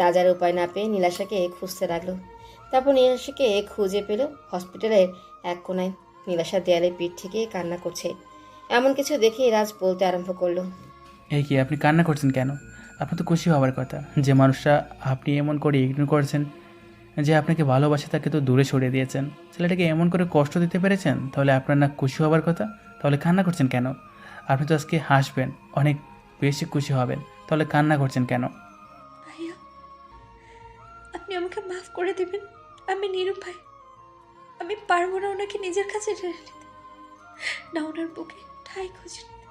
রাজার উপায় না পেয়ে নীলাশাকে খুঁজতে লাগলো। তারপর নীলাশাকে খুঁজে পেল হসপিটালের এক কোনায়। নীলাশা দেয়ালে পিঠ থেকে কান্না করছে। এমন কিছু দেখে রাজ বলতে আরম্ভ করলো। এই কি, আপনি কান্না করছেন কেন? আপনার তো খুশি হওয়ার কথা। যে মানুষটা আপনি এমন করে ইগনোর করেছেন, যে আপনাকে ভালোবাসে, তাকে তো দূরে সরিয়ে দিয়েছেন। ছেলেটাকে এমন করে কষ্ট দিতে পেরেছেন, তাহলে আপনার না খুশি হওয়ার কথা? তাহলে কান্না করছেন কেন? আপনি তো আজকে হাসবেন, অনেক বেশি খুশি হবেন, তাহলে কান্না করছেন কেন? ভাইয়া, আপনি আমাকে মাফ করে দিবেন। আমি নিরুপায়। আমি পারবো না ওনাকে নিজের কাছে টেনে নিতে, না ওনার বুকে ঠাই খুঁজে নিতে।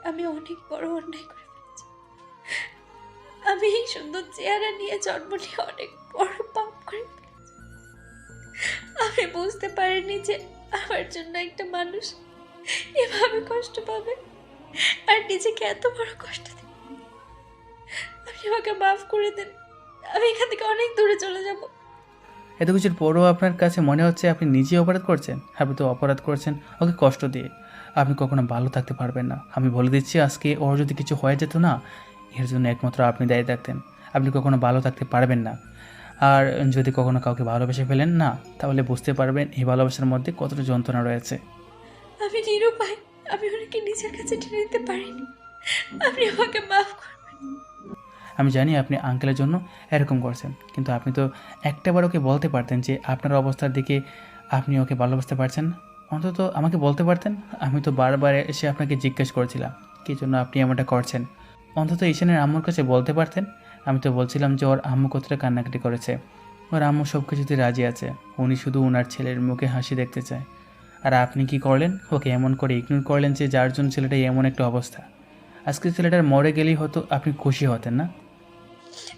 আমি অনেক বড় অন্যায় করে ফেলেছি। আমি এই সুন্দর চেহারা নিয়ে জন্ম নিয়ে অনেক বড় পাপ করে ফেলেছি। আমি বুঝতে পারিনি যে আমার জন্য একটা মানুষ এভাবে কষ্ট পাবে আর নিজেকে এত বড় কষ্ট দেবে। আমাকে মাফ করে দেন। আমি এখান থেকে অনেক দূরে চলে যাব। এত কিছুর পরও আপনার কাছে মনে হচ্ছে আপনি নিজে অপরাধ করছেন। আপনি তো অপরাধ করছেন ওকে কষ্ট দিয়ে। আপনি কখনো ভালো থাকতে পারবেন না। আমি বলে দিচ্ছি, আজকে ওর যদি কিছু হয়ে যেত না, এর জন্য একমাত্র আপনি দায়ী থাকতেন। আপনি কখনো ভালো থাকতে পারবেন না। আর যদি কখনো কাউকে ভালোবেসে ফেলেন না, তাহলে বুঝতে পারবেন এই ভালোবাসার মধ্যে কতটা যন্ত্রণা রয়েছে। আমি নিরুপায়, আমি ওনাকে নিজের কাছে টেনে নিতে পারিনি। আপনি আমাকে মাফ করবেন। আমি জানি আপনি আঙ্কেলের জন্য এরকম করছেন, কিন্তু আপনি তো একটাবার ওকে বলতে পারতেন যে আপনার অবস্থার দিকে আপনি ওকে ভালোবাসতে পারছেন না। অন্তত আমাকে বলতে পারতেন। আমি তো বারবার এসে আপনাকে জিজ্ঞেস করেছিলাম কী জন্য আপনি এমনটা করছেন। অন্তত ঈশানের আম্মুর কাছে বলতে পারতেন। আমি তো বলছিলাম যে ওর আম্মু কতটা কান্নাকাটি করেছে, ওর আম্মু সব কিছুতে রাজি আছে, উনি শুধু ওনার ছেলের মুখে হাসি দেখতে চায়। আর আপনি কি করলেন? ওকে এমন করে ইগনোর করলেন যে যার জন্য ছেলেটা এমন একটা অবস্থা। আজকে ছেলেটার মরে গেলেই হতো আপনি খুশি হতেন না?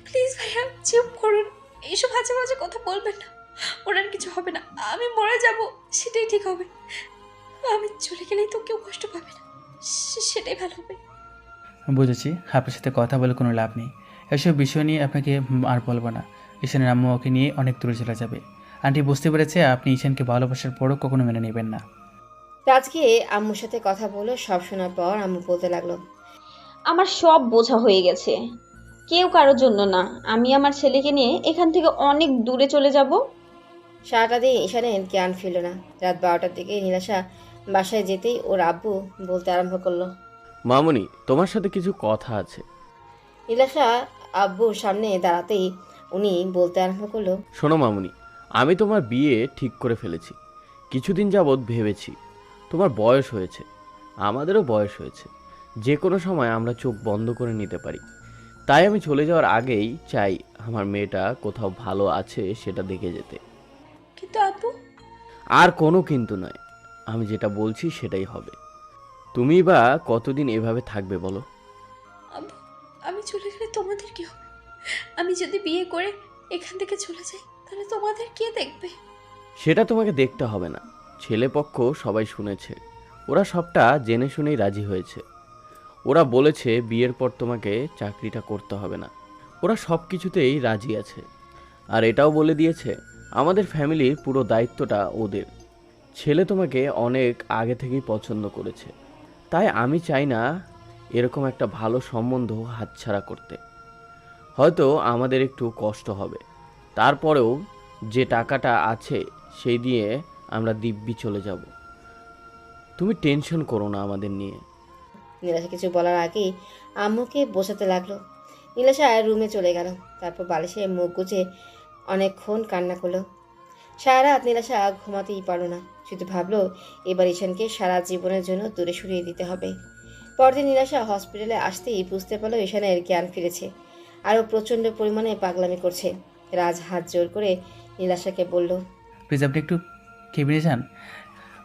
প্লিজ ভাইয়া, চুপ করুন। এইসব মাঝে মাঝে কথা বলবেন না। ওনার কিছু হবে না, আমি মরে যাব, সেটাই ঠিক হবে। আমি চলে গেলেই তো কেউ কষ্ট পাবে না, সেটাই ভালো হবে। বুঝেছি, আপনার সাথে কথা বলে কোনো লাভ নেই। এসব বিষয় নিয়ে আপনাকে আর বলবো না। ঈশানের আম্মু ওকে নিয়ে অনেক দূরে চলে যাবে। আন্টি বুঝতে পেরেছে আপনি ঈশানকে ভালোবাসার পরও কখনো মেনে নেবেন না। রাজ গিয়ে আম্মুর সাথে কথা বলে সব শোনার পর আম্মু বলতে লাগলো, আমার সব বোঝা হয়ে গেছে। কেউ কারোর জন্য না, আমি আমার ছেলেকে নিয়ে এখান থেকে অনেক দূরে চলে যাব। সারাটা দিন ঈশানের জ্ঞান ফিরল না। রাত 12টার দিকে নীলাশা বাসায় যেতেই ওর আব্বু বলতে আরম্ভ করলো। মামুনি, তোমার সাথে কিছু কথা আছে। নীলাশা আব্বুর সামনে দাঁড়াতেই উনি বলতে আরম্ভ করলো, শোনো মামুনি, আমি তোমার বিয়ে ঠিক করে ফেলেছি। কিছুদিন যাবৎ ভেবেছি, তোমার বয়স হয়েছে, আমাদেরও বয়স হয়েছে, যে কোনো সময় আমরা চোখ বন্ধ করে নিতে পারি। তাই আমি চলে যাওয়ার আগেই চাই আমার মেয়েটা কোথাও ভালো আছে সেটা দেখে যেতে। কিন্তু আব্বু, আর কোনো কিন্তু নয়, আমি যেটা বলছি সেটাই হবে। তুমি বা কতদিন এভাবে থাকবে বলো? আব্বু, আমি চলে গেলে তোমাদের কি হবে? আমি যদি বিয়ে করে এখান থেকে চলে যাই, তাহলে তোমাদের কে দেখবে? সেটা তোমাকে দেখতে হবে না। ছেলেপক্ষ সবাই শুনেছে, ওরা সবটা জেনে শুনেই রাজি হয়েছে। ওরা বলেছে বিয়ের পর তোমাকে চাকরিটা করতে হবে না। ওরা সব কিছুতেই রাজি আছে। আর এটাও বলে দিয়েছে আমাদের ফ্যামিলির পুরো দায়িত্বটা ওদের। ছেলে তোমাকে অনেক আগে থেকেই পছন্দ করেছে। তাই আমি চাই না এরকম একটা ভালো সম্বন্ধ হাতছাড়া করতে। হয়তো আমাদের একটু কষ্ট হবে, তারপরেও যে টাকাটা আছে সেই দিয়ে আমরা দিব্যি চলে যাব। তুমি টেনশন করো না আমাদের নিয়ে। নীলাশা কিছু বলার আগেই আম্মুকে বোঝাতে লাগলো। নীলাশা রুমে চলে গেল। তারপর বালিশে মুখ গুজে অনেকক্ষণ কান্না করলো। সারা রাত নীলাশা ঘুমাতেই পারলো না। শুধু ভাবলো এবার ঈশানকে সারা জীবনের জন্য দূরে সরিয়ে দিতে হবে। পরদিন নীলাশা হসপিটালে আসতেই বুঝতে পারলো ঈশানের জ্ঞান ফিরেছে। আরও প্রচণ্ড পরিমাণে পাগলামি করছে। রাজ হাত জোর করে নীলাশাকে বলল, প্লিজ আপনি একটু কেবিনে যান,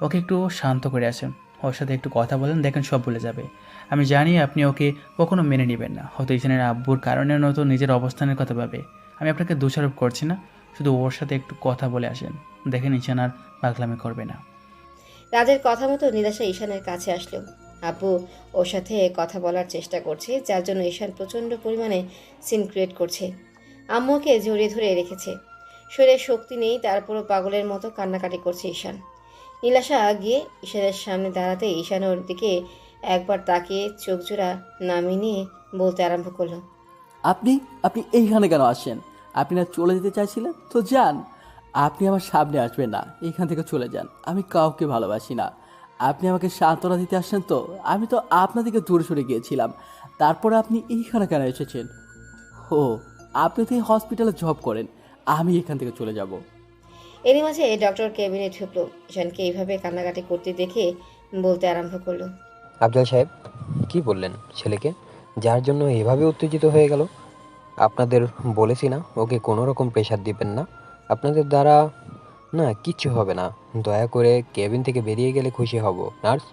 ওকে একটু শান্ত করে আসেন, ওর সাথে একটু কথা বলেন, দেখেন সব ভুলে যাবে। আমি জানি আপনি ওকে কখনো মেনে নেবেন না, হয়তো ঈশানের আব্বুর কারণে নয়তো নিজের অবস্থানের কথা ভাবে। আমি আপনাকে দোষারোপ করছি না, শুধু ওর সাথে একটু কথা বলে আসেন, দেখেন ঈশান আর পাগলামি করবে না। রাজের কথা মতো নীলাশা ঈশানের কাছে আসলো। আব্বু ওর সাথে কথা বলার চেষ্টা করছে, যার জন্য ঈশান প্রচণ্ড পরিমাণে সিন ক্রিয়েট করছে। আম্মুকে জড়িয়ে ধরে রেখেছে। শরীরে শক্তি নেই, তারপরও পাগলের মতো কান্নাকাটি করছে ঈশান। নীলাশা গিয়ে ঈশানের সামনে দাঁড়াতে ঈশান ওর দিকে একবার তাকিয়ে চোখ জোড়া নামিয়ে নিয়ে বলতে আরম্ভ করলো, আপনি আপনি এইখানে কেন আসেন? আপনি না চলে যেতে চাইছিলেন তো যান। আপনি আমার সামনে আসবেন না, এইখান থেকে চলে যান। আমি কাউকে ভালোবাসি না। আপনি আমাকে সান্ত্বনা দিতে আসছেন তো? আমি তো আপনার দিকে দূরে সরে গিয়েছিলাম, তারপরে আপনি এইখানে কেন এসেছেন? ও, আপনি তো এই হসপিটালে জব করেন। আমি এখান থেকে চলে যাব। এরই মাঝে ডক্টর কেবিনে ঢুকলো। ঈশানকে এইভাবে কান্নাকাটি করতে দেখে বলতে আরম্ভ করলো, আফজাল সাহেব, কি বললেন ছেলেকে, যার জন্য এভাবে উত্তেজিত হয়ে গেল? আপনাদের বলেছি না ওকে কোনো রকম প্রেশার দিবেন না। আপনাদের দ্বারা না কিচ্ছু হবে না। দয়া করে কেবিন থেকে বেরিয়ে গেলে খুশি হব। নার্স,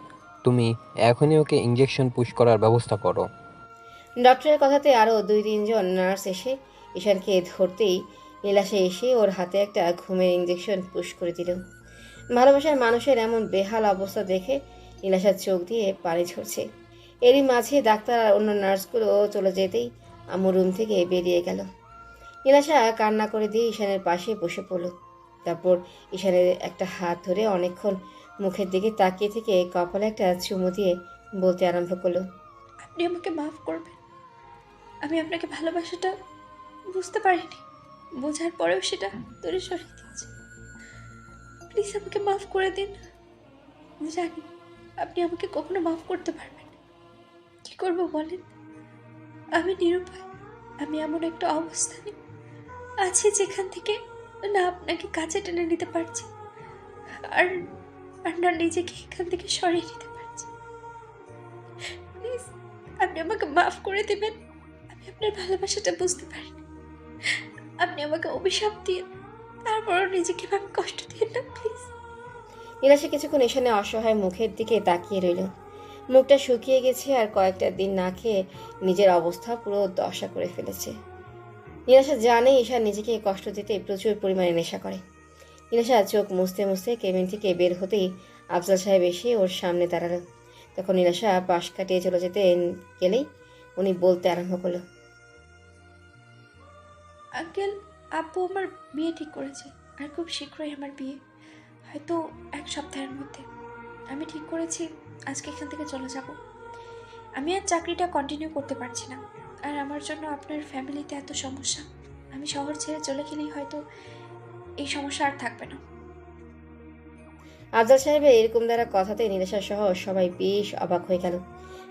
তুমি এখনই ওকে ইঞ্জেকশন পুশ করার ব্যবস্থা করো। ডক্টরের কথাতে আরও 2-3 জন নার্স এসে ঈশানকে ধরতেই নীলাশা এসে ওর হাতে একটা ঘুমের ইঞ্জেকশন পুশ করে দিল। ভালোবাসার মানুষের এমন বেহাল অবস্থা দেখে নীলাশার চোখ দিয়ে পানি ঝরছে। এরই মাঝে ডাক্তার আর অন্য নার্সগুলো চলে যেতেই আম্মু রুম থেকে বেরিয়ে গেল। নীলাশা কান্না করে দিয়ে ঈশানের পাশে বসে পড়ল। তারপর ঈশানের একটা হাত ধরে অনেকক্ষণ মুখের দিকে তাকিয়ে থেকে কপালে একটা চুমু দিয়ে বলতে আরম্ভ করলো, আপনি আমাকে মাফ করবেন। আমি আপনাকে ভালোবাসাটা বুঝতে পারিনি, বোঝার পরেও সেটা দূরে সরিয়ে দিয়েছি। প্লিজ আমাকে মাফ করে দিন। আমি জানি আপনি আমাকে কখনো মাফ করতে পারবেন না। কি করবো বলেন? আমি নিরুপায়। আমি এমন একটা অবস্থানে আছি যেখান থেকে না আপনাকে কাছে টেনে নিতে পারছি, আর আর না নিজেকে এখান থেকে সরিয়ে নিতে পারছি। প্লিজ আপনি আমাকে মাফ করে দেবেন। আমি আপনার ভালোবাসাটা বুঝতে পারিনি। আপনি আমাকে অভিশাপ দিয়ে তারপরও নিজেকে ভাবে কষ্ট দিয়ে না, প্লিজ। নীলাশা কিছুক্ষণ ঈশানের অসহায় মুখের দিকে তাকিয়ে রইল। মুখটা শুকিয়ে গেছে আর কয়েকটা দিন না খেয়ে নিজের অবস্থা পুরো দশা করে ফেলেছে। নীলাশা জানে ঈশান নিজেকে কষ্ট দিতে প্রচুর পরিমাণে নেশা করে। নীলাশা চোখ মুছতে মুছতে কেবিন থেকে বের হতেই আফজাল সাহেব এসে ওর সামনে দাঁড়ালো। তখন নীলাশা পাশ কাটিয়ে চলে যেতে গেলেই উনি বলতে আরম্ভ করলো, আঙ্কেল, আব্বু আমার বিয়ে ঠিক করেছে, আর খুব শীঘ্রই আমার বিয়ে, হয়তো 1 সপ্তাহের মধ্যে। আমি ঠিক করেছি আজকে এখান থেকে চলে যাব। আমি আর চাকরিটা কন্টিনিউ করতে পারছি না, আর আমার জন্য আপনার ফ্যামিলিতে এত সমস্যা। আমি শহর ছেড়ে চলে গেলেই হয়তো এই সমস্যা আর থাকবে না। আফজাল সাহেবের এরকম দ্বারা কথাতে নীলাশা সহ সবাই বেশ অবাক হয়ে গেল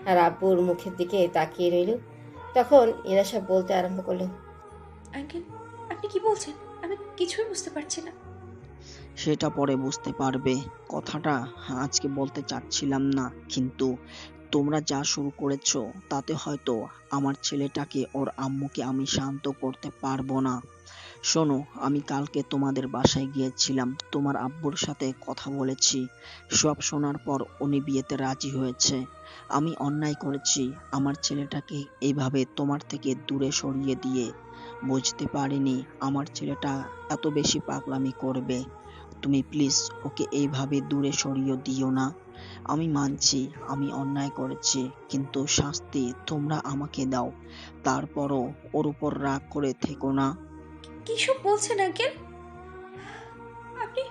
আর আব্বুর মুখের দিকে তাকিয়ে রইল। তখন নীলাশা বলতে আরম্ভ করলো, আঙ্কেল, আপনি কি বলছেন? আমি কিছুই বুঝতে পারছি না। সেটা পরে বুঝতে পারবে। কথাটা আজকে বলতে চাচ্ছিলাম না, কিন্তু তোমরা যা শুরু করেছো তাতে হয়তো আমার ছেলেটাকে ওর আম্মুকে আমি শান্ত করতে পারবো না। শোনো, আমি কালকে তোমাদের বাসায় গিয়েছিলাম, তোমার আব্বুর সাথে কথা বলেছি। সব শোনার পর উনি বিয়েতে রাজি হয়েছে। আমি অন্যায় করেছি আমার ছেলেটাকে এইভাবে তোমার থেকে দূরে সরিয়ে দিয়ে। বুঝতে পারিনি আমার ছেলেটা এত বেশি পাগলামি করবে। তুমি প্লিজ ওকে এইভাবে দূরে সরিয়ে দিও না। আমি মানছি আমি অন্যায় করেছি, কিন্তু শাস্তি তোমরা আমাকে দাও। তারপরও ওর উপর রাগ করে থেকো না। কিসব বলছেন আঙ্কেল? আপনি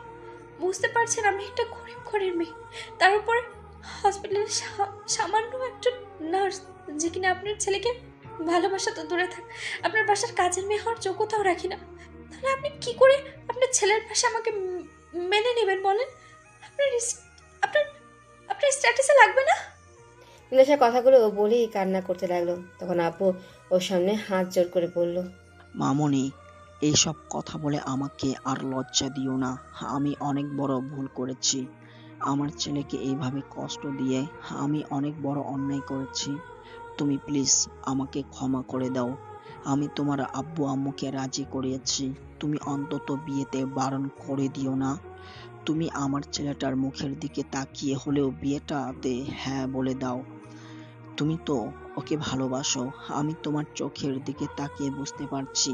বুঝতে পারছেন আমি একটা গরিব ঘরের মেয়ে, তার উপরে হসপিটালের সামান্য একজন নার্স, যে কিনা আপনার ছেলেকে ভালোবাসা তো দূরে থাক, আপনার বাসার কাজের মেয়ে হওয়ার যোগ্যতাও রাখি না। তাহলে আপনি কি করে আপনার ছেলের পাশে আমাকে মেনে নেবেন বলেন? আপনার আপনার আপনার স্ট্যাটাসে লাগবে না? নীলাশা কথাগুলো বলেই কান্না করতে লাগলো। তখন আব্বু ওর সামনে হাত জোর করে বলল, মামনি, এইসব কথা বলে আমাকে আর লজ্জা দিও না। আমি অনেক বড় ভুল করেছি। আমার ছেলেকে এইভাবে কষ্ট দিয়ে আমি অনেক বড় অন্যায় করেছি। তুমি প্লিজ আমাকে ক্ষমা করে দাও। আমি তোমার আব্বু আম্মুকে রাজি করিয়েছি। তুমি অন্তত বিয়েতে বারণ করে দিও না। তুমি আমার ছেলেটার মুখের দিকে তাকিয়ে হলেও বিয়েটাতে হ্যাঁ বলে দাও। তুমি তো ওকে ভালোবাসো। আমি তোমার চোখের দিকে তাকিয়ে বুঝতে পারছি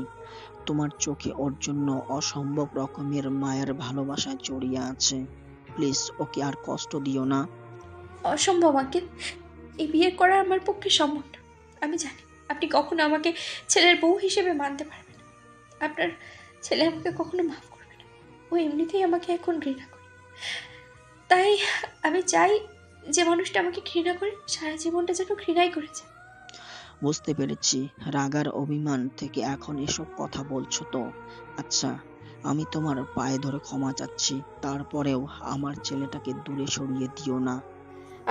তোমার চোখে ওর জন্য অসম্ভব রকমের মায়ের ভালোবাসা জড়িয়ে আছে। প্লিজ ওকে আর কষ্ট দিও না। অসম্ভব আঙ্কেল, এই বিয়ে করা আমার পক্ষে সম্ভব না। আমি জানি আপনি কখনো আমাকে ছেলের বউ হিসেবে মানতে পারবেন না। আপনার ছেলে আমাকে কখনো মাফ করবে না। ও এমনিতেই আমাকে এখন ঘৃণা করে। তাই আমি চাই যে মানুষটা আমাকে ঘৃণা করে সারা জীবনটা যেন ঘৃণাই করেছে। বুঝতে পেরেছি, রাগার অভিমান থেকে এখন এসব কথা বলছো তো। আচ্ছা, আমি তোমার পায়ে ধরে ক্ষমা চাচ্ছি। তারপরেও আমার ছেলেটাকে দূরে সরিয়ে দিও না।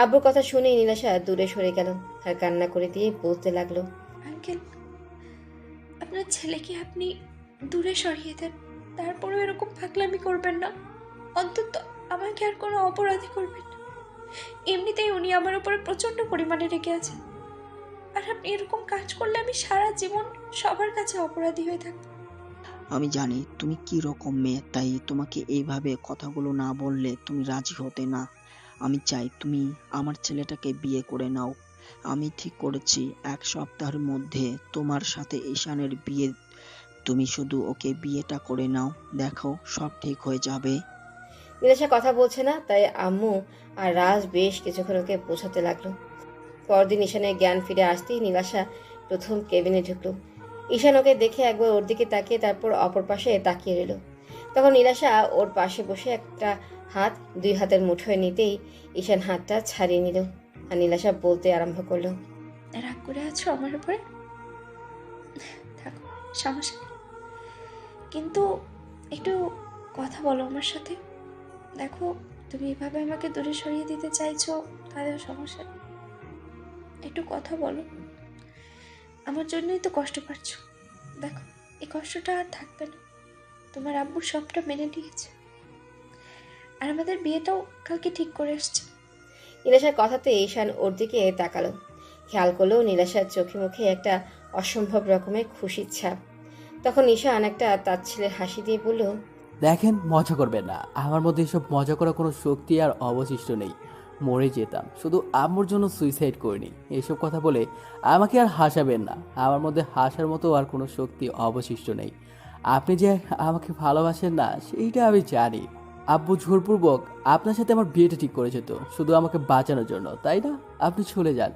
আব্বুর কথা শুনেই নীলাশা দূরে সরে গেল আর কান্না করে দিয়ে বলতে লাগলো, আঙ্কেল, আপনার ছেলেকে আপনি দূরে সরিয়ে দেন, তারপরেও এরকম পাগলামি করবেন না। অন্তত আমাকে আর কোনো অপরাধী করবেন না। এমনিতেই উনি আমার উপরে প্রচণ্ড পরিমাণে রেগে আছেন, আর আপনি এরকম কাজ করলে আমি সারা জীবন সবার কাছে অপরাধী হয়ে থাকবো। আমি জানি তুমি কি রকম মেয়ে, তাই তোমাকে এইভাবে কথাগুলো না বললে তুমি রাজি হতে না। আমি চাই তুমি আমার ছেলেটাকে বিয়ে করে নাও। আমি ঠিক করেছি 1 সপ্তাহের মধ্যে তোমার সাথে ঈশানের বিয়ে। তুমি শুধু ওকে বিয়েটা করে নাও, দেখো সব ঠিক হয়ে যাবে। নীলাশা কথা বলছে না, তাই আম্মু আর রাজ বেশ কিছুক্ষণ ওকে বোঝাতে লাগলো। পরদিন ঈশানের জ্ঞান ফিরে আসতেই নীলাশা প্রথম কেবিনে ঢুকলো। ঈশান ওকে দেখে একবার ওর দিকে তাকিয়ে তারপর অপর পাশে তাকিয়ে রইল। তখন নীলাশা ওর পাশে বসে একটা হাত দুই হাতের মুঠোয় নিতেই ঈশান হাতটা ছাড়িয়ে নিল আর নীলাশা বলতে আরম্ভ করলো। রাগ করে আছো আমার উপরে? থাকো, সমস্যা নেই, কিন্তু একটু কথা বলো আমার সাথে। দেখো, তুমি এভাবে আমাকে দূরে সরিয়ে দিতে চাইছো, তাহলেও সমস্যা নেই, একটু কথা বলো। আমার জন্যই তো কষ্ট পাচ্ছ। দেখো, এই কষ্টটা আর থাকবে না। তোমার আব্বু সবটা মেনে নিয়েছে, আর আমাদের বিয়েটাও কালকে ঠিক করে এসছে। নীলাশার কথাতে ঈশান ওর দিকে তাকালো। খেয়াল করলো নীলাশার চোখে মুখে একটা অসম্ভব রকমের খুশির ছাপ। তখন ঈশান একটা তাচ্ছিলের হাসি দিয়ে বলল, দেখেন, মজা করবেন না। আমার মধ্যে এসব মজা করার কোনো শক্তি আর অবশিষ্ট নেই। মরে যেতাম, শুধু আম্মুর জন্য সুইসাইড করিনি। এসব কথা বলে আমাকে আর হাসাবেন না। আমার মধ্যে হাসার মতো আর কোনো শক্তি অবশিষ্ট নেই। আপনি যে আমাকে ভালোবাসেন না সেইটা আমি জানি। আব্বু জোরপূর্বক আপনার সাথে আমার বিয়েটা ঠিক করেছে তো শুধু আমাকে বাঁচানোর জন্য, তাই না? আপনি চলে যান,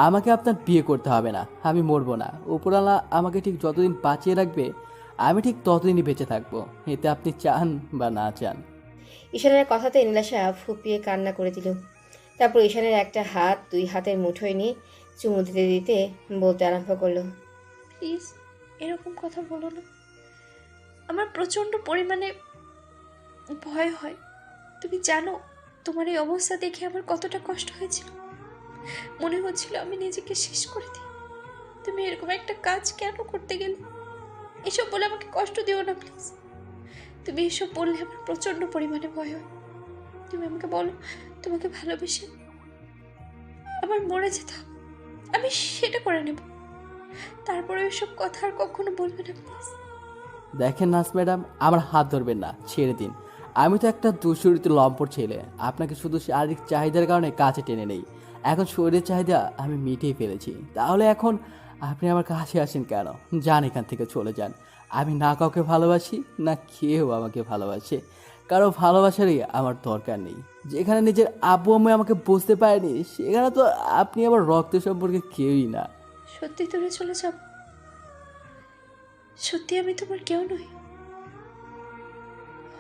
আমাকে আপনার বিয়ে করতে হবে না। আমি মরবো না। উপরওয়ালা আমাকে ঠিক যতদিন বাঁচিয়ে রাখবে আমি ঠিক ততদিনই বেঁচে থাকবো, এতে আপনি চান বা না চান। ঈশানের কথাতে নীলাশা ফুপিয়ে কান্না করে দিল। তারপর ঈশানের একটা হাত দুই হাতের মুঠোয় নিয়ে চুমু দিতে দিতে বলতে আরম্ভ করলো, প্লিজ এরকম কথা বলো না। আমার প্রচণ্ড পরিমাণে ভয় হয়। তুমি জানো তোমার এই অবস্থা দেখে আমার কতটা কষ্ট হয়েছিল। মনে হচ্ছিল আমি নিজেকে শেষ করে দিই। তুমি এরকম একটা কাজ কেন করতে গেলে? এসব বলে আমাকে কষ্ট দিও না প্লিজ। তুমি এসব বললে আমার প্রচণ্ড পরিমাণে ভয় হয়। তুমি আমাকে বলো তোমাকে ভালোবেসে আমার মরে যেতাম, আমি সেটা করে নেব। তারপরে এসব কথা আর কখনো বলবে না প্লিজ। দেখেন নাস ম্যাডাম, আমার হাত ধরবেন না, ছেড়ে দিন। আমি তো একটা দুশরিত লম্পট ছেলে। আপনাকে শুধু শারীরিক চাহিদার কারণে কাছে টেনে নেই। এখন শরীরের চাহিদা আমি মিটিয়ে ফেলেছি, তাহলে এখন আপনি আমার কাছে আসেন কেন? যান, এখান থেকে চলে যান। আমি না কাউকে ভালোবাসি, না কেউ আমাকে ভালোবাসে। কারো ভালোবাসারই আমার দরকার নেই। যেখানে নিজের আব্বু আম্মু আমাকে বুঝতে পারেনি, সেখানে তো আপনি আমার রক্ত সম্পর্কে কেউই না। সত্যি দূরে চলে যাব? সত্যি আমি তোমার কেউ নই?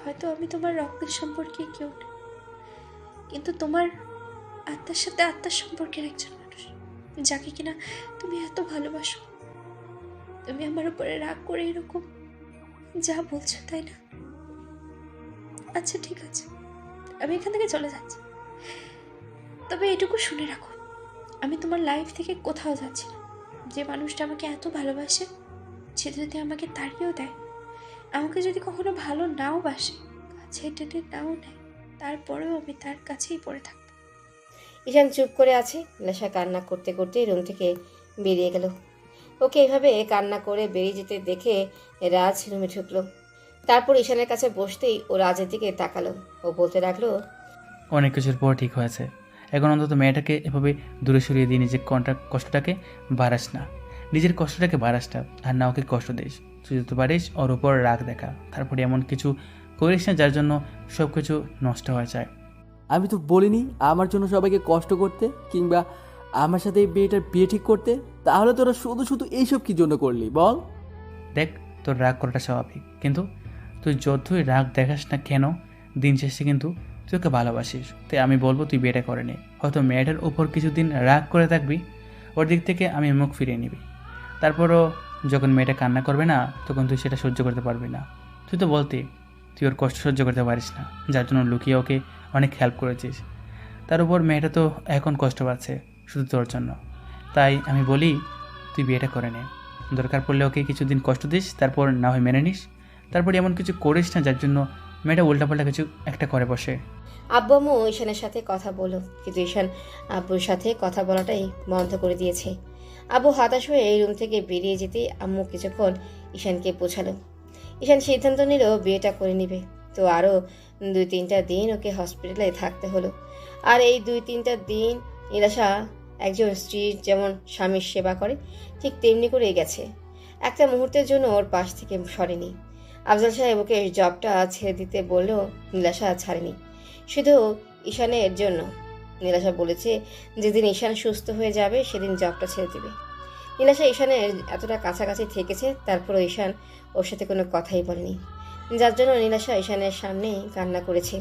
হয়তো আমি তোমার রক্তের সম্পর্কে কেউ নই, কিন্তু তোমার আত্মার সাথে আত্মার সম্পর্কের একজন মানুষ, যাকে কিনা তুমি এত ভালোবাসো। তুমি আমার উপরে রাগ করে এরকম যা বলছো, তাই না? আচ্ছা ঠিক আছে, আমি এখান থেকে চলে যাচ্ছি। তবে এটুকু শুনে রাখো, আমি তোমার লাইফ থেকে কোথাও যাচ্ছি না। যে মানুষটা আমাকে এত ভালোবাসে, সে যদি আমাকে তাড়িয়েও দেয়, আমাকে যদি কখনো ভালো নাও বাসে, কাছে টেনে নাও নেয়, তারপরেও আমি তার কাছেই পড়ে থাকবো। ঈশান চুপ করে আছে। নীলাশা কান্না করতে করতে রুম থেকে বেরিয়ে গেল। ওকে এভাবে কান্না করে বেরিয়ে যেতে দেখে রাজ রুমে ঢুকলো। তারপর ঈশানের কাছে বসতেই ও রাজের দিকে তাকালো। ও বলতে লাগলো, অনেক কিছুর পর ঠিক হয়েছে। এখন অন্তত মেয়েটাকে এভাবে দূরে সরিয়ে দিয়ে নিজের কষ্টটাকে বাড়াস না, নিজের কষ্টটাকে বাড়াস না, আর না ওকে কষ্ট দিস। তুই যত পারিস ওর উপর রাগ দেখা, তারপরে এমন কিছু করিস না যার জন্য সব কিছু নষ্ট হয়ে যায়। আমি তো বলিনি আমার জন্য সবাইকে কষ্ট করতে কিংবা আমার সাথে এই বিয়েটার বিয়ে ঠিক করতে। তাহলে তোরা শুধু শুধু এইসব কি জন্য করলি বল? দেখ, তোর রাগ করাটা স্বাভাবিক, কিন্তু তুই যতই রাগ দেখাস না কেন, দিন শেষে কিন্তু তুই ওকে ভালোবাসিস। তাই আমি বলবো তুই বিয়েটা করে নে। হয়তো মেয়েটার উপর কিছুদিন রাগ করে থাকবি, ওর দিক থেকে আমি মুখ ফিরিয়ে নিবি। তারপরও যখন মেয়েটা কান্না করবে না, তখন তুই সেটা সহ্য করতে পারবি না। তুই তো বলতি তুই ওর কষ্ট সহ্য করতে পারিস না, যার জন্য লুকিয়ে ওকে অনেক হেল্প করেছিস। তার উপর মেয়েটা তো এখন কষ্ট পাচ্ছে শুধু তোর জন্য। তাই আমি বলি তুই বিয়েটা করে নে। দরকার পড়লে ওকে কিছুদিন কষ্ট দিস, তারপর না হয় মেনে নিস। তারপর এমন কিছু করিস না যার জন্য মেয়েটা উল্টাপাল্টা কিছু একটা করে বসে। আব্বু আম্মু ঈশানের সাথে কথা বলল, কিন্তু ঈশান আব্বুর সাথে কথা বলাটাই বন্ধ করে দিয়েছে। আব্বু হতাশ হয়ে এই রুম থেকে বেরিয়ে যেতে আম্মু কিছুক্ষণ ঈশানকে বোঝালো। ঈশান সিদ্ধান্ত নিল বিয়েটা করে নেবে। তো আরও 2-3টা দিন ওকে হসপিটালে থাকতে হলো। আর এই 2-3টা দিন নীলাশা একজন স্ত্রীর যেমন স্বামীর সেবা করে, ঠিক তেমনি করেই গেছে। একটা মুহূর্তের জন্য ওর পাশ থেকে সরেনি। আফজাল সাহেব ওকে জবটা ছেড়ে দিতে বললেও নীলাশা ছাড়েনি, শুধু ঈশানের জন্য। নীলাশা বলেছে যেদিন ঈশান সুস্থ হয়ে যাবে সেদিন জবটা ছেড়ে দেবে। নীলাশা ঈশানের এতটা কাছাকাছি থেকেছে, তারপরও ঈশান ওর সাথে কোনো কথাই বলেনি, যার জন্য নীলাশা ঈশানের সামনেই কান্না করেছে।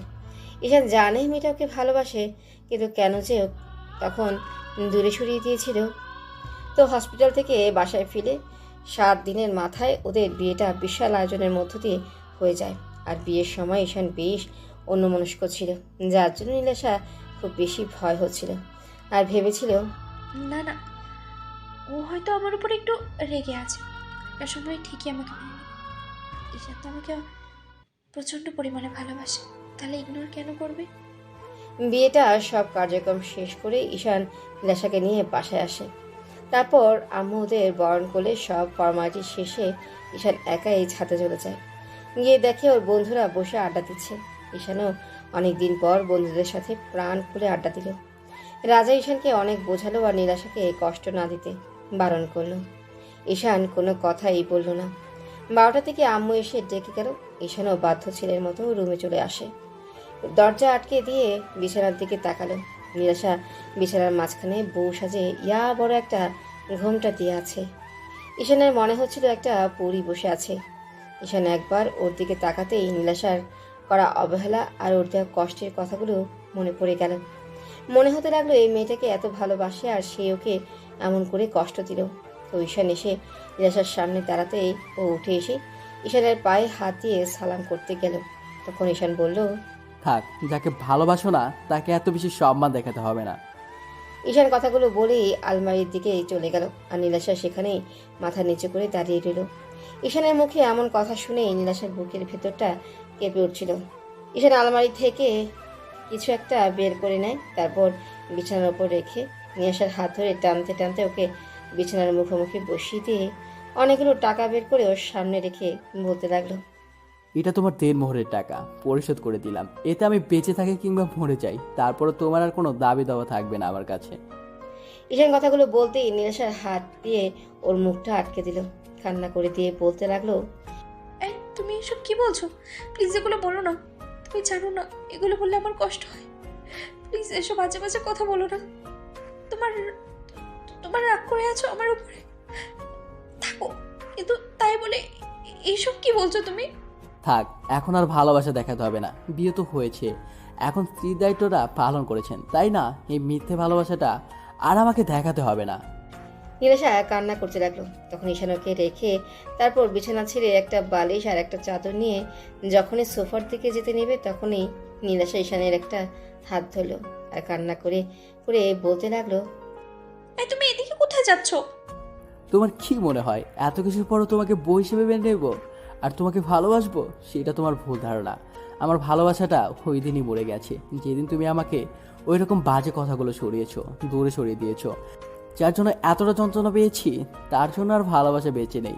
ঈশান জানে মেয়েটা ওকে ভালোবাসে, কিন্তু কেন যে তখন দূরে সরিয়ে দিয়েছিল। তো হসপিটাল থেকে বাসায় ফিরে 7 দিনের মাথায় ওদের বিয়েটা বিশাল আয়োজনের মধ্য দিয়ে হয়ে যায়। আর বিয়ের সময় ঈশান বেশ অন্যমনস্ক ছিল, যার জন্য নীলাশা খুব বেশি ভয় হচ্ছিল আর ভেবেছিল না না, ও হয়তো আমার উপর একটু রেগে আছে, একটা সময় ঠিকই আমাকে মেনে নেবে। ঈশান তো আমাকে প্রচণ্ড পরিমাণে ভালোবাসে, তাহলে ইগনোর কেন করবে? বিয়েটা সব কার্যক্রম শেষ করে ঈশান নীলাশাকে নিয়ে বাসায় আসে। তারপর আম্মু ওদের বরণ করলে সব ফর্মালিটি শেষে ঈশান একাই ছাদে চলে যায়। গিয়ে দেখে ওর বন্ধুরা বসে আড্ডা দিচ্ছে। ঈশানও অনেকদিন পর বন্ধুদের সাথে প্রাণ খুলে আড্ডা দিল। রাজা ঈশানকে অনেক বোঝালো আর নীলাশাকে কষ্ট না দিতে বারণ করলো। ঈশান কোনো কথাই বলল না। 12টা থেকে আম্মু এসে ডেকে গেল। ঈশানও বাধ্য ছেলের মতো রুমে চলে আসে। দরজা আটকে দিয়ে বিছানার দিকে তাকালো। নীলাশা বিছানার মাঝখানে বউ সাজে ইয়া বড় একটা ঘোমটা দিয়ে আছে। ঈশানের মনে হচ্ছিল একটা পরী বসে আছে। ঈশান একবার ওর দিকে তাকাতেই নীলাশার করা অবহেলা আর ওর দেওয়া কষ্টের কথাগুলো মনে পড়ে গেল। মনে হতে লাগলো এই মেয়েটাকে এত ভালোবাসে আর সে ওকে এমন করে কষ্ট দিল। তো ঈশান এসে নীলাশার সামনে দাঁড়াতেই ও উঠে এসে ঈশানের পায়ে হাত দিয়ে সালাম করতে গেল। তখন ঈশান বলল, থাক, যাকে ভালোবাসো না তাকে এত বেশি সম্মান দেখাতে হবে না। ঈশান কথাগুলো বলেই আলমারির দিকে চলে গেল আর নীলাশা সেখানেই মাথা নিচু করে দাঁড়িয়ে রইল। ঈশানের মুখে এমন কথা শুনেই নীলাশার বুকের ভেতরটা কেঁপে উঠছিল। ঈশান আলমারি থেকে কিছু একটা বের করে নেয়, তারপর বিছানার ওপর রেখে নীলাশার হাত ধরে টানতে টানতে ওকে বিছানার মুখোমুখি বসিয়ে দিয়ে অনেকগুলো টাকা বের করে ওর সামনে রেখে বলতে লাগলো, এটা তোমার দেনমোহরের টাকা, পরিশোধ করে দিলাম। এতে আমি বেঁচে থাকি কিংবা মরে যাই, তারপরে তোমার আর কোনো দাবি দাওয়া থাকবে না আমার কাছে। ঈশান কথাগুলো বলতেই নীলাশার হাত দিয়ে ওর মুখটা আটকে দিল। কান্না করে দিয়ে বলতে লাগলো, এই তুমি এসব কি বলছো? প্লিজ এগুলো বলো না। তুমি জানো না এগুলো বললে আমার কষ্ট হয়। প্লিজ এসব বাজে বাজে কথা বলো না। তোমার তোমার রাগ করে আছো আমার উপরে, থাকো, কিন্তু তাই বলে এইসব কি বলছো তুমি? থাক, এখন আর ভালোবাসা দেখাতে হবে না। বিয়ে তো হয়েছে, এখন স্ত্রীর দায়িত্বটা পালন করেছেন, তাই না? এই মিথ্যে ভালোবাসাটা আর আমাকে দেখাতে হবে না। নীলাশা কান্না করতে লাগলো। তখন ঈশান ওকে রেখে তারপর বিছানা ছেড়ে একটা বালিশ আর একটা চাদর নিয়ে যখনই সোফার দিকে যেতে নেবে তখনই নীলাশা ঈশানের একটা হাত ধরলো আর কান্না করে করে বলতে লাগলো, এই তুমি এদিকে কোথায় যাচ্ছো? তোমার কি মনে হয় এত কিছুর পরও তোমাকে বউ হিসেবে মেনে নেব আর তোমাকে ভালোবাসবো? সেটা তোমার ভুল ধারণা। আমার ভালোবাসাটা ওই দিনই মরে গেছে, যেদিন তুমি আমাকে ওই রকম বাজে কথাগুলো সরিয়েছো, দূরে সরিয়ে দিয়েছো, যার জন্য এতটা যন্ত্রণা পেয়েছি। তার জন্য আর ভালোবাসা বেঁচে নেই,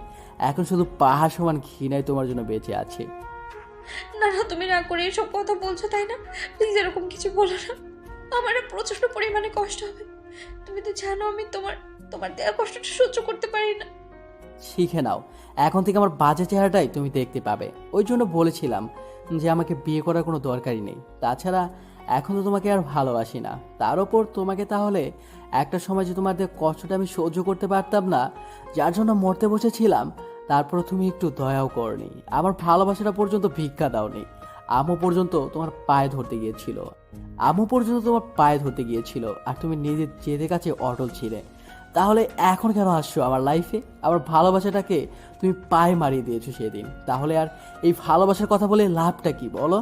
এখন শুধু পাহাড় সমান ঘৃণায় তোমার জন্য বেঁচে আছে। না না, তুমি রাগ করে এসব কথা বলছো তাই না? প্লিজ এরকম কিছু বলো না, আমার না প্রচন্ড পরিমাণে কষ্ট হবে। তুমি তো জানো আমি তোমার তোমার দেওয়া কষ্টটা সহ্য করতে পারি না। শিখে নাও, এখন থেকে আমার বাজে চেহারাটাই তুমি দেখতে পাবে। ওই জন্য বলেছিলাম যে আমাকে বিয়ে করার কোনো দরকারই নেই। তাছাড়া এখন তো তোমাকে আর ভালোবাসি না, তার ওপর তোমাকে তাহলে একটা সময় যে তোমাদের কষ্টটা আমি সহ্য করতে পারতাম না, যার জন্য মরতে বসেছিলাম, তারপর তুমি একটু দয়াও করনি, আমার ভালোবাসাটা পর্যন্ত ভিক্ষা দাওনি। আম্মু পর্যন্ত তোমার পায়ে ধরতে গিয়েছিল, আর তুমি নিজের জেদের কাছে অটল ছিলে। তাহলে এখন কেন আসছো আমার লাইফে? আমার ভালোবাসাটাকে তুমি পায়ে মারিয়ে দিয়েছো সেদিন, তাহলে আর এই ভালোবাসার কথা বলে লাভটা কি বলো?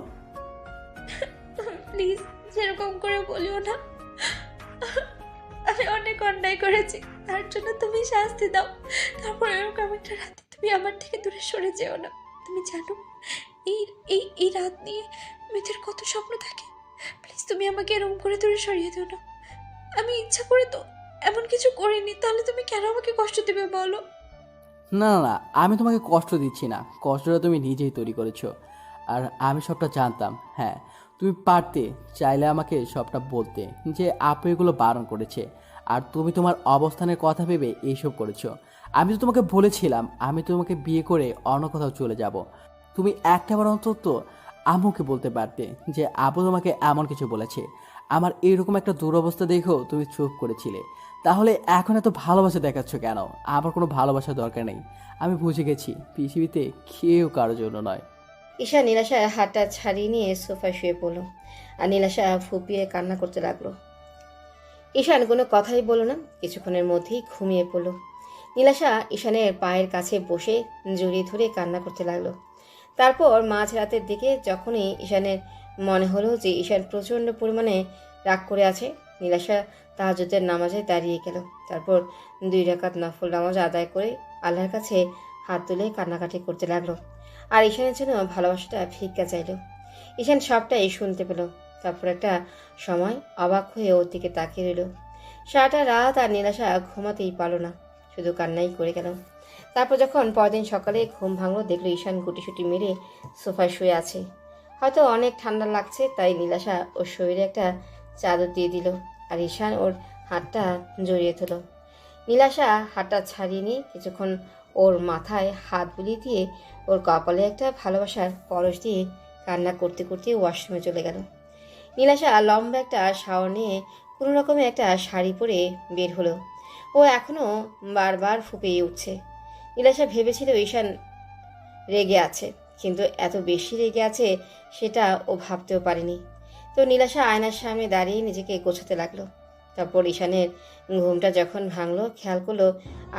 প্লিজ সেরকম করে বলিও না। আমি অনেক অন্যায় করেছি, তার জন্য তুমি শাস্তি দাও। তারপর এরকম একটা রাতে তুমি আমার থেকে দূরে সরে যেও না। তুমি জানো এই এই এই রাত নিয়ে মেয়েদের কত স্বপ্ন থাকে। প্লিজ তুমি আমাকে এরকম করে দূরে সরিয়ে দিও না। আমি ইচ্ছা করে তো এমন কিছু করিনি, তাহলে তুমি কেন আমাকে কষ্ট দেবে বলো? না না না, আমি তোমাকে কষ্ট দিচ্ছি না, কষ্টটা তুমি নিজেই তৈরি করেছো। আর আমি সবটা জানতাম। হ্যাঁ, তুমি পারতে চাইলে আমাকে সবটা বলতে যে আপু এগুলো বারণ করেছে, আর তুমি তোমার অবস্থানের কথা ভেবে এইসব করেছো। আমি তো তোমাকে বলেছিলাম আমি তোমাকে বিয়ে করে অন্য কোথাও চলে যাব। তুমি একটাবার অন্তত আম্মুকে বলতে পারতে যে আপু তোমাকে এমন কিছু বলেছে, আমার এইরকম একটা দুরবস্থা দেখেও তুমি চুপ করেছিলে, তাহলে এখন এত ভালোবাসা দেখাচ্ছ কেন? আমার কোনো ভালোবাসা দরকার নেই। আমি বুঝে গেছি পৃথিবীতে কেউ কারোর জন্য নয়। ঈশা নীলাশার হাতটা ছাড়িয়ে নিয়ে সোফায় শুয়ে পড়লো আর নীলাশা ফুপিয়ে কান্না করতে লাগলো। ঈশান কোনো কথাই বলল না, কিছুক্ষণের মধ্যেই ঘুমিয়ে পড়ল। নীলাশা ঈশানের পায়ের কাছে বসে জড়িয়ে ধরে কান্না করতে লাগলো। তারপর মাঝরাতের দিকে যখনই ঈশানের মনে হলো যে ঈশান প্রচণ্ড পরিমাণে রাগ করে আছে, নীলাশা তাহাজ্জুদের নামাজে দাঁড়িয়ে গেল। তারপর 2 রাকাত নফল নামাজ আদায় করে আল্লাহর কাছে হাত তুলে কান্নাকাটি করতে লাগলো আর ঈশানের জন্য ভালোবাসাটা ভিক্ষা চাইল। ঈশান সবটাই শুনতে পেল। তারপর একটা সময় অবাক হয়ে ওর দিকে তাকিয়ে রইল। সারাটা রাত আর নীলাশা ঘুমাতেই পারল না, শুধু কান্নাই করে গেল। তারপর যখন পরদিন সকালে ঘুম ভাঙলো, দেখলো ঈশান গুটিসুটি মেরে সোফায় শুয়ে আছে। হয়তো অনেক ঠান্ডা লাগছে, তাই নীলাশা ওর শরীরে একটা চাদর দিয়ে দিল আর ঈশান ওর হাতটা জড়িয়ে ধরল। নীলাশা হাতটা ছাড়িয়ে নিয়ে কিছুক্ষণ ওর মাথায় হাত বুলিয়ে দিয়ে ওর কপালে একটা ভালোবাসার পরশ দিয়ে কান্না করতে করতে ওয়াশরুমে চলে গেল। নীলাশা লম্বা একটা শাওয়ার নিয়ে কোনো রকমে একটা শাড়ি পরে বের হলো। ও এখনও বারবার ফুপিয়ে উঠছে। নীলাশা ভেবেছিল ঈশান রেগে আছে, কিন্তু এত বেশি রেগে আছে সেটা ও ভাবতেও পারেনি। তো নীলাশা আয়নার সামনে দাঁড়িয়ে নিজেকে গোছাতে লাগলো। তারপর ঈশানের ঘুমটা যখন ভাঙলো, খেয়াল করলো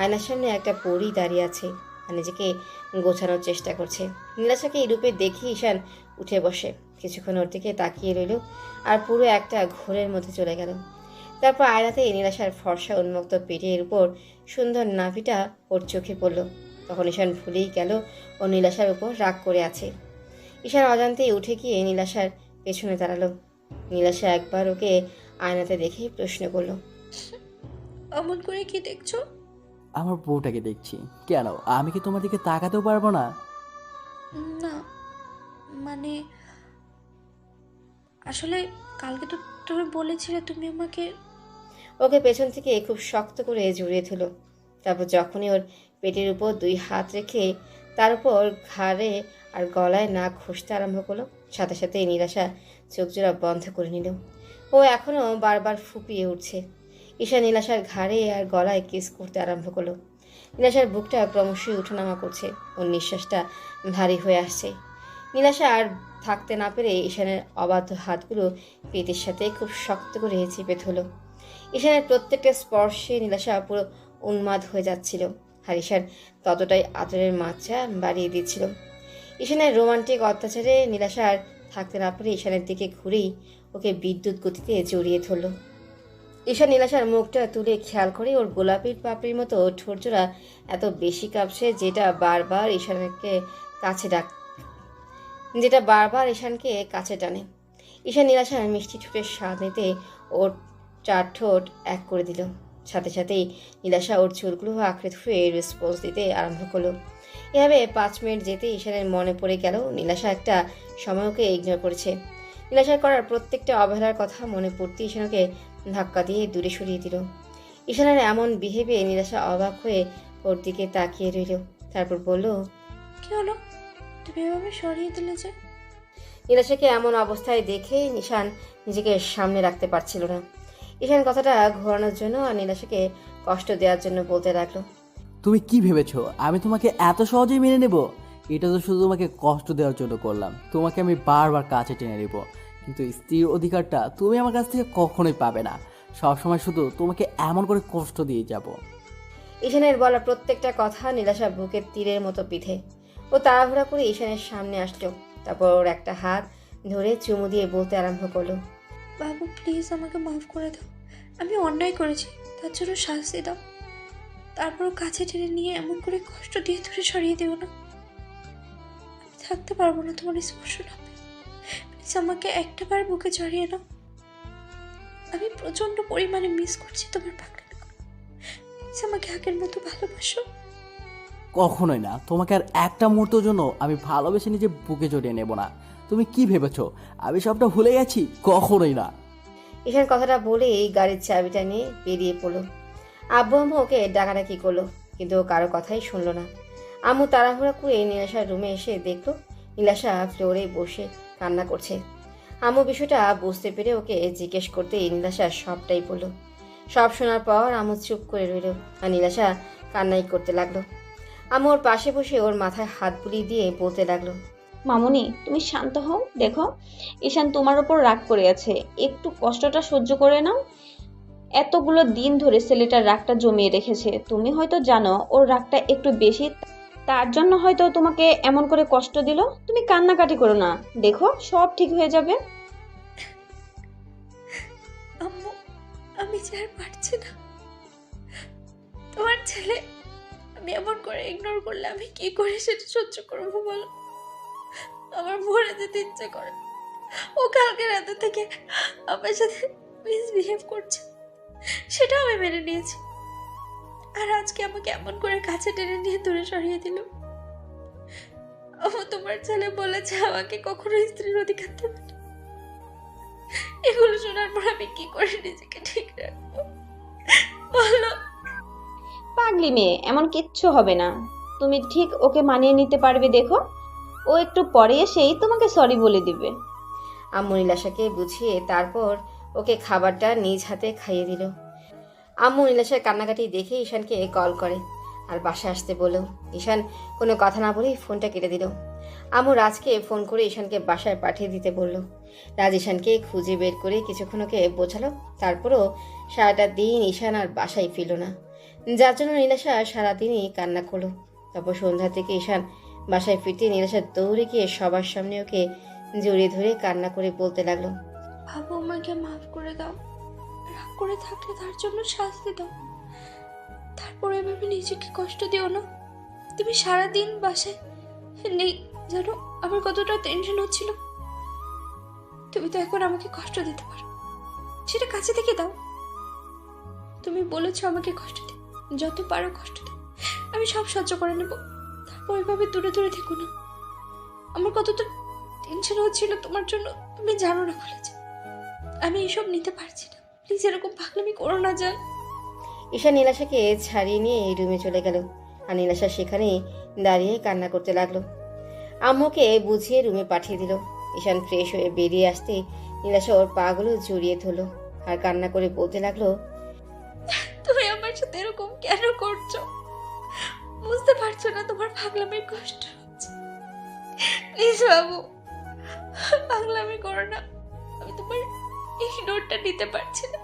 আয়নার সামনে একটা পরী দাঁড়িয়ে আছে আর নিজেকে গোছানোর চেষ্টা করছে। নীলাশাকে এই রূপে দেখে ঈশান উঠে বসে কিছুক্ষণ ওর দিকে তাকিয়ে রইল আর পুরো একটা ঘোরের মধ্যে চলে গেল। তারপর আয়নাতে নীলাশার ফর্সা উন্মুক্ত পেটের উপর সুন্দর নাভিটা ওর চোখে পড়ল। তখন ঈশান ভুলেই গেল ও নীলাশার উপর রাগ করে আছে। ঈশান অজান্তেই উঠে গিয়ে নীলাশার পেছনে দাঁড়ালো। নীলাশা একবার ওকে আয়নাতে দেখে প্রশ্ন করলো, অমন করে কি দেখছো? আমার বউটাকে দেখছি। কেন, আমি কি তোমার দিকে তাকাতেও পারবো না? না, মানে আসলে কালকে তো তুমি বলেছিলে তুমি আমাকে। ওকে পেছন থেকে খুব শক্ত করে জড়িয়ে ধরল। তারপর যখনই ওর পেটের উপর 2 হাত রেখে তার উপর ঘাড়ে আর গলায় নাক ঘষতে আরম্ভ করলো, সাথে সাথে নীলাশা চোখ জোড়া বন্ধ করে নিল। ও এখনও বারবার ফুপিয়ে উঠছে। ঈশা নীলাশার ঘাড়ে আর গলায় কিস করতে আরম্ভ করলো। নীলাশার বুকটা ক্রমশই উঠানামা করছে, ওর নিঃশ্বাসটা ভারী হয়ে আসছে। নীলাশা আর থাকতে না পেরে ঈশানের অবাধ্য হাতগুলো পেটের সাথে খুব শক্ত করে চেপে ধরল। ঈশানের প্রত্যেকটা স্পর্শে নীলাশা পুরো উন্মাদ হয়ে যাচ্ছিল আর ঈশান ততটাই আদরের মাত্রা বাড়িয়ে দিচ্ছিল। ঈশানের রোমান্টিক অত্যাচারে নীলাশা আর থাকতে না পেরে ঈশানের দিকে ঘুরেই ওকে বিদ্যুৎ গতিতে জড়িয়ে ধরল। ঈশান নীলাশার মুখটা তুলে খেয়াল করে ওর গোলাপির পাপড়ির মতো ঠোঁটজোড়া এত বেশি কাঁপছে বারবার ঈশানকে কাছে টানে। ঈশান নীলাশার মিষ্টি ঠোঁটের স্বাদ নিতে ওর 4 ঠোঁট এক করে দিল। সাথে সাথেই নীলাশা ওর চুলগুলো আঁকড়ে ধরে রেসপন্স দিতে আরম্ভ করলো। এভাবে 5 মিনিট যেতে ঈশানের মনে পড়ে গেল নীলাশা একটা সময় ওকে ইগনোর করেছে। নীলাশার করার প্রত্যেকটা অবহেলার কথা মনে পড়তে ঈশানকে ধাক্কা দিয়ে দূরে সরিয়ে দিল। ঈশানের এমন বিহেভে নীলাশা অবাক হয়ে ওর দিকে তাকিয়ে রইল। তারপর বলল, কি হলো, তুমি এভাবে সরিয়ে দিলে যে? নীলাশাকে এমন অবস্থায় দেখে ঈশান নিজেকে সামনে রাখতে পারছিল না। ঈশান কথাটা ঘোরানোর জন্য আর নীলাশাকে কষ্ট দেওয়ার জন্য বলতে লাগলো, তুমি কি ভেবেছো আমি তোমাকে এত সহজেই মেনে নেব? এটা তো শুধু তোমাকে কষ্ট দেওয়ার জন্য করলাম। তোমাকে আমি বারবার কাছে টেনে নেব, কিন্তু স্ত্রীর অধিকারটা তুমি আমার কাছ থেকে কখনোই পাবে না। সবসময় শুধু তোমাকে এমন করে কষ্ট দিয়ে যাব। ঈশানের বলা প্রত্যেকটা কথা নীলাশা বুকের তীরের মতো পিঠে। ও তাড়াহুড়া করে ঈশানের সামনে আসলো। তারপর ওর একটা হাত ধরে চুমু দিয়ে বলতে আরম্ভ করলো, বাবু প্লিজ আমাকে মাফ করে দাও, আমি অন্যায় করেছি, তার জন্য শাস্তি দাও। তারপরও কাছে টেনে নিয়ে এমন করে কষ্ট দিয়ে দূরে সরিয়ে দেও না। আমি থাকতে পারবো না তোমার স্পর্শ না পেয়ে। প্লিজ আমাকে একটাবার বুকে জড়িয়ে নাও। আমি প্রচন্ড পরিমাণে মিস করছি তোমার পাগলামি। প্লিজ আমাকে আগের মতো ভালোবাসো। কখনোই না, তোমাকে আর একটা মুহূর্তের জন্য আমি ভালোবেসে নিজে বুকে জড়িয়ে নেব না। তুমি কি ভেবেছো আমি সবটা ভুলে গেছি? কখনোই না। ঈশান কথাটা বলেই গাড়ির চাবিটা নিয়ে বেরিয়ে পড়লো। আব্বু আম্মু ওকে ডাকাডাকি করলো, কিন্তু ও কারো কথাই শুনলো না। আম্মু তাড়াহুড়া করে নীলাশার রুমে এসে দেখলো নীলাশা ফ্লোরে বসে কান্না করছে। আম্মু বিষয়টা বুঝতে পেরে ওকে জিজ্ঞেস করতে নীলাশা সবটাই বলল। সব শোনার পর আম্মু চুপ করে রইল আর নীলাশা কান্নাই করতে লাগলো। আম্মু ওর পাশে বসে ওর মাথায় হাত বুলিয়ে দিয়ে বলতে লাগলো, মামুনি তুমি শান্ত হও, দেখো ঈশান তোমার ওপর রাগ করে আছে, একটু কষ্টটা সহ্য করে নাও। এতগুলো দিন ধরে ছেলেটার রাগটা জমিয়ে রেখেছে, তুমি হয়তো জানো ওর রাগটা একটু বেশি, তার জন্য হয়তো তোমাকে এমন করে কষ্ট দিল। তুমি কান্নাকাটি করো না, দেখো সব ঠিক হয়ে যাবে। আম্মু, আমি যে আর পারছি না। তোমার ছেলে আমি এমন করে ইগনোর করলে আমি কি করে সেটা সহ্য করবো বলো? আমার মরে যেতে ইচ্ছে করে। ও কালকে রাতে থেকে আমার সাথে মিসবিহেভ করছে, সেটাও আমি মেনে নিয়েছি। আর আজকে আমাকে এমন করে কাছে টেনে নিয়ে দূরে সরিয়ে দিল। তোমার ছেলে বলেছে আমাকে কখনো স্ত্রীর অধিকার দেবে না। এগুলো শোনার পর আমি কি করে নিজেকে ঠিক রাখবো বলো? পাগলি মেয়ে, এমন কিচ্ছু হবে না, তুমি ঠিক ওকে মানিয়ে নিতে পারবে। দেখো ও একটু পরে এসেই তোমাকে সরি বলে দিবে। আম্মু নীলাশাকে বুঝিয়ে তারপর ওকে খাবারটা নিজ হাতে খাইয়ে দিল। আম্মু নীলাশার কান্নাকাটি দেখে ঈশানকে কল করে আর বাসায় আসতে বলল। ঈশান কোনো কথা না বলেই ফোনটা কেটে দিল। আম্মু রাজকে ফোন করে ঈশানকে বাসায় পাঠিয়ে দিতে বলল। রাজ ঈশানকে খুঁজে বের করে কিছুক্ষণ ওকে বোঝালো, তারপরও সারাটা দিন ঈশান আর বাসায় ফিরল না, যার জন্য নীলাশা সারাদিনই কান্না করলো। তারপর সন্ধ্যা থেকে ঈশান বাসায় ফিরতে নীলাশা দৌড়ে গিয়ে সবার সামনে ওকে জড়িয়ে ধরে কান্না করে বলতে লাগলো, বাবু আমাকে মাফ করে দাও, রাগ করে থাকলে তার জন্য শাস্তি দাও, তারপরে এভাবে নিজেকে কষ্ট দিও না। তুমি সারাদিন বাসায় নেই জানো আমার কতটা টেনশন হচ্ছিল। তুমি তো এখন আমাকে কষ্ট দিতে পারো, সেটা কাছে থেকে দাও। তুমি বলেছো আমাকে কষ্ট দিও, যত পারো কষ্ট দাও, আমি সব সহ্য করে নেব। তারপর এভাবে দূরে দূরে থেকো না। আমার কতটা টেনশন হচ্ছিল তোমার জন্য তুমি জানো না বলেছে। আমি এসব নিতে পারছি না, প্লিজ এরকম পাগলামি করো না জান। ঈশান নীলাশাকে ছাড়িয়ে নিয়ে এই রুমে চলে গেল আর নীলাশা সেখানে দাঁড়িয়ে কান্না করতে লাগলো। আম্মুকে বুঝিয়ে রুমে পাঠিয়ে দিল। ঈশান ফ্রেশ হয়ে বেরিয়ে আসতে নীলাশা ওর পাগুলো জড়িয়ে ধরলো আর কান্না করে বলতে লাগলো, তুমি আমার সাথে এরকম কেন করছো? বুঝতে পারছো না তোমার পাগলামির কষ্ট হচ্ছে? প্লিজ বাবু, পাগলামি করো না। আমি তোমার ইগনোরটা নিতে পারছি না।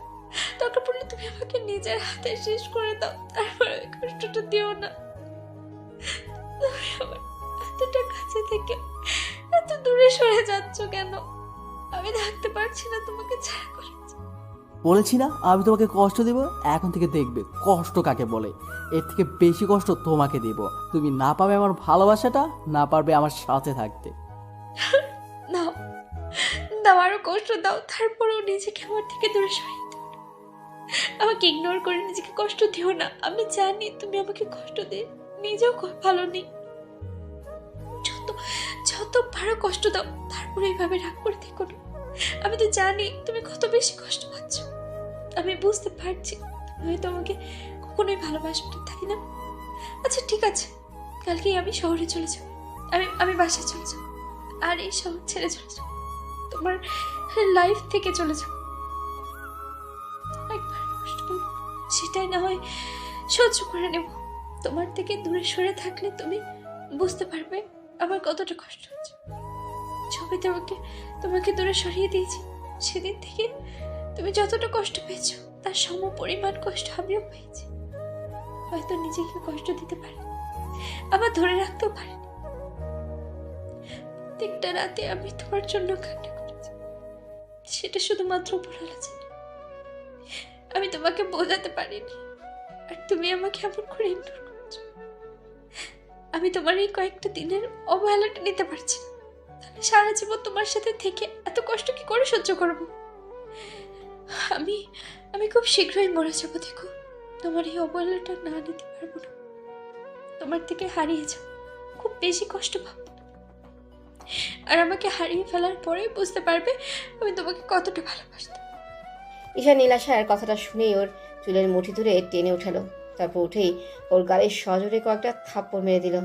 দরকার পড়লে তুমি আমাকে নিজের হাতে শেষ করে দাও, তারপর ওই কষ্টটা দিও না। তুমি আমার এতটা কাছে থেকে এত দূরে সরে যাচ্ছ কেন? আমি থাকতে পারছি না তোমাকে ছাড়া করে। বলেছি না আমি তোমাকে কষ্ট দেব, এখন থেকে দেখবে কষ্ট কাকে বলে। এর থেকে বেশি কষ্ট তোমাকে দেব। তুমি না পাবে আমার ভালোবাসাটা, না পারবে আমার সাথে থাকতে। দাও দাও, আরো কষ্ট দাও, তারপরেও নিজেকে আমার থেকে দূরে সরিয়ে দাও। আমাকে ইগনোর করে নিজেকে কষ্ট দিও না। আমি জানি তুমি আমাকে কষ্ট দিয়ে নিজেও ভালো নেই। যত যত পারো কষ্ট দাও, তারপরে এইভাবে রাগ করে থেকো না। আমি তো জানি তুমি কত বেশি কষ্ট পাচ্ছ। আমি বুঝতে পারছি তুমি হয়তো আমাকে কখনোই ভালোবাসবে না, তাই না? আচ্ছা ঠিক আছে, কালকেই আমি শহরে চলে যাব। আমি বাসায় চলে যাব আর এই শহর ছেড়ে চলে যাব, তোমার লাইফ থেকে চলে যাব। একবার কষ্ট পাবো, সেটাই না হয় সহ্য করে নেব। তোমার থেকে দূরে সরে থাকলে তুমি বুঝতে পারবে আমার কতটা কষ্ট হচ্ছে। ছবি তোমাকে দূরে সরিয়ে দিয়েছি, সেদিন থেকে তুমি যতটা কষ্ট পেয়েছো তার সম পরিমাণ কষ্ট আমিও পেয়েছি। হয়তো নিজেকে কষ্ট দিতে পারি, আবার ধরে রাখতেও পারিনি। প্রত্যেকটা রাতে আমি তোমার জন্য কান্না করেছি, সেটা শুধুমাত্র উপরওয়ালা জানে। আমি তোমাকে বোঝাতে পারিনি, আর তুমি আমাকে এমন করে ইগনোর করছো। আমি তোমার এই কয়েকটা দিনের অবহেলাটা নিতে পারছি না। তাহলে সারা জীবন তোমার সাথে থেকে এত কষ্ট কি করে সহ্য করবো? আমি খুব শীঘ্রই মরে যাবো, দেখো। তোমার এই অবহেলাটা না নিতে পারবো না, তোমার থেকে হারিয়ে যাবো, খুব বেশি কষ্ট পাবো। আর আমাকে হারিয়ে ফেলার পরে বুঝতে পারবে আমি তোমাকে কতটা ভালোবাসতাম। ঈশান নীলাশার কথাটা শুনেই ওর চুলের মুঠি ধরে টেনে উঠালো। তারপর উঠেই ওর গালে সজোরে কয়েকটা থাপ্পড় মেরে দিল।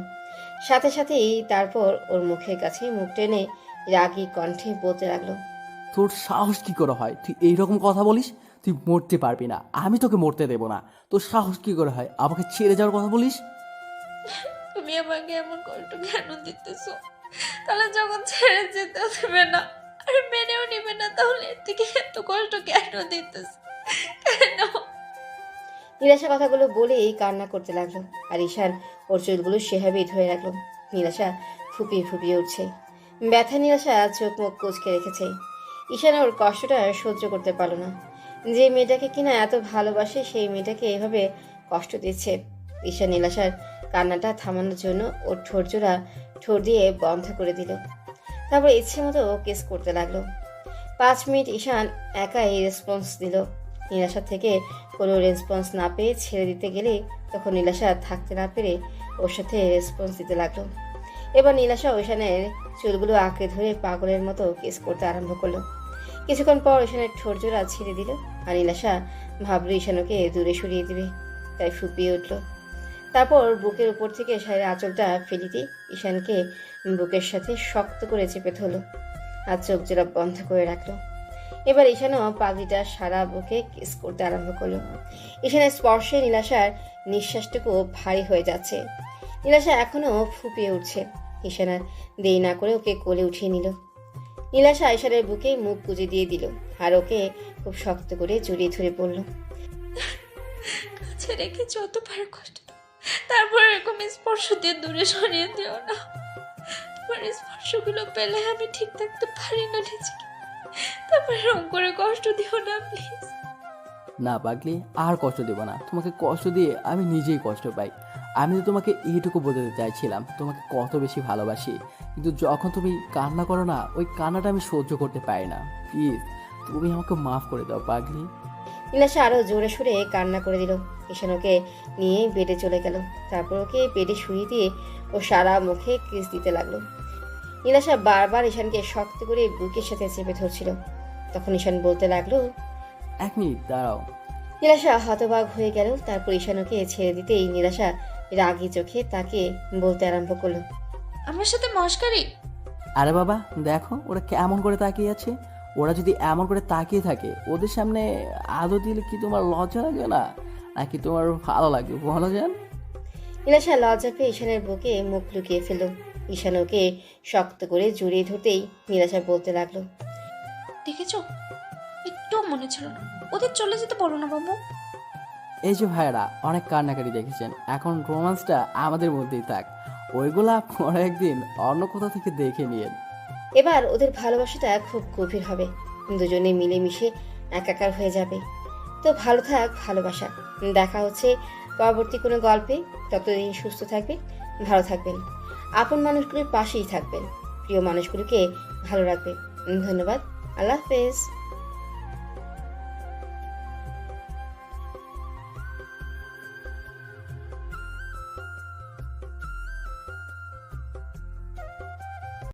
সাথে সাথেই তারপর ওর মুখের কাছে মুখ টেনে রাগী কণ্ঠে বলতে লাগলো, তোর সাহস কি করে হয় তুই এইরকম কথা বলিস? তুই মরতে পারবি না, আমি তোকে মরতে দেবো না। তোর সাহস কি করে হয় আমাকে ছেড়ে যাওয়ার কথা বলিস? তুমি আমাকে এমন কষ্ট কেন দিতেছো? তাহলে যখন ছেড়ে যেতে দেবে না আর মেনেও নিবে না, তাহলে এর থেকে এত কষ্ট কেন দিতেছো? কেন? নীলাশা কথাগুলো বলেই কান্না করতে লাগলো, আর ঈশান ওর চুলগুলো সেভাবেই ধরে রাখলো। নীলাশা ফুপিয়ে ফুপিয়ে উঠছে। ব্যথা নীলাশা চোখ মুখ কুঁচকে রেখেছে। ঈশান ওর কষ্টটা সহ্য করতে পারলো না। যে মেয়েটাকে কিনা এত ভালোবাসে সেই মেয়েটাকে এভাবে কষ্ট দিচ্ছে। ঈশান নীলাশার কান্নাটা থামানোর জন্য ওর ঠোঁটজোড়া ঠোঁট দিয়ে বন্ধ করে দিল। তারপর ইচ্ছে মতো কেস করতে লাগলো। 5 মিনিট ঈশান একাই রেসপন্স দিল। নীলাশা থেকে কোনো রেসপন্স না পেয়ে ছেড়ে দিতে গেলে তখন নীলাশা থাকতে না পেরে ওর সাথে রেসপন্স দিতে লাগলো। এবার নীলাশা ঈশানের চুলগুলো আঁকড়ে ধরে পাগলের মতো কেস করতে আরম্ভ করলো। কিছুক্ষণ পর ঈশানের ঠোঁট জোড়া ছেড়ে দিল, আর নীলাশা ভাবলো ঈশানকে দূরে সরিয়ে দিবে, তাই ফুপিয়ে উঠল। তারপর বুকের উপর থেকে শাড়ির আঁচলটা ফেলে দিয়ে ঈশানকে বুকের সাথে শক্ত করে চেপে ধরল, আর চোখ জোড়া বন্ধ করে রাখলো। এবার ঈশানও পাগড়িটা সারা বুকে কিস করতে আরম্ভ করলো। ঈশানের স্পর্শে নীলাশার নিঃশ্বাসটুকু ভারী হয়ে যাচ্ছে। নীলাশা এখনো ফুপিয়ে উঠছে। ঈশান আর দেরি না করে ওকে কোলে উঠিয়ে নিল। নীলাশা ঈশানের বুকে মুখ গুজে দিয়ে দিল, আর ওকে খুব শক্ত করে জড়িয়ে ধরে বলল, কাছে রেখে যতবার কষ্ট দাও, তারপর এরকম স্পর্শ দিয়ে দূরে সরিয়ে দিও না। তোমার স্পর্শগুলো পেলে আমি ঠিক থাকতে পারি না নিজেকে। তারপর এরকম করে কষ্ট দিও না প্লিজ। না পাগলি, আর কষ্ট দেব না। তোমাকে কষ্ট দিয়ে আমি নিজেই কষ্ট পাই। আমি তো তোমাকে এইটুকু বোঝাতে চাইছিলাম তোমাকে কত বেশি ভালোবাসি, কিন্তু যখন তুমি কান্না করো না, ওই কান্নাটা আমি সহ্য করতে পারি না। প্লিজ তুমি আমাকে মাফ করে দাও পাগলি। নীলাশা আরো জোরে সুরে কান্না করে দিল। ঈশান ওকে নিয়ে বেডে চলে গেল। তারপর ওকে বেডে শুয়ে দিয়ে ও সারা মুখে কিস দিতে লাগলো। নীলাশা বারবার ঈশানকে শক্ত করে বুকের সাথে চেপে ধরছিল। তখন ঈশান বলতে লাগলো, 1 মিনিট দাঁড়াও। নীলাশা হতবাক হয়ে গেল। তারপর ঈশান ওকে ছেড়ে দিতেই নীলাশা রাগী চোখে তাকে বলতে আরম্ভ করলো, আমার সাথে মস্কারি? আরে বাবা দেখো ওরা কেমন করে তাকিয়ে আছে। ওরা যদি এমন করে তাকিয়ে থাকে, ওদের সামনে আলো দিলে কি তোমার লজ্জা লাগবে না, নাকি তোমার ভালো লাগবে বলো যান? নীলাশা লজ্জা পেয়ে ঈশানের বুকে মুখ লুকিয়ে ফেলল। ঈশান ওকে শক্ত করে জড়িয়ে ধরতেই নীলাশা বলতে লাগলো, দেখেছো, একটু মনে ছিল না। ওদের চলে যেতে বলো না বাবু। এই যে ভাইরা অনেক কান্নাকাটি দেখেছেন, এখন রোমান্সটা আমাদের মধ্যেই থাক, ওইগুলা পরে একদিন অন্য কোথাও থেকে দেখে নিয়েন। এবার ওদের ভালোবাসাটা খুব গভীর হবে। দুজনে মিলেমিশে একাকার হয়ে যাবে। তো ভালো থাক ভালোবাসা। দেখা হচ্ছে পরবর্তী কোনো গল্পে। ততদিন সুস্থ থাকবেন, ভালো থাকবেন, আপন মানুষগুলোর পাশেই থাকবেন, প্রিয় মানুষগুলোকে ভালো রাখবেন। ধন্যবাদ। আল্লাহ হাফেজ।